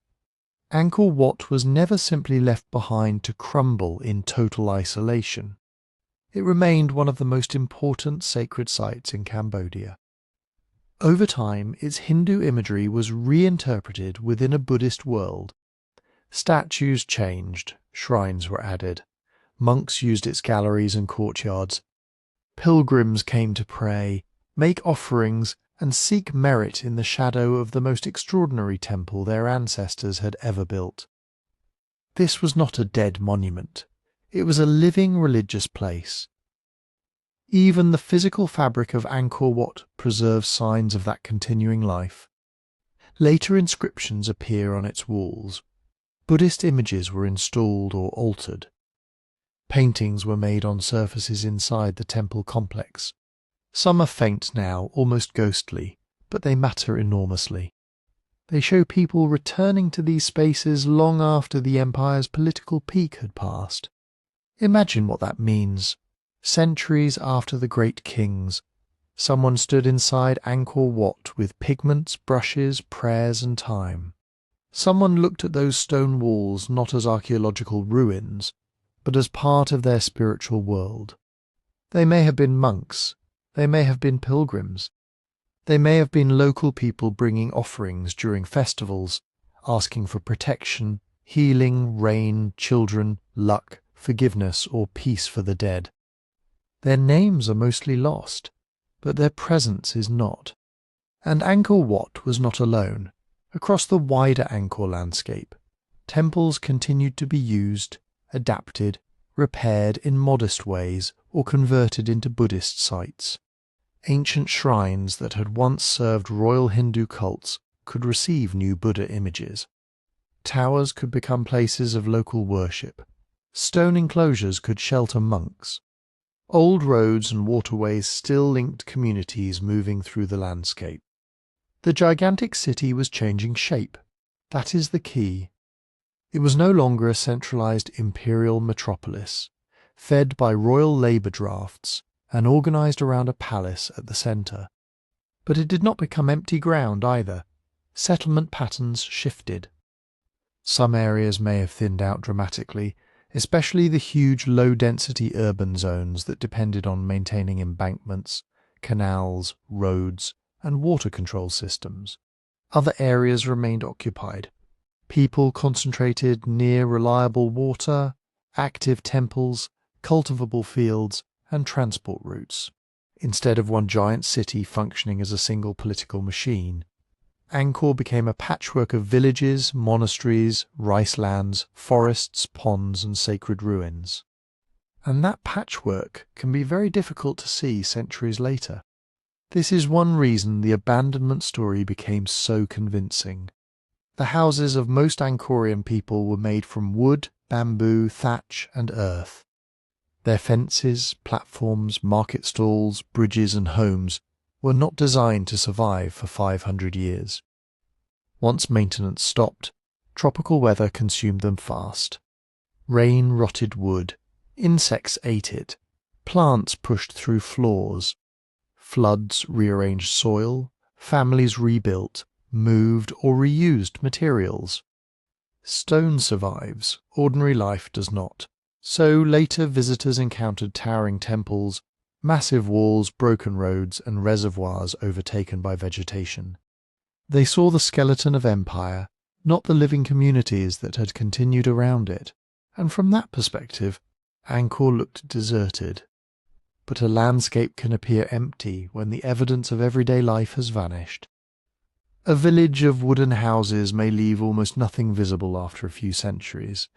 Angkor Wat was never simply left behind to crumble in total isolation. It remained one of the most important sacred sites in Cambodia. Over time, its Hindu imagery was reinterpreted within a Buddhist world. Statues changed, shrines were added, monks used its galleries and courtyards. Pilgrims came to pray, make offerings, and seek merit in the shadow of the most extraordinary temple their ancestors had ever built. This was not a dead monument. It was a living religious place. Even the physical fabric of Angkor Wat preserves signs of that continuing life. Later inscriptions appear on its walls. Buddhist images were installed or altered. Paintings were made on surfaces inside the temple complex. Some are faint now, almost ghostly, but they matter enormously. They show people returning to these spaces long after the empire's political peak had passed. Imagine what that means. Centuries after the great kings, someone stood inside Angkor Wat with pigments, brushes, prayers and time. Someone looked at those stone walls not as archaeological ruins, but as part of their spiritual world. They may have been monks, they may have been pilgrims, they may have been local people bringing offerings during festivals, asking for protection, healing, rain, children, luck, forgiveness, or peace for the dead. Their names are mostly lost, but their presence is not. And Angkor Wat was not alone. Across the wider Angkor landscape, temples continued to be used, adapted, repaired in modest ways, or converted into Buddhist sites. Ancient shrines that had once served royal Hindu cults could receive new Buddha images. Towers could become places of local worship. Stone enclosures could shelter monks. Old roads and waterways still linked communities moving through the landscape. The gigantic city was changing shape. That is the key. It was no longer a centralized imperial metropolis, fed by royal labour drafts and organized around a palace at the centre. But it did not become empty ground either. Settlement patterns shifted. Some areas may have thinned out dramatically, especially the huge low-density urban zones that depended on maintaining embankments, canals, roads, and water control systems. Other areas remained occupied. People concentrated near reliable water, active temples, cultivable fields, and transport routes, instead of one giant city functioning as a single political machine. Angkor became a patchwork of villages, monasteries, rice lands, forests, ponds, and sacred ruins. And that patchwork can be very difficult to see centuries later. This is one reason the abandonment story became so convincing. The houses of most Angkorian people were made from wood, bamboo, thatch, and earth. Their fences, platforms, market stalls, bridges, and homes were not designed to survive for 500 years. Once maintenance stopped, tropical weather consumed them fast. Rain rotted wood, insects ate it, plants pushed through floors. Floods rearranged soil, families rebuilt, moved or reused materials. Stone survives, ordinary life does not. So later visitors encountered towering temples, massive walls, broken roads, and reservoirs overtaken by vegetation. They saw the skeleton of empire, not the living communities that had continued around it, and from that perspective, Angkor looked deserted. But a landscape can appear empty when the evidence of everyday life has vanished. A village of wooden houses may leave almost nothing visible after a few centuries.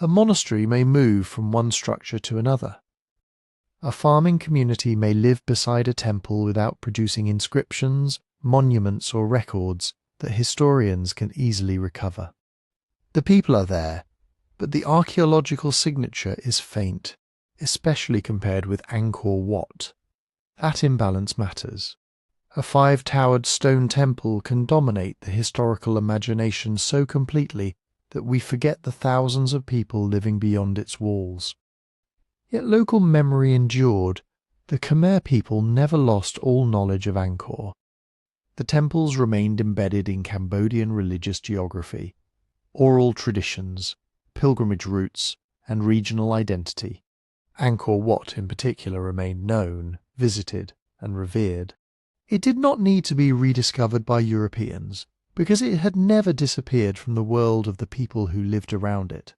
A monastery may move from one structure to another. A farming community may live beside a temple without producing inscriptions, monuments, or records that historians can easily recover. The people are there, but the archaeological signature is faint, especially compared with Angkor Wat. That imbalance matters. A 5-towered stone temple can dominate the historical imagination so completely that we forget the thousands of people living beyond its walls. Yet local memory endured. The Khmer people never lost all knowledge of Angkor. The temples remained embedded in Cambodian religious geography, oral traditions, pilgrimage routes, and regional identity. Angkor Wat in particular remained known, visited, and revered. It did not need to be rediscovered by Europeans, because it had never disappeared from the world of the people who lived around it.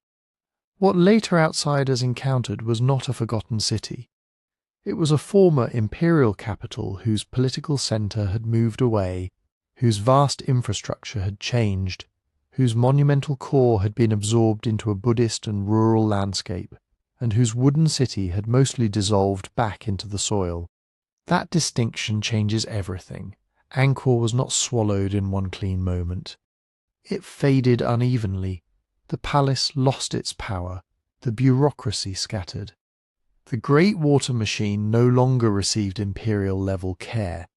What later outsiders encountered was not a forgotten city. It was a former imperial capital whose political centre had moved away, whose vast infrastructure had changed, whose monumental core had been absorbed into a Buddhist and rural landscape, and whose wooden city had mostly dissolved back into the soil. That distinction changes everything. Angkor was not swallowed in one clean moment. It faded unevenly. The palace lost its power. The bureaucracy scattered. The great water machine no longer received imperial-level care.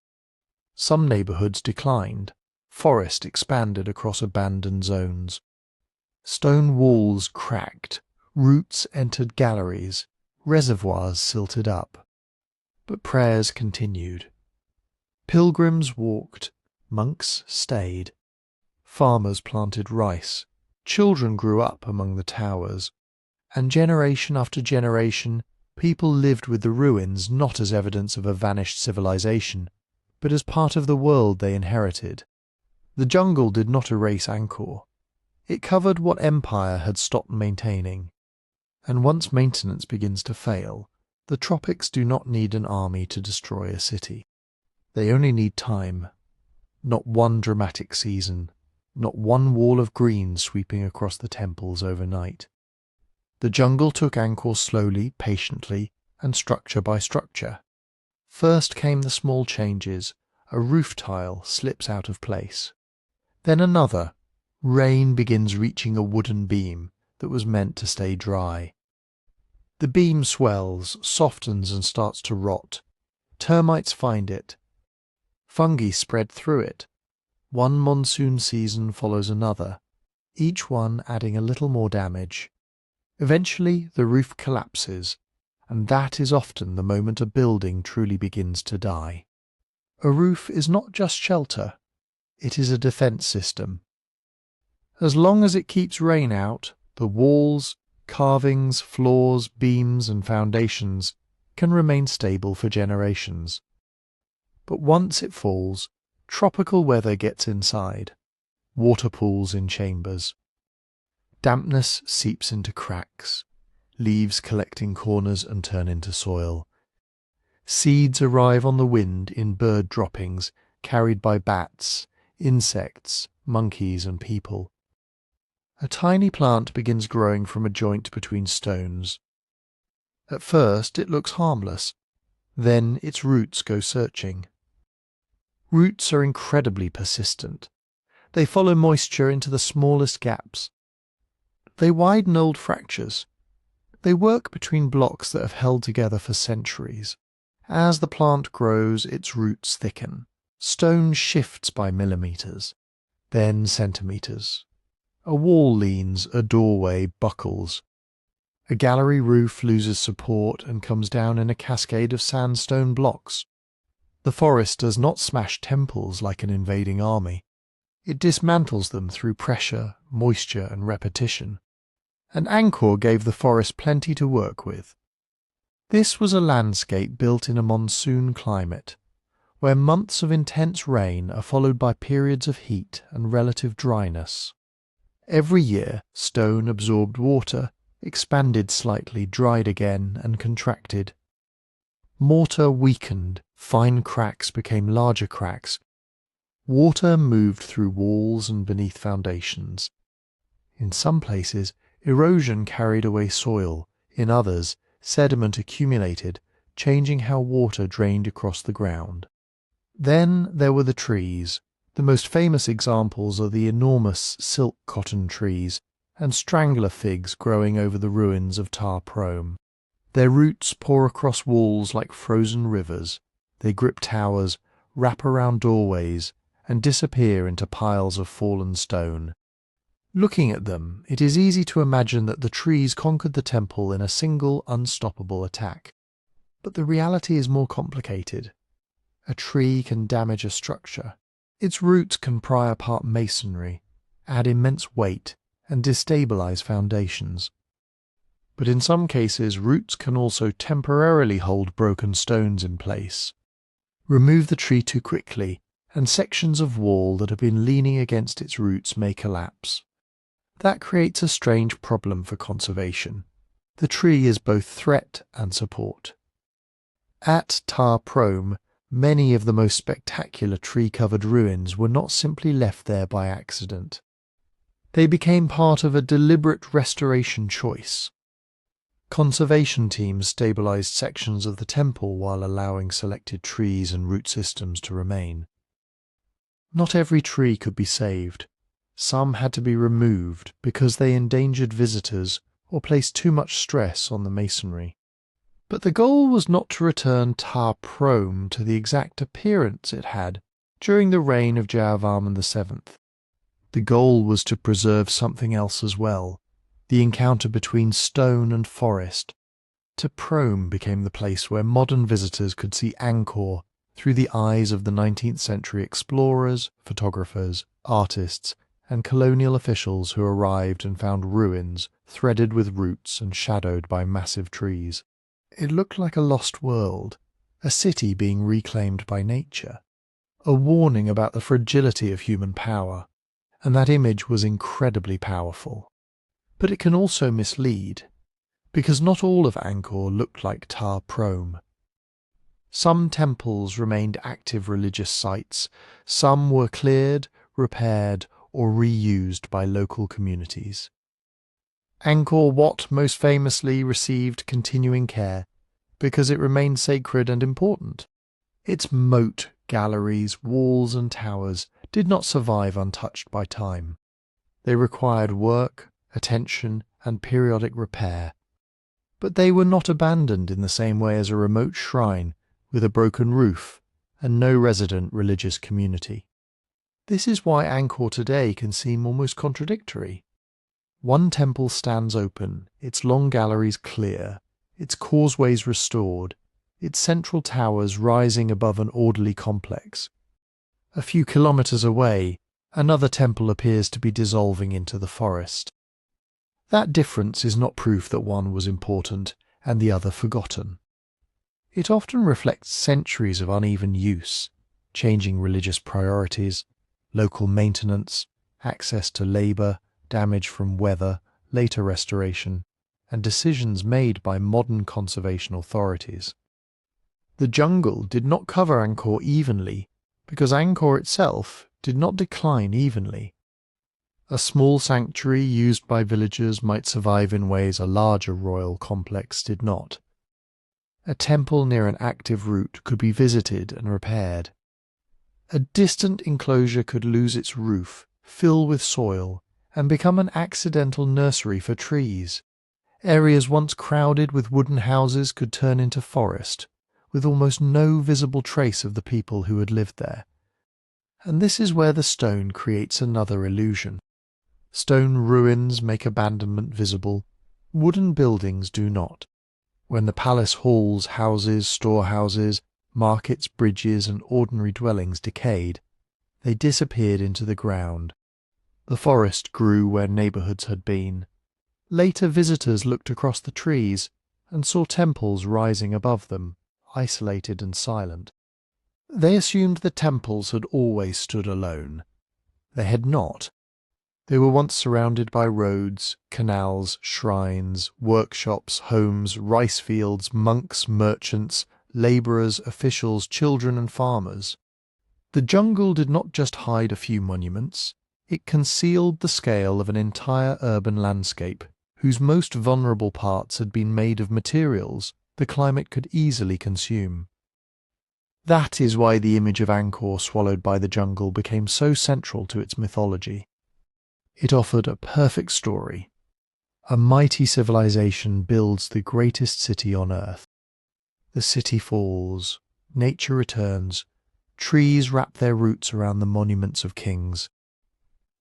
Some neighbourhoods declined. Forest expanded across abandoned zones. Stone walls cracked. Roots entered galleries. Reservoirs silted up. But prayers continued. Pilgrims walked, monks stayed. Farmers planted rice, children grew up among the towers, and generation after generation people lived with the ruins not as evidence of a vanished civilization, but as part of the world they inherited. The jungle did not erase Angkor. It covered what empire had stopped maintaining. And once maintenance begins to fail, the tropics do not need an army to destroy a city. They only need time. Not one dramatic season. Not one wall of green sweeping across the temples overnight. The jungle took Angkor slowly, patiently, and structure by structure. First came the small changes. A roof tile slips out of place. Then another. Rain begins reaching a wooden beam that was meant to stay dry. The beam swells, softens and starts to rot. Termites find it. Fungi spread through it. One monsoon season follows another, each one adding a little more damage. Eventually the roof collapses, and that is often the moment a building truly begins to die. A roof is not just shelter, it is a defense system. As long as it keeps rain out, the walls, carvings, floors, beams and foundations can remain stable for generations. But once it falls, tropical weather gets inside. Water pools in chambers. Dampness seeps into cracks. Leaves collect in corners and turn into soil. Seeds arrive on the wind in bird droppings carried by bats, insects, monkeys and people. A tiny plant begins growing from a joint between stones. At first it looks harmless. Then its roots go searching. Roots are incredibly persistent. They follow moisture into the smallest gaps. They widen old fractures. They work between blocks that have held together for centuries. As the plant grows, its roots thicken. Stone shifts by millimeters, then centimeters. A wall leans, a doorway buckles. A gallery roof loses support and comes down in a cascade of sandstone blocks. The forest does not smash temples like an invading army. It dismantles them through pressure, moisture and repetition. And Angkor gave the forest plenty to work with. This was a landscape built in a monsoon climate, where months of intense rain are followed by periods of heat and relative dryness. Every year, stone absorbed water, expanded slightly, dried again, and contracted. Mortar weakened, fine cracks became larger cracks. Water moved through walls and beneath foundations. In some places, erosion carried away soil. In others, sediment accumulated, changing how water drained across the ground. Then there were the trees. The most famous examples are the enormous silk cotton trees and strangler figs growing over the ruins of Tar Prom. Their roots pour across walls like frozen rivers. They grip towers, wrap around doorways, and disappear into piles of fallen stone. Looking at them, it is easy to imagine that the trees conquered the temple in a single unstoppable attack. But the reality is more complicated. A tree can damage a structure. Its roots can pry apart masonry, add immense weight, and destabilize foundations. But in some cases, roots can also temporarily hold broken stones in place. Remove the tree too quickly, and sections of wall that have been leaning against its roots may collapse. That creates a strange problem for conservation. The tree is both threat and support. At Tar Prom, many of the most spectacular tree-covered ruins were not simply left there by accident. They became part of a deliberate restoration choice. Conservation teams stabilized sections of the temple while allowing selected trees and root systems to remain. Not every tree could be saved. Some had to be removed because they endangered visitors or placed too much stress on the masonry. But the goal was not to return Tar Prom to the exact appearance it had during the reign of Jayavarman VII. The goal was to preserve something else as well, the encounter between stone and forest. Tar Prom became the place where modern visitors could see Angkor through the eyes of the 19th century explorers, photographers, artists, and colonial officials who arrived and found ruins threaded with roots and shadowed by massive trees. It looked like a lost world, a city being reclaimed by nature, a warning about the fragility of human power, and that image was incredibly powerful. But it can also mislead, because not all of Angkor looked like Tar Prom. Some temples remained active religious sites, some were cleared, repaired, or reused by local communities. Angkor Wat most famously received continuing care because it remained sacred and important. Its moat, galleries, walls and towers did not survive untouched by time. They required work, attention and periodic repair. But they were not abandoned in the same way as a remote shrine with a broken roof and no resident religious community. This is why Angkor today can seem almost contradictory. One temple stands open, its long galleries clear, its causeways restored, its central towers rising above an orderly complex. A few kilometres away, another temple appears to be dissolving into the forest. That difference is not proof that one was important and the other forgotten. It often reflects centuries of uneven use, changing religious priorities, local maintenance, access to labour, damage from weather, later restoration, and decisions made by modern conservation authorities. The jungle did not cover Angkor evenly because Angkor itself did not decline evenly. A small sanctuary used by villagers might survive in ways a larger royal complex did not. A temple near an active route could be visited and repaired. A distant enclosure could lose its roof, fill with soil, and become an accidental nursery for trees. Areas once crowded with wooden houses could turn into forest, with almost no visible trace of the people who had lived there. And this is where the stone creates another illusion. Stone ruins make abandonment visible, wooden buildings do not. When the palace halls, houses, storehouses, markets, bridges, and ordinary dwellings decayed, they disappeared into the ground. The forest grew where neighbourhoods had been. Later visitors looked across the trees and saw temples rising above them, isolated and silent. They assumed the temples had always stood alone. They had not. They were once surrounded by roads, canals, shrines, workshops, homes, rice fields, monks, merchants, labourers, officials, children and farmers. The jungle did not just hide a few monuments, it concealed the scale of an entire urban landscape, whose most vulnerable parts had been made of materials the climate could easily consume. That is why the image of Angkor swallowed by the jungle became so central to its mythology. It offered a perfect story. A mighty civilization builds the greatest city on earth. The city falls, nature returns, trees wrap their roots around the monuments of kings.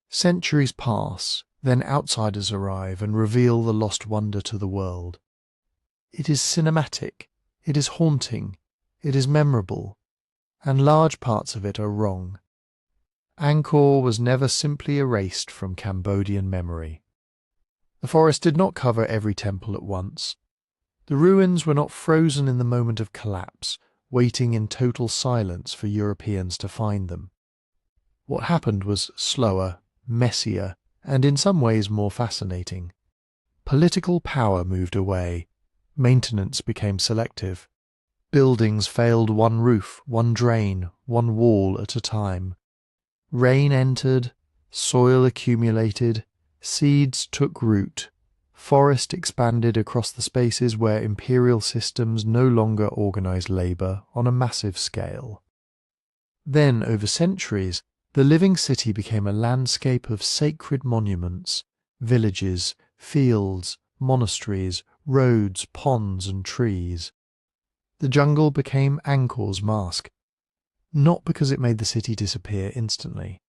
Centuries pass, then outsiders arrive and reveal the lost wonder to the world. It is cinematic, it is haunting, it is memorable, and large parts of it are wrong. Angkor was never simply erased from Cambodian memory. The forest did not cover every temple at once. The ruins were not frozen in the moment of collapse, waiting in total silence for Europeans to find them. What happened was slower, messier, and in some ways more fascinating. Political power moved away. Maintenance became selective. Buildings failed one roof, one drain, one wall at a time. Rain entered, soil accumulated, seeds took root, forest expanded across the spaces where imperial systems no longer organized labor on a massive scale. Then, over centuries, the living city became a landscape of sacred monuments, villages, fields, monasteries, roads, ponds and trees. The jungle became Angkor's mask, not because it made the city disappear instantly,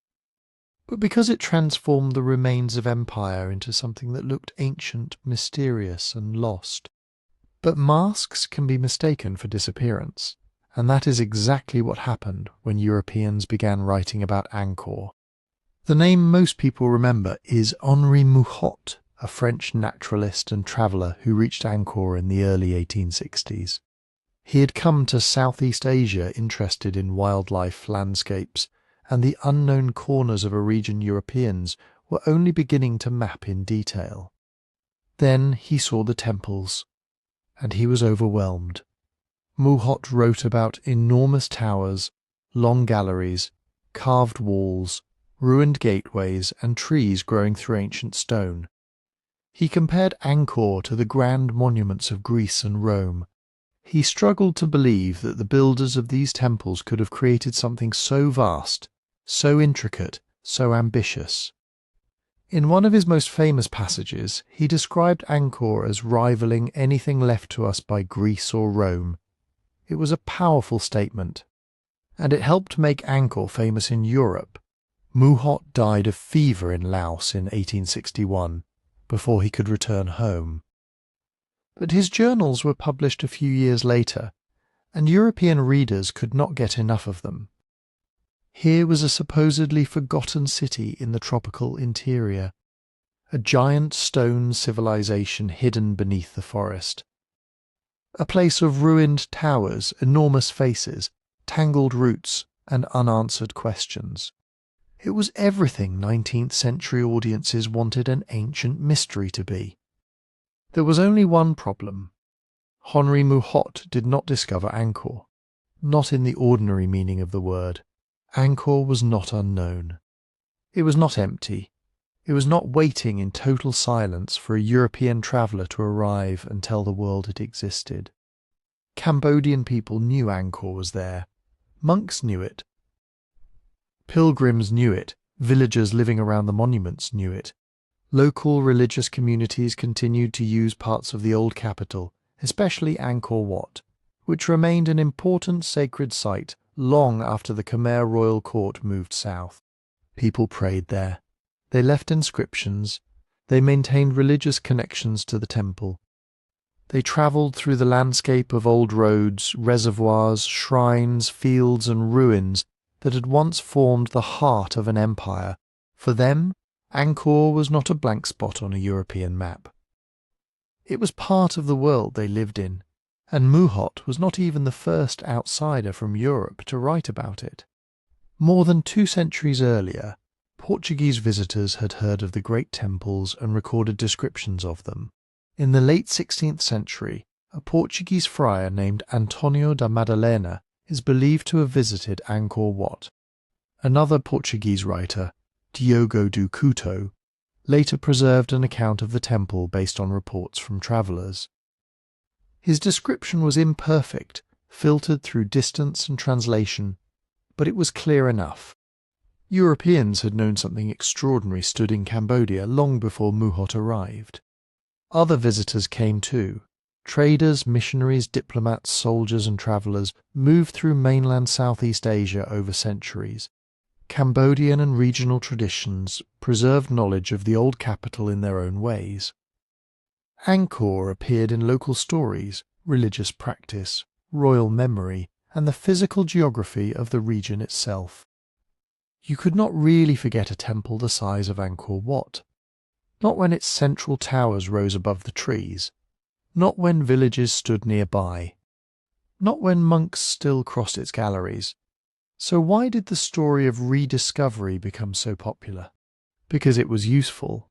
but because it transformed the remains of empire into something that looked ancient, mysterious and lost. But masks can be mistaken for disappearance, and that is exactly what happened when Europeans began writing about Angkor. The name most people remember is Henri Mouhot, a French naturalist and traveller who reached Angkor in the early 1860s. He had come to Southeast Asia interested in wildlife, landscapes, and the unknown corners of a region Europeans were only beginning to map in detail. Then he saw the temples, and he was overwhelmed. Mouhot wrote about enormous towers, long galleries, carved walls, ruined gateways, and trees growing through ancient stone. He compared Angkor to the grand monuments of Greece and Rome, He struggled to believe that the builders of these temples could have created something so vast, so intricate, so ambitious. In one of his most famous passages, he described Angkor as rivaling anything left to us by Greece or Rome. It was a powerful statement, and it helped make Angkor famous in Europe. Muhot died of fever in Laos in 1861, before he could return home. But his journals were published a few years later, and European readers could not get enough of them. Here was a supposedly forgotten city in the tropical interior, a giant stone civilization hidden beneath the forest. A place of ruined towers, enormous faces, tangled roots, and unanswered questions. It was everything 19th century audiences wanted an ancient mystery to be. There was only one problem. Henri Muhot did not discover Angkor, not in the ordinary meaning of the word. Angkor was not unknown. It was not empty. It was not waiting in total silence for a European traveller to arrive and tell the world it existed. Cambodian people knew Angkor was there. Monks knew it. Pilgrims knew it. Villagers living around the monuments knew it. Local religious communities continued to use parts of the old capital, especially Angkor Wat, which remained an important sacred site long after the Khmer royal court moved south. People prayed there. They left inscriptions. They maintained religious connections to the temple. They travelled through the landscape of old roads, reservoirs, shrines, fields and ruins that had once formed the heart of an empire. For them, Angkor was not a blank spot on a European map. It was part of the world they lived in, and Muhot was not even the first outsider from Europe to write about it. More than 2 centuries earlier, Portuguese visitors had heard of the great temples and recorded descriptions of them. In the late 16th century, a Portuguese friar named António da Madalena is believed to have visited Angkor Wat. Another Portuguese writer, Diogo do Couto, later preserved an account of the temple based on reports from travellers. His description was imperfect, filtered through distance and translation, but it was clear enough. Europeans had known something extraordinary stood in Cambodia long before Muhot arrived. Other visitors came too. Traders, missionaries, diplomats, soldiers and travellers moved through mainland Southeast Asia over centuries. Cambodian and regional traditions preserved knowledge of the old capital in their own ways. Angkor appeared in local stories, religious practice, royal memory, and the physical geography of the region itself. You could not really forget a temple the size of Angkor Wat. Not when its central towers rose above the trees. Not when villages stood nearby. Not when monks still crossed its galleries. So why did the story of rediscovery become so popular? Because it was useful.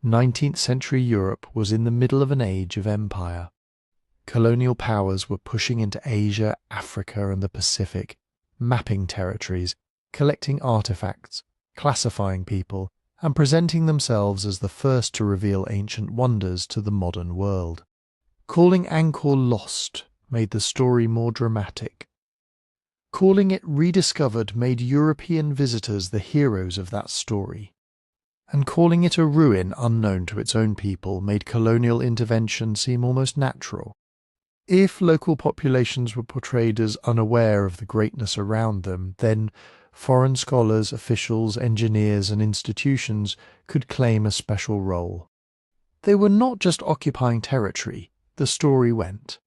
19th century Europe was in the middle of an age of empire. Colonial powers were pushing into Asia, Africa and the Pacific, mapping territories, collecting artifacts, classifying people, and presenting themselves as the first to reveal ancient wonders to the modern world. Calling Angkor lost made the story more dramatic. Calling it rediscovered made European visitors the heroes of that story. And calling it a ruin unknown to its own people made colonial intervention seem almost natural. If local populations were portrayed as unaware of the greatness around them, then foreign scholars, officials, engineers and institutions could claim a special role. They were not just occupying territory, the story went.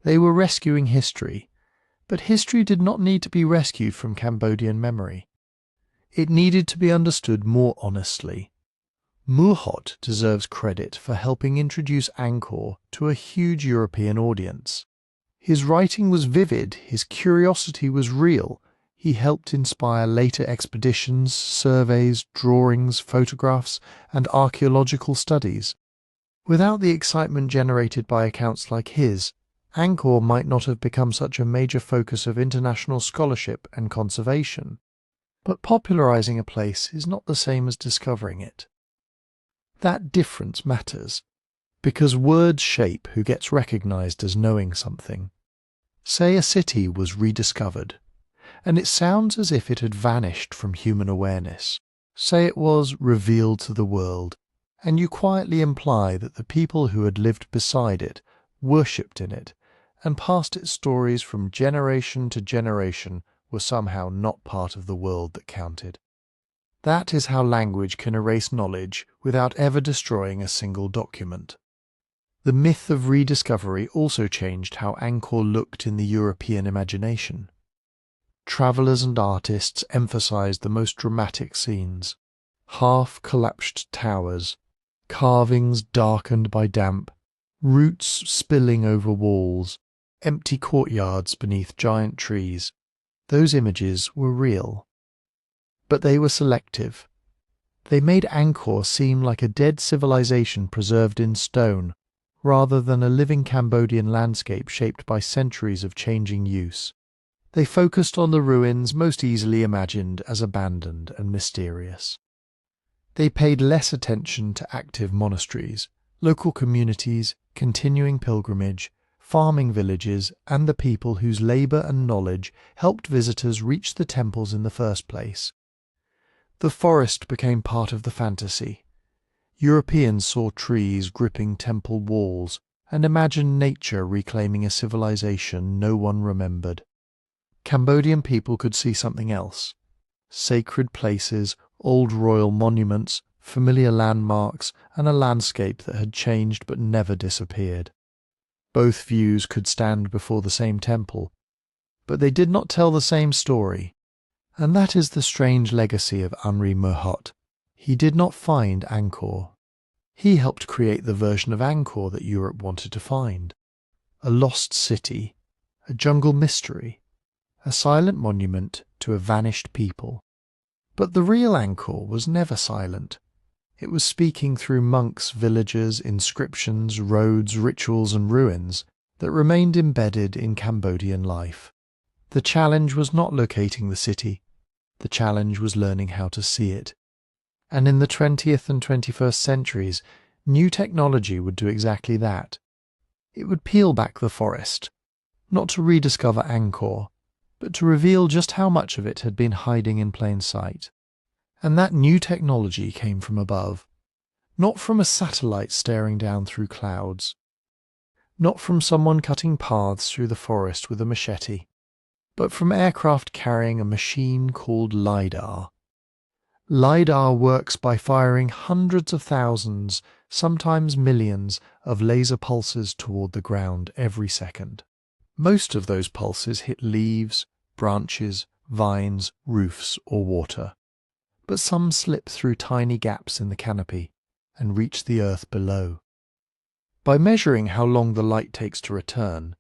They were rescuing history, but history did not need to be rescued from Cambodian memory. It needed to be understood more honestly. Muhot deserves credit for helping introduce Angkor to a huge European audience. His writing was vivid, his curiosity was real. He helped inspire later expeditions, surveys, drawings, photographs, and archaeological studies. Without the excitement generated by accounts like his, Angkor might not have become such a major focus of international scholarship and conservation. But popularizing a place is not the same as discovering it. That difference matters, because words shape who gets recognized as knowing something. Say a city was rediscovered, and it sounds as if it had vanished from human awareness. Say it was revealed to the world, and you quietly imply that the people who had lived beside it worshipped in it, and passed its stories from generation to generation were somehow not part of the world that counted. That is how language can erase knowledge without ever destroying a single document. The myth of rediscovery also changed how Angkor looked in the European imagination. Travellers and artists emphasized the most dramatic scenes: half-collapsed towers, carvings darkened by damp, roots spilling over walls, empty courtyards beneath giant trees. Those images were real. But they were selective. They made Angkor seem like a dead civilization preserved in stone, rather than a living Cambodian landscape shaped by centuries of changing use. They focused on the ruins most easily imagined as abandoned and mysterious. They paid less attention to active monasteries, local communities, continuing pilgrimage, farming villages, and the people whose labour and knowledge helped visitors reach the temples in the first place. The forest became part of the fantasy. Europeans saw trees gripping temple walls and imagined nature reclaiming a civilization no one remembered. Cambodian people could see something else: sacred places, old royal monuments, familiar landmarks, and a landscape that had changed but never disappeared. Both views could stand before the same temple, but they did not tell the same story. And that is the strange legacy of Henri Merhot. He did not find Angkor. He helped create the version of Angkor that Europe wanted to find: a lost city, a jungle mystery, a silent monument to a vanished people. But the real Angkor was never silent. It was speaking through monks, villagers, inscriptions, roads, rituals, and ruins that remained embedded in Cambodian life. The challenge was not locating the city. The challenge was learning how to see it. And in the 20th and 21st centuries, new technology would do exactly that. It would peel back the forest, not to rediscover Angkor, but to reveal just how much of it had been hiding in plain sight. And that new technology came from above, not from a satellite staring down through clouds, not from someone cutting paths through the forest with a machete, but from aircraft carrying a machine called Lidar. Lidar works by firing hundreds of thousands, sometimes millions, of laser pulses toward the ground every second. Most of those pulses hit leaves, branches, vines, roofs, or water, but some slip through tiny gaps in the canopy and reach the earth below. By measuring how long the light takes to return,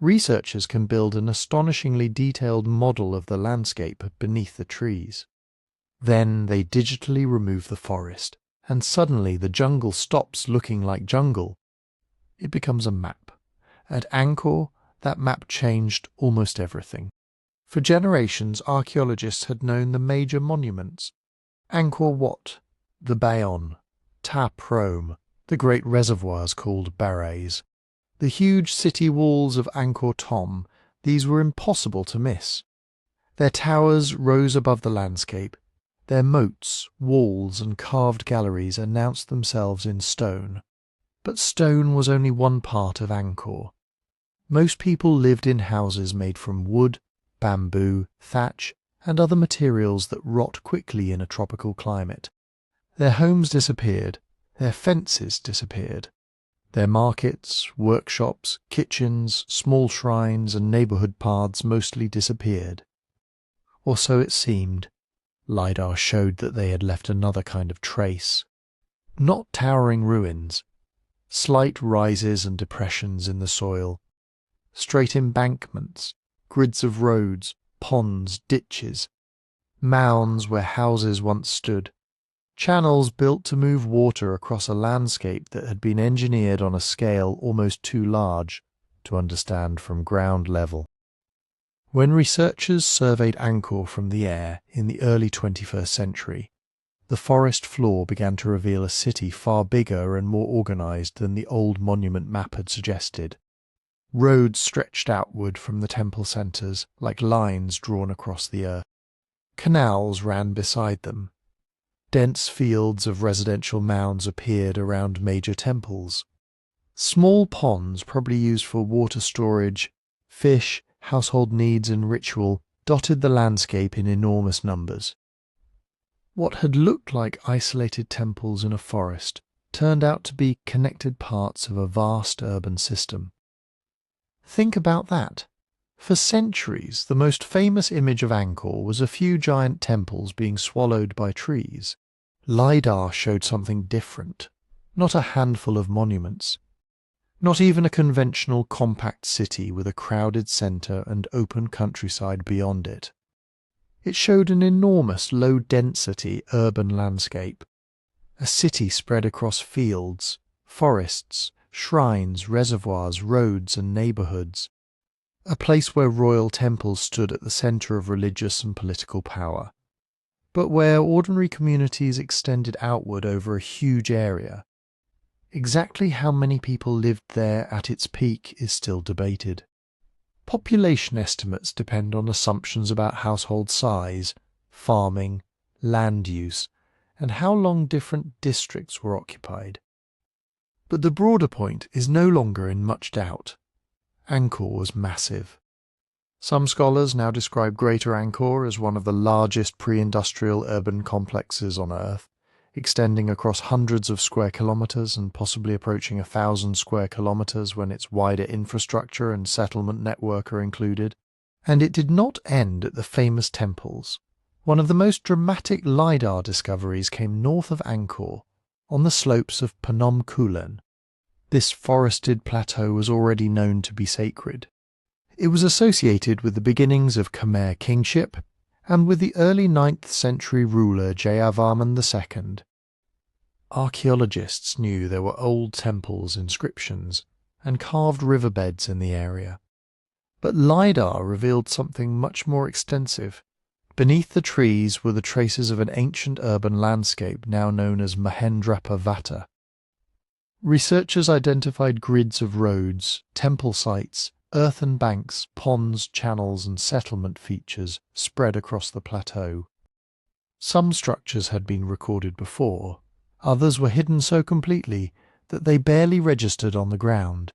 researchers can build an astonishingly detailed model of the landscape beneath the trees. Then they digitally remove the forest, and suddenly the jungle stops looking like jungle. It becomes a map. At Angkor, that map changed almost everything. For generations, archaeologists had known the major monuments: Angkor Wat, the Bayon, Ta Prohm, the great reservoirs called barrays, the huge city walls of Angkor Thom. These were impossible to miss. Their towers rose above the landscape. Their moats, walls, and carved galleries announced themselves in stone. But stone was only one part of Angkor. Most people lived in houses made from wood, bamboo, thatch, and other materials that rot quickly in a tropical climate. Their homes disappeared. Their fences disappeared. Their markets, workshops, kitchens, small shrines, and neighbourhood paths mostly disappeared. Or so it seemed. Lidar showed that they had left another kind of trace. Not towering ruins, slight rises and depressions in the soil, straight embankments, grids of roads, ponds, ditches, mounds where houses once stood, channels built to move water across a landscape that had been engineered on a scale almost too large to understand from ground level. When researchers surveyed Angkor from the air in the early 21st century, the forest floor began to reveal a city far bigger and more organized than the old monument map had suggested. Roads stretched outward from the temple centres like lines drawn across the earth. Canals ran beside them. Dense fields of residential mounds appeared around major temples. Small ponds, probably used for water storage, fish, household needs and ritual, dotted the landscape in enormous numbers. What had looked like isolated temples in a forest turned out to be connected parts of a vast urban system. Think about that. For centuries, the most famous image of Angkor was a few giant temples being swallowed by trees. Lidar showed something different. Not a handful of monuments. Not even a conventional compact city with a crowded centre and open countryside beyond it. It showed an enormous low-density urban landscape. A city spread across fields, forests, shrines, reservoirs, roads and neighbourhoods. A place where royal temples stood at the centre of religious and political power, but where ordinary communities extended outward over a huge area. Exactly how many people lived there at its peak is still debated. Population estimates depend on assumptions about household size, farming, land use, and how long different districts were occupied. But the broader point is no longer in much doubt. Angkor was massive. Some scholars now describe Greater Angkor as one of the largest pre-industrial urban complexes on Earth, extending across hundreds of square kilometres and possibly approaching 1,000 square kilometres when its wider infrastructure and settlement network are included. And it did not end at the famous temples. One of the most dramatic Lidar discoveries came north of Angkor, on the slopes of Phnom Kulen. This forested plateau was already known to be sacred. It was associated with the beginnings of Khmer kingship and with the early 9th century ruler Jayavarman II. Archaeologists knew there were old temples, inscriptions, and carved riverbeds in the area. But Lidar revealed something much more extensive. Beneath the trees were the traces of an ancient urban landscape now known as Mahendrapurvata. Researchers identified grids of roads, temple sites, earthen banks, ponds, channels and settlement features spread across the plateau. Some structures had been recorded before, others were hidden so completely that they barely registered on the ground.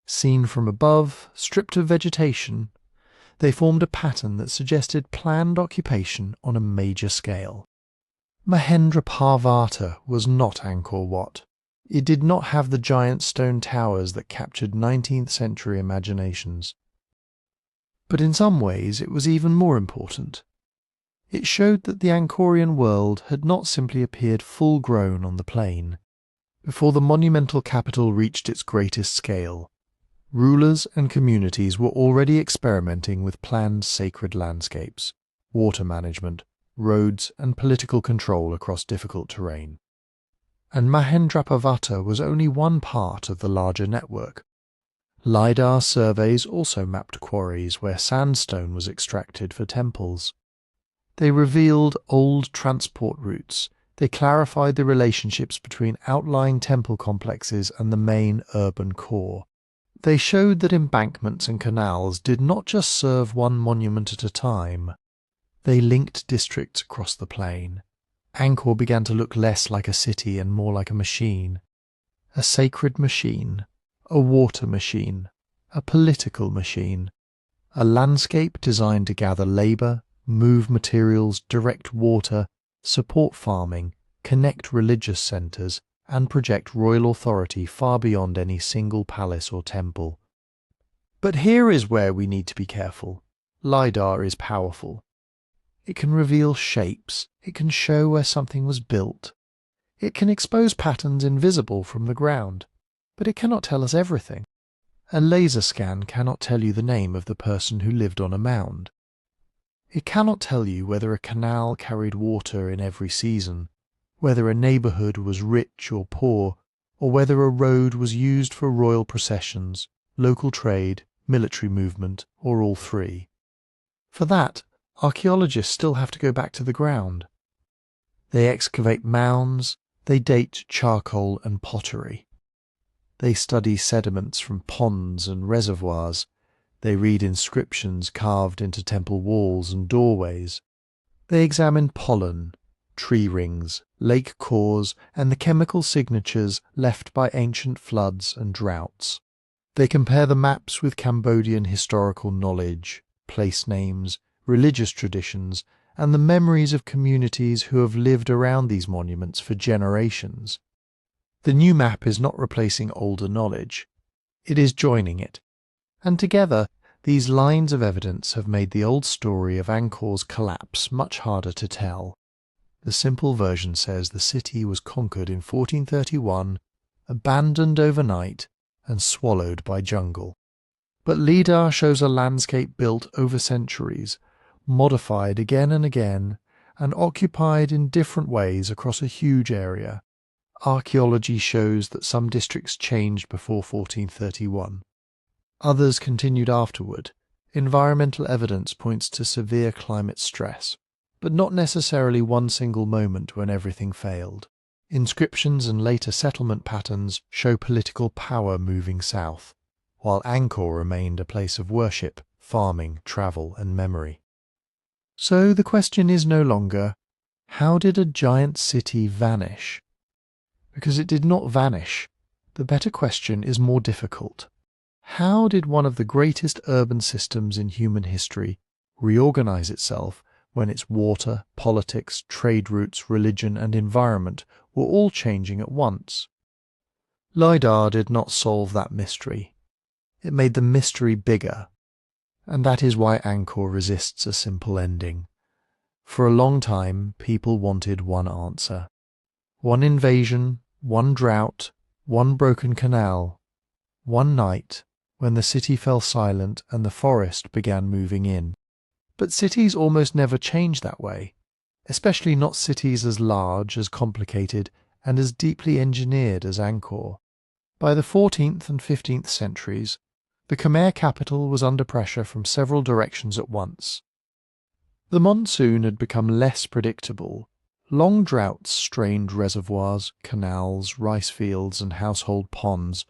Seen from above, stripped of vegetation, they formed a pattern that suggested planned occupation on a major scale. Mahendrapurvata was not Angkor Wat. It did not have the giant stone towers that captured 19th century imaginations. But in some ways it was even more important. It showed that the Angkorian world had not simply appeared full-grown on the plain. Before the monumental capital reached its greatest scale, rulers and communities were already experimenting with planned sacred landscapes, water management, roads and political control across difficult terrain. And Mahendrapurvata was only one part of the larger network. Lidar surveys also mapped quarries where sandstone was extracted for temples. They revealed old transport routes. They clarified the relationships between outlying temple complexes and the main urban core. They showed that embankments and canals did not just serve one monument at a time. They linked districts across the plain. Angkor began to look less like a city and more like a machine. A sacred machine, a water machine, a political machine, a landscape designed to gather labour, move materials, direct water, support farming, connect religious centres, and project royal authority far beyond any single palace or temple. But here is where we need to be careful. Lidar is powerful. It can reveal shapes, it can show where something was built. It can expose patterns invisible from the ground, but it cannot tell us everything. A laser scan cannot tell you the name of the person who lived on a mound. It cannot tell you whether a canal carried water in every season, whether a neighbourhood was rich or poor, or whether a road was used for royal processions, local trade, military movement, or all three. For that, archaeologists still have to go back to the ground. They excavate mounds, they date charcoal and pottery. They study sediments from ponds and reservoirs. They read inscriptions carved into temple walls and doorways. They examine pollen, tree rings, lake cores, and the chemical signatures left by ancient floods and droughts. They compare the maps with Cambodian historical knowledge, place names, religious traditions, and the memories of communities who have lived around these monuments for generations. The new map is not replacing older knowledge, it is joining it. And together, these lines of evidence have made the old story of Angkor's collapse much harder to tell. The simple version says the city was conquered in 1431, abandoned overnight, and swallowed by jungle. But Lidar shows a landscape built over centuries, modified again and again, and occupied in different ways across a huge area. Archaeology shows that some districts changed before 1431. Others continued afterward. Environmental evidence points to severe climate stress, but not necessarily one single moment when everything failed. Inscriptions and later settlement patterns show political power moving south, while Angkor remained a place of worship, farming, travel, and memory. So the question is no longer, how did a giant city vanish? Because it did not vanish. The better question is more difficult. How did one of the greatest urban systems in human history reorganize itself when its water, politics, trade routes, religion, and environment were all changing at once? Lidar did not solve that mystery. It made the mystery bigger. And that is why Angkor resists a simple ending. For a long time, people wanted one answer. One invasion, one drought, one broken canal, one night when the city fell silent and the forest began moving in. But cities almost never change that way, especially not cities as large, as complicated, and as deeply engineered as Angkor. By the 14th and 15th centuries, the Khmer capital was under pressure from several directions at once. The monsoon had become less predictable. Long droughts strained reservoirs, canals, rice fields, and household ponds.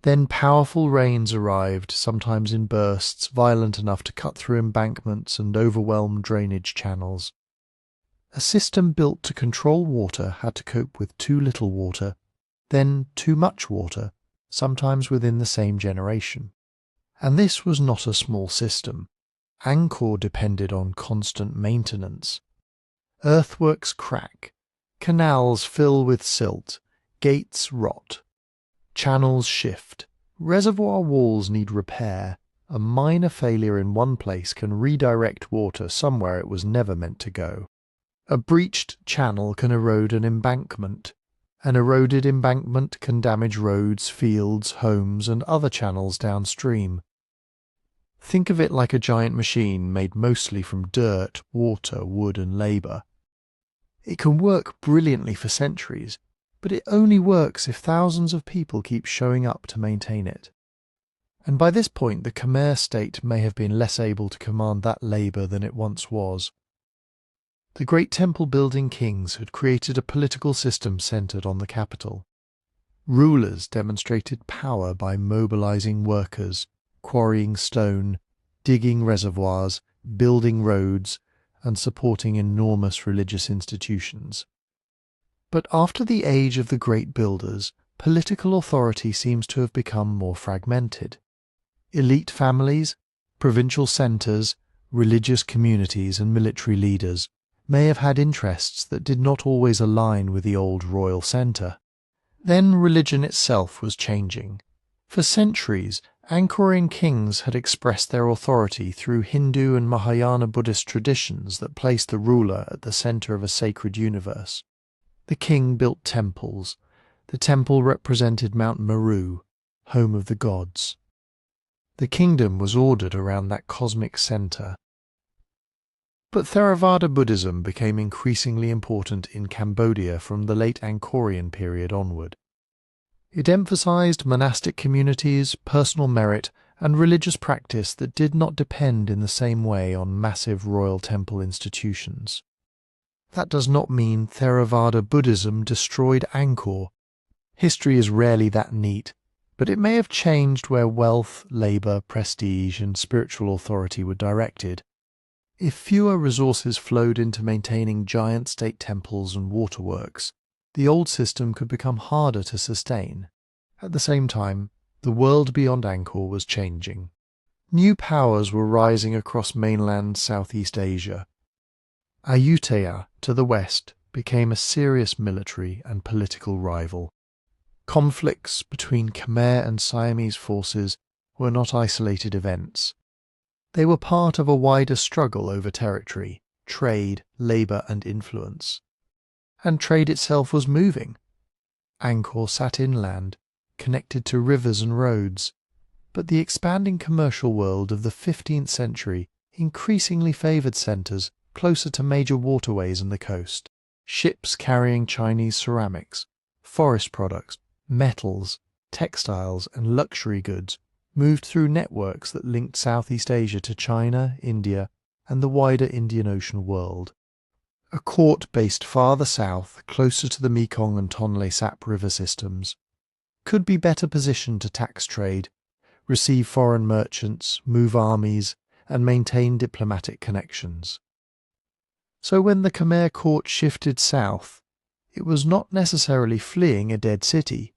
Then powerful rains arrived, sometimes in bursts violent enough to cut through embankments and overwhelm drainage channels. A system built to control water had to cope with too little water, then too much water, sometimes within the same generation. And this was not a small system. Angkor depended on constant maintenance. Earthworks crack, canals fill with silt, gates rot. Channels shift, reservoir walls need repair. A minor failure in one place can redirect water somewhere it was never meant to go. A breached channel can erode an embankment. An eroded embankment can damage roads, fields, homes, and other channels downstream. Think of it like a giant machine made mostly from dirt, water, wood, and labour. It can work brilliantly for centuries, but it only works if thousands of people keep showing up to maintain it. And by this point the Khmer state may have been less able to command that labour than it once was. The great temple-building kings had created a political system centred on the capital. Rulers demonstrated power by mobilising workers, quarrying stone, digging reservoirs, building roads, and supporting enormous religious institutions. But after the age of the great builders, political authority seems to have become more fragmented. Elite families, provincial centres, religious communities, and military leaders may have had interests that did not always align with the old royal centre. Then religion itself was changing. For centuries, Angkorean kings had expressed their authority through Hindu and Mahayana Buddhist traditions that placed the ruler at the centre of a sacred universe. The king built temples. The temple represented Mount Meru, home of the gods. The kingdom was ordered around that cosmic centre. But Theravada Buddhism became increasingly important in Cambodia from the late Angkorian period onward. It emphasized monastic communities, personal merit, and religious practice that did not depend in the same way on massive royal temple institutions. That does not mean Theravada Buddhism destroyed Angkor. History is rarely that neat. but it may have changed where wealth, labour, prestige and spiritual authority were directed. If fewer resources flowed into maintaining giant state temples and waterworks, the old system could become harder to sustain. At the same time, the world beyond Angkor was changing. New powers were rising across mainland Southeast Asia. Ayutthaya, to the west, became a serious military and political rival. Conflicts between Khmer and Siamese forces were not isolated events. They were part of a wider struggle over territory, trade, labour and influence. And trade itself was moving. Angkor sat inland, connected to rivers and roads, but the expanding commercial world of the 15th century increasingly favoured centres closer to major waterways and the coast. Ships carrying Chinese ceramics, forest products, metals, textiles and luxury goods moved through networks that linked Southeast Asia to China, India and the wider Indian Ocean world. A court based farther south, closer to the Mekong and Tonle Sap river systems, could be better positioned to tax trade, receive foreign merchants, move armies and maintain diplomatic connections. So when the Khmer court shifted south, it was not necessarily fleeing a dead city.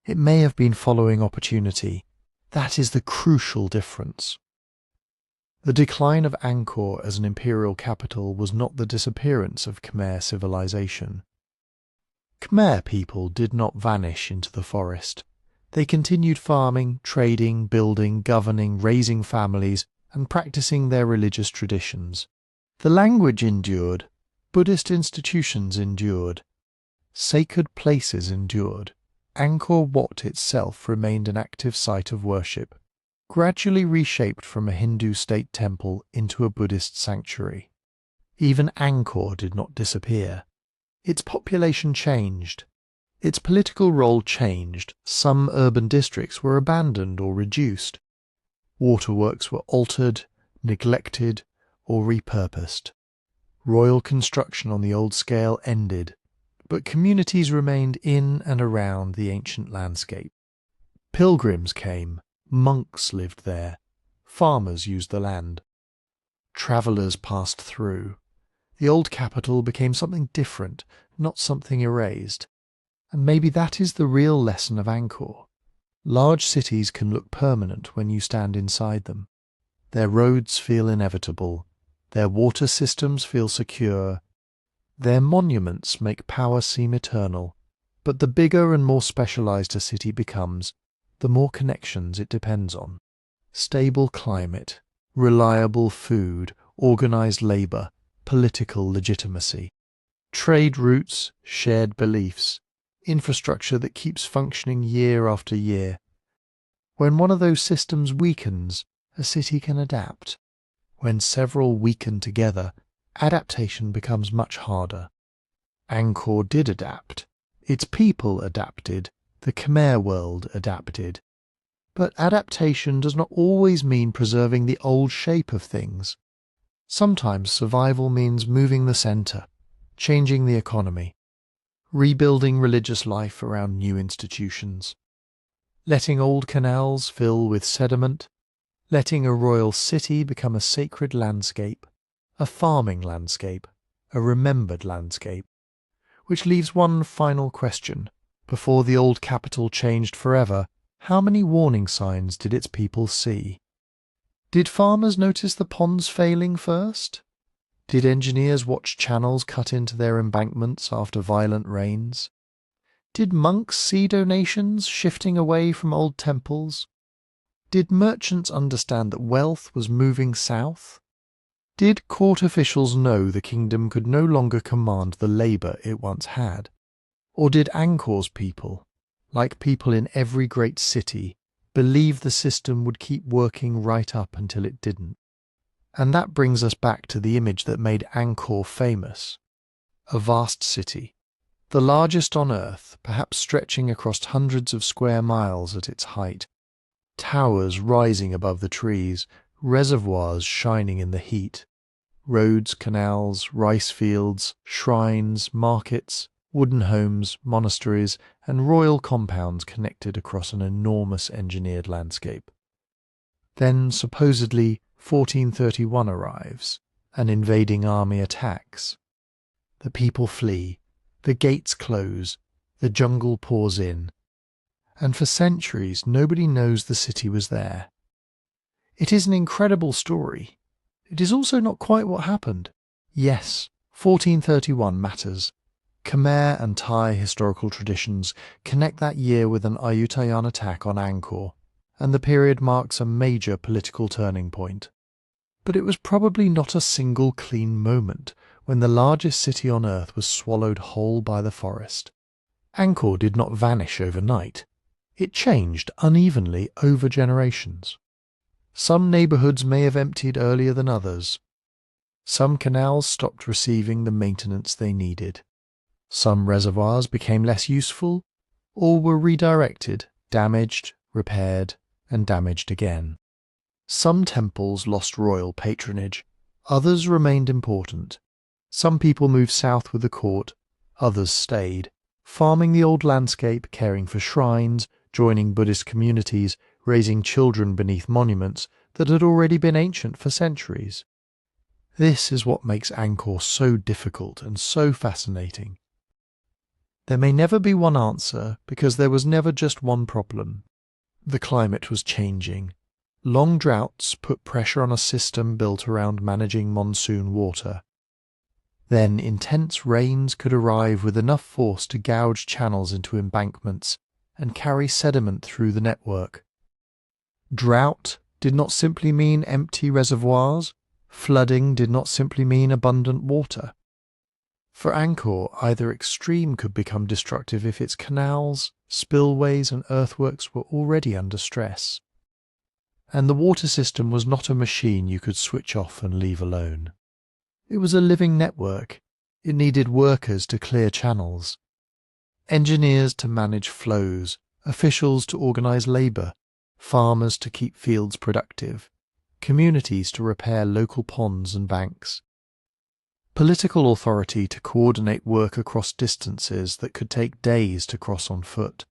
It may have been following opportunity. That is the crucial difference. The decline of Angkor as an imperial capital was not the disappearance of Khmer civilization. Khmer people did not vanish into the forest. They continued farming, trading, building, governing, raising families, and practicing their religious traditions. The language endured, Buddhist institutions endured, sacred places endured. Angkor Wat itself remained an active site of worship, gradually reshaped from a Hindu state temple into a Buddhist sanctuary. Even Angkor did not disappear. Its population changed. Its political role changed. Some urban districts were abandoned or reduced. Waterworks were altered, neglected, or repurposed. Royal construction on the old scale ended, but communities remained in and around the ancient landscape. Pilgrims came, monks lived there, farmers used the land. Travellers passed through. The old capital became something different, not something erased. And maybe that is the real lesson of Angkor. Large cities can look permanent when you stand inside them. Their roads feel inevitable. Their water systems feel secure. Their monuments make power seem eternal. But the bigger and more specialized a city becomes, the more connections it depends on. Stable climate, reliable food, organized labor, political legitimacy. Trade routes, shared beliefs, infrastructure that keeps functioning year after year. When one of those systems weakens, a city can adapt. When several weaken together, adaptation becomes much harder. Angkor did adapt. Its people adapted. The Khmer world adapted. But adaptation does not always mean preserving the old shape of things. Sometimes survival means moving the centre, changing the economy, rebuilding religious life around new institutions, letting old canals fill with sediment, letting a royal city become a sacred landscape, a farming landscape, a remembered landscape. Which leaves one final question. Before the old capital changed forever, how many warning signs did its people see? Did farmers notice the ponds failing first? Did engineers watch channels cut into their embankments after violent rains? Did monks see donations shifting away from old temples? Did merchants understand that wealth was moving south? Did court officials know the kingdom could no longer command the labour it once had? Or did Angkor's people, like people in every great city, believe the system would keep working right up until it didn't? And that brings us back to the image that made Angkor famous. A vast city, the largest on earth, perhaps stretching across hundreds of square miles at its height, towers rising above the trees, reservoirs shining in the heat, roads, canals, rice fields, shrines, markets, wooden homes, monasteries, and royal compounds connected across an enormous engineered landscape. Then, supposedly, 1431 arrives. An invading army attacks. The people flee, the gates close, the jungle pours in, and for centuries nobody knows the city was there. It is an incredible story. It is also not quite what happened. Yes, 1431 matters. Khmer and Thai historical traditions connect that year with an Ayutthaya attack on Angkor, and the period marks a major political turning point. But it was probably not a single clean moment when the largest city on earth was swallowed whole by the forest. Angkor did not vanish overnight. It changed unevenly over generations. Some neighbourhoods may have emptied earlier than others. Some canals stopped receiving the maintenance they needed. Some reservoirs became less useful, or were redirected, damaged, repaired, and damaged again. Some temples lost royal patronage, others remained important. Some people moved south with the court, others stayed, farming the old landscape, caring for shrines, joining Buddhist communities, raising children beneath monuments that had already been ancient for centuries. This is what makes Angkor so difficult and so fascinating. There may never be one answer because there was never just one problem. The climate was changing. Long droughts put pressure on a system built around managing monsoon water. Then intense rains could arrive with enough force to gouge channels into embankments and carry sediment through the network. Drought did not simply mean empty reservoirs. Flooding did not simply mean abundant water. For Angkor, either extreme could become destructive if its canals, spillways and earthworks were already under stress. And the water system was not a machine you could switch off and leave alone. It was a living network. It needed workers to clear channels, engineers to manage flows, officials to organise labour, farmers to keep fields productive, communities to repair local ponds and banks, political authority to coordinate work across distances that could take days to cross on foot.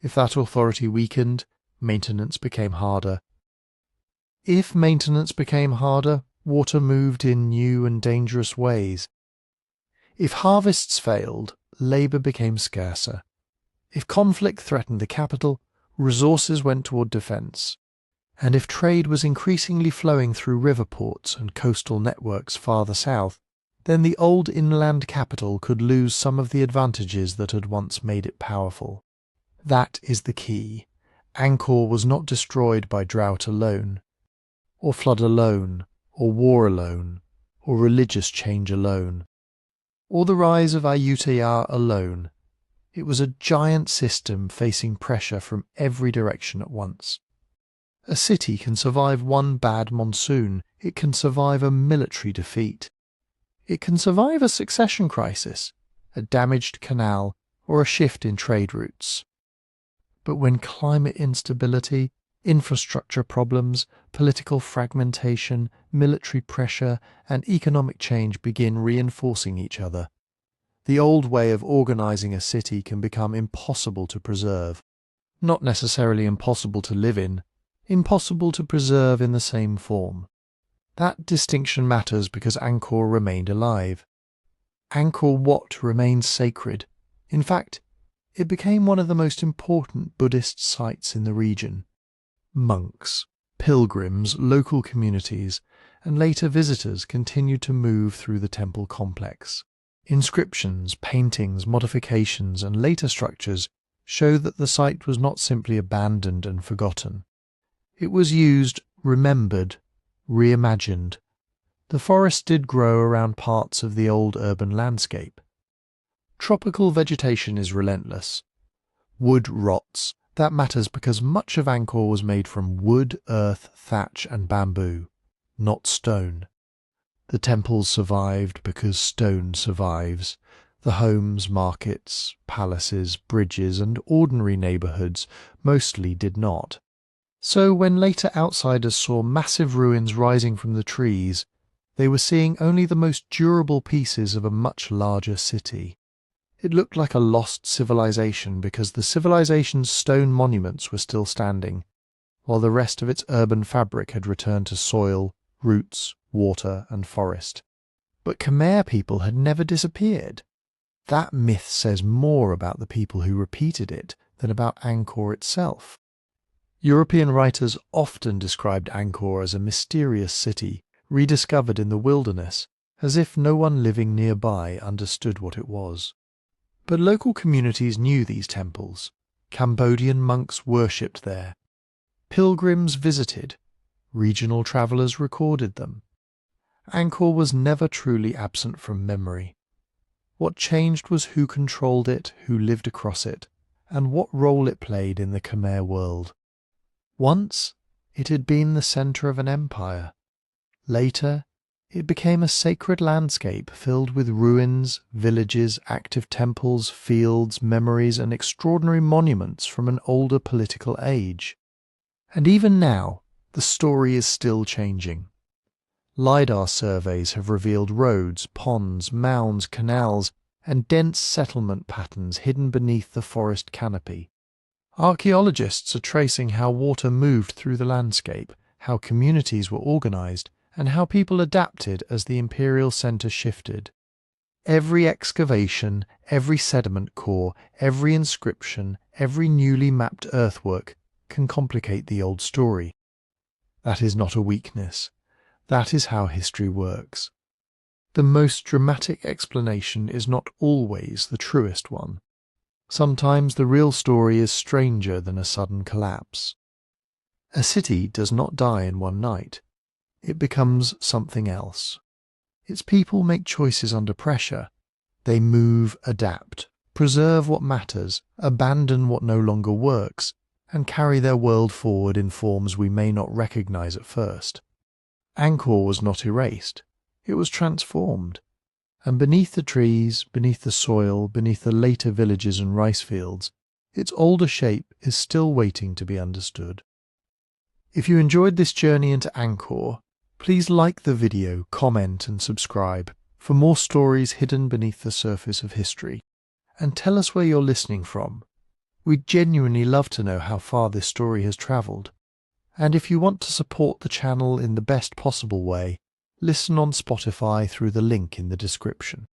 If that authority weakened, maintenance became harder. If maintenance became harder, water moved in new and dangerous ways. If harvests failed, labour became scarcer. If conflict threatened the capital, resources went toward defence. And if trade was increasingly flowing through river ports and coastal networks farther south, then the old inland capital could lose some of the advantages that had once made it powerful. That is the key. Angkor was not destroyed by drought alone, or flood alone, or war alone, or religious change alone, or the rise of Ayutthaya alone. It was a giant system facing pressure from every direction at once. A city can survive one bad monsoon. It can survive a military defeat. It can survive a succession crisis, a damaged canal, or a shift in trade routes. But when climate instability, infrastructure problems, political fragmentation, military pressure, and economic change begin reinforcing each other, the old way of organising a city can become impossible to preserve. Not necessarily impossible to live in, impossible to preserve in the same form. That distinction matters because Angkor remained alive. Angkor Wat remained sacred. In fact, it became one of the most important Buddhist sites in the region. Monks, pilgrims, local communities, and later visitors continued to move through the temple complex. Inscriptions, paintings, modifications, and later structures show that the site was not simply abandoned and forgotten. It was used, remembered, reimagined. The forest did grow around parts of the old urban landscape. Tropical vegetation is relentless. Wood rots. That matters because much of Angkor was made from wood, earth, thatch and bamboo, not stone. The temples survived because stone survives. The homes, markets, palaces, bridges and ordinary neighbourhoods mostly did not. So when later outsiders saw massive ruins rising from the trees, they were seeing only the most durable pieces of a much larger city. It looked like a lost civilization because the civilization's stone monuments were still standing, while the rest of its urban fabric had returned to soil, roots, water, and forest. But Khmer people had never disappeared. That myth says more about the people who repeated it than about Angkor itself. European writers often described Angkor as a mysterious city, rediscovered in the wilderness, as if no one living nearby understood what it was. But local communities knew these temples. Cambodian monks worshipped there. Pilgrims visited. Regional travellers recorded them. Angkor was never truly absent from memory. What changed was who controlled it, who lived across it, and what role it played in the Khmer world. Once, it had been the centre of an empire. Later, it became a sacred landscape filled with ruins, villages, active temples, fields, memories, and extraordinary monuments from an older political age. And even now, the story is still changing. Lidar surveys have revealed roads, ponds, mounds, canals, and dense settlement patterns hidden beneath the forest canopy. Archaeologists are tracing how water moved through the landscape, how communities were organised, and how people adapted as the imperial centre shifted. Every excavation, every sediment core, every inscription, every newly mapped earthwork can complicate the old story. That is not a weakness. That is how history works. The most dramatic explanation is not always the truest one. Sometimes the real story is stranger than a sudden collapse. A city does not die in one night. It becomes something else. Its people make choices under pressure. They move, adapt, preserve what matters, abandon what no longer works, and carry their world forward in forms we may not recognize at first. Angkor was not erased. It was transformed. And beneath the trees, beneath the soil, beneath the later villages and rice fields, its older shape is still waiting to be understood. If you enjoyed this journey into Angkor, please like the video, comment and subscribe for more stories hidden beneath the surface of history. And tell us where you're listening from. We'd genuinely love to know how far this story has travelled. And if you want to support the channel in the best possible way, listen on Spotify through the link in the description.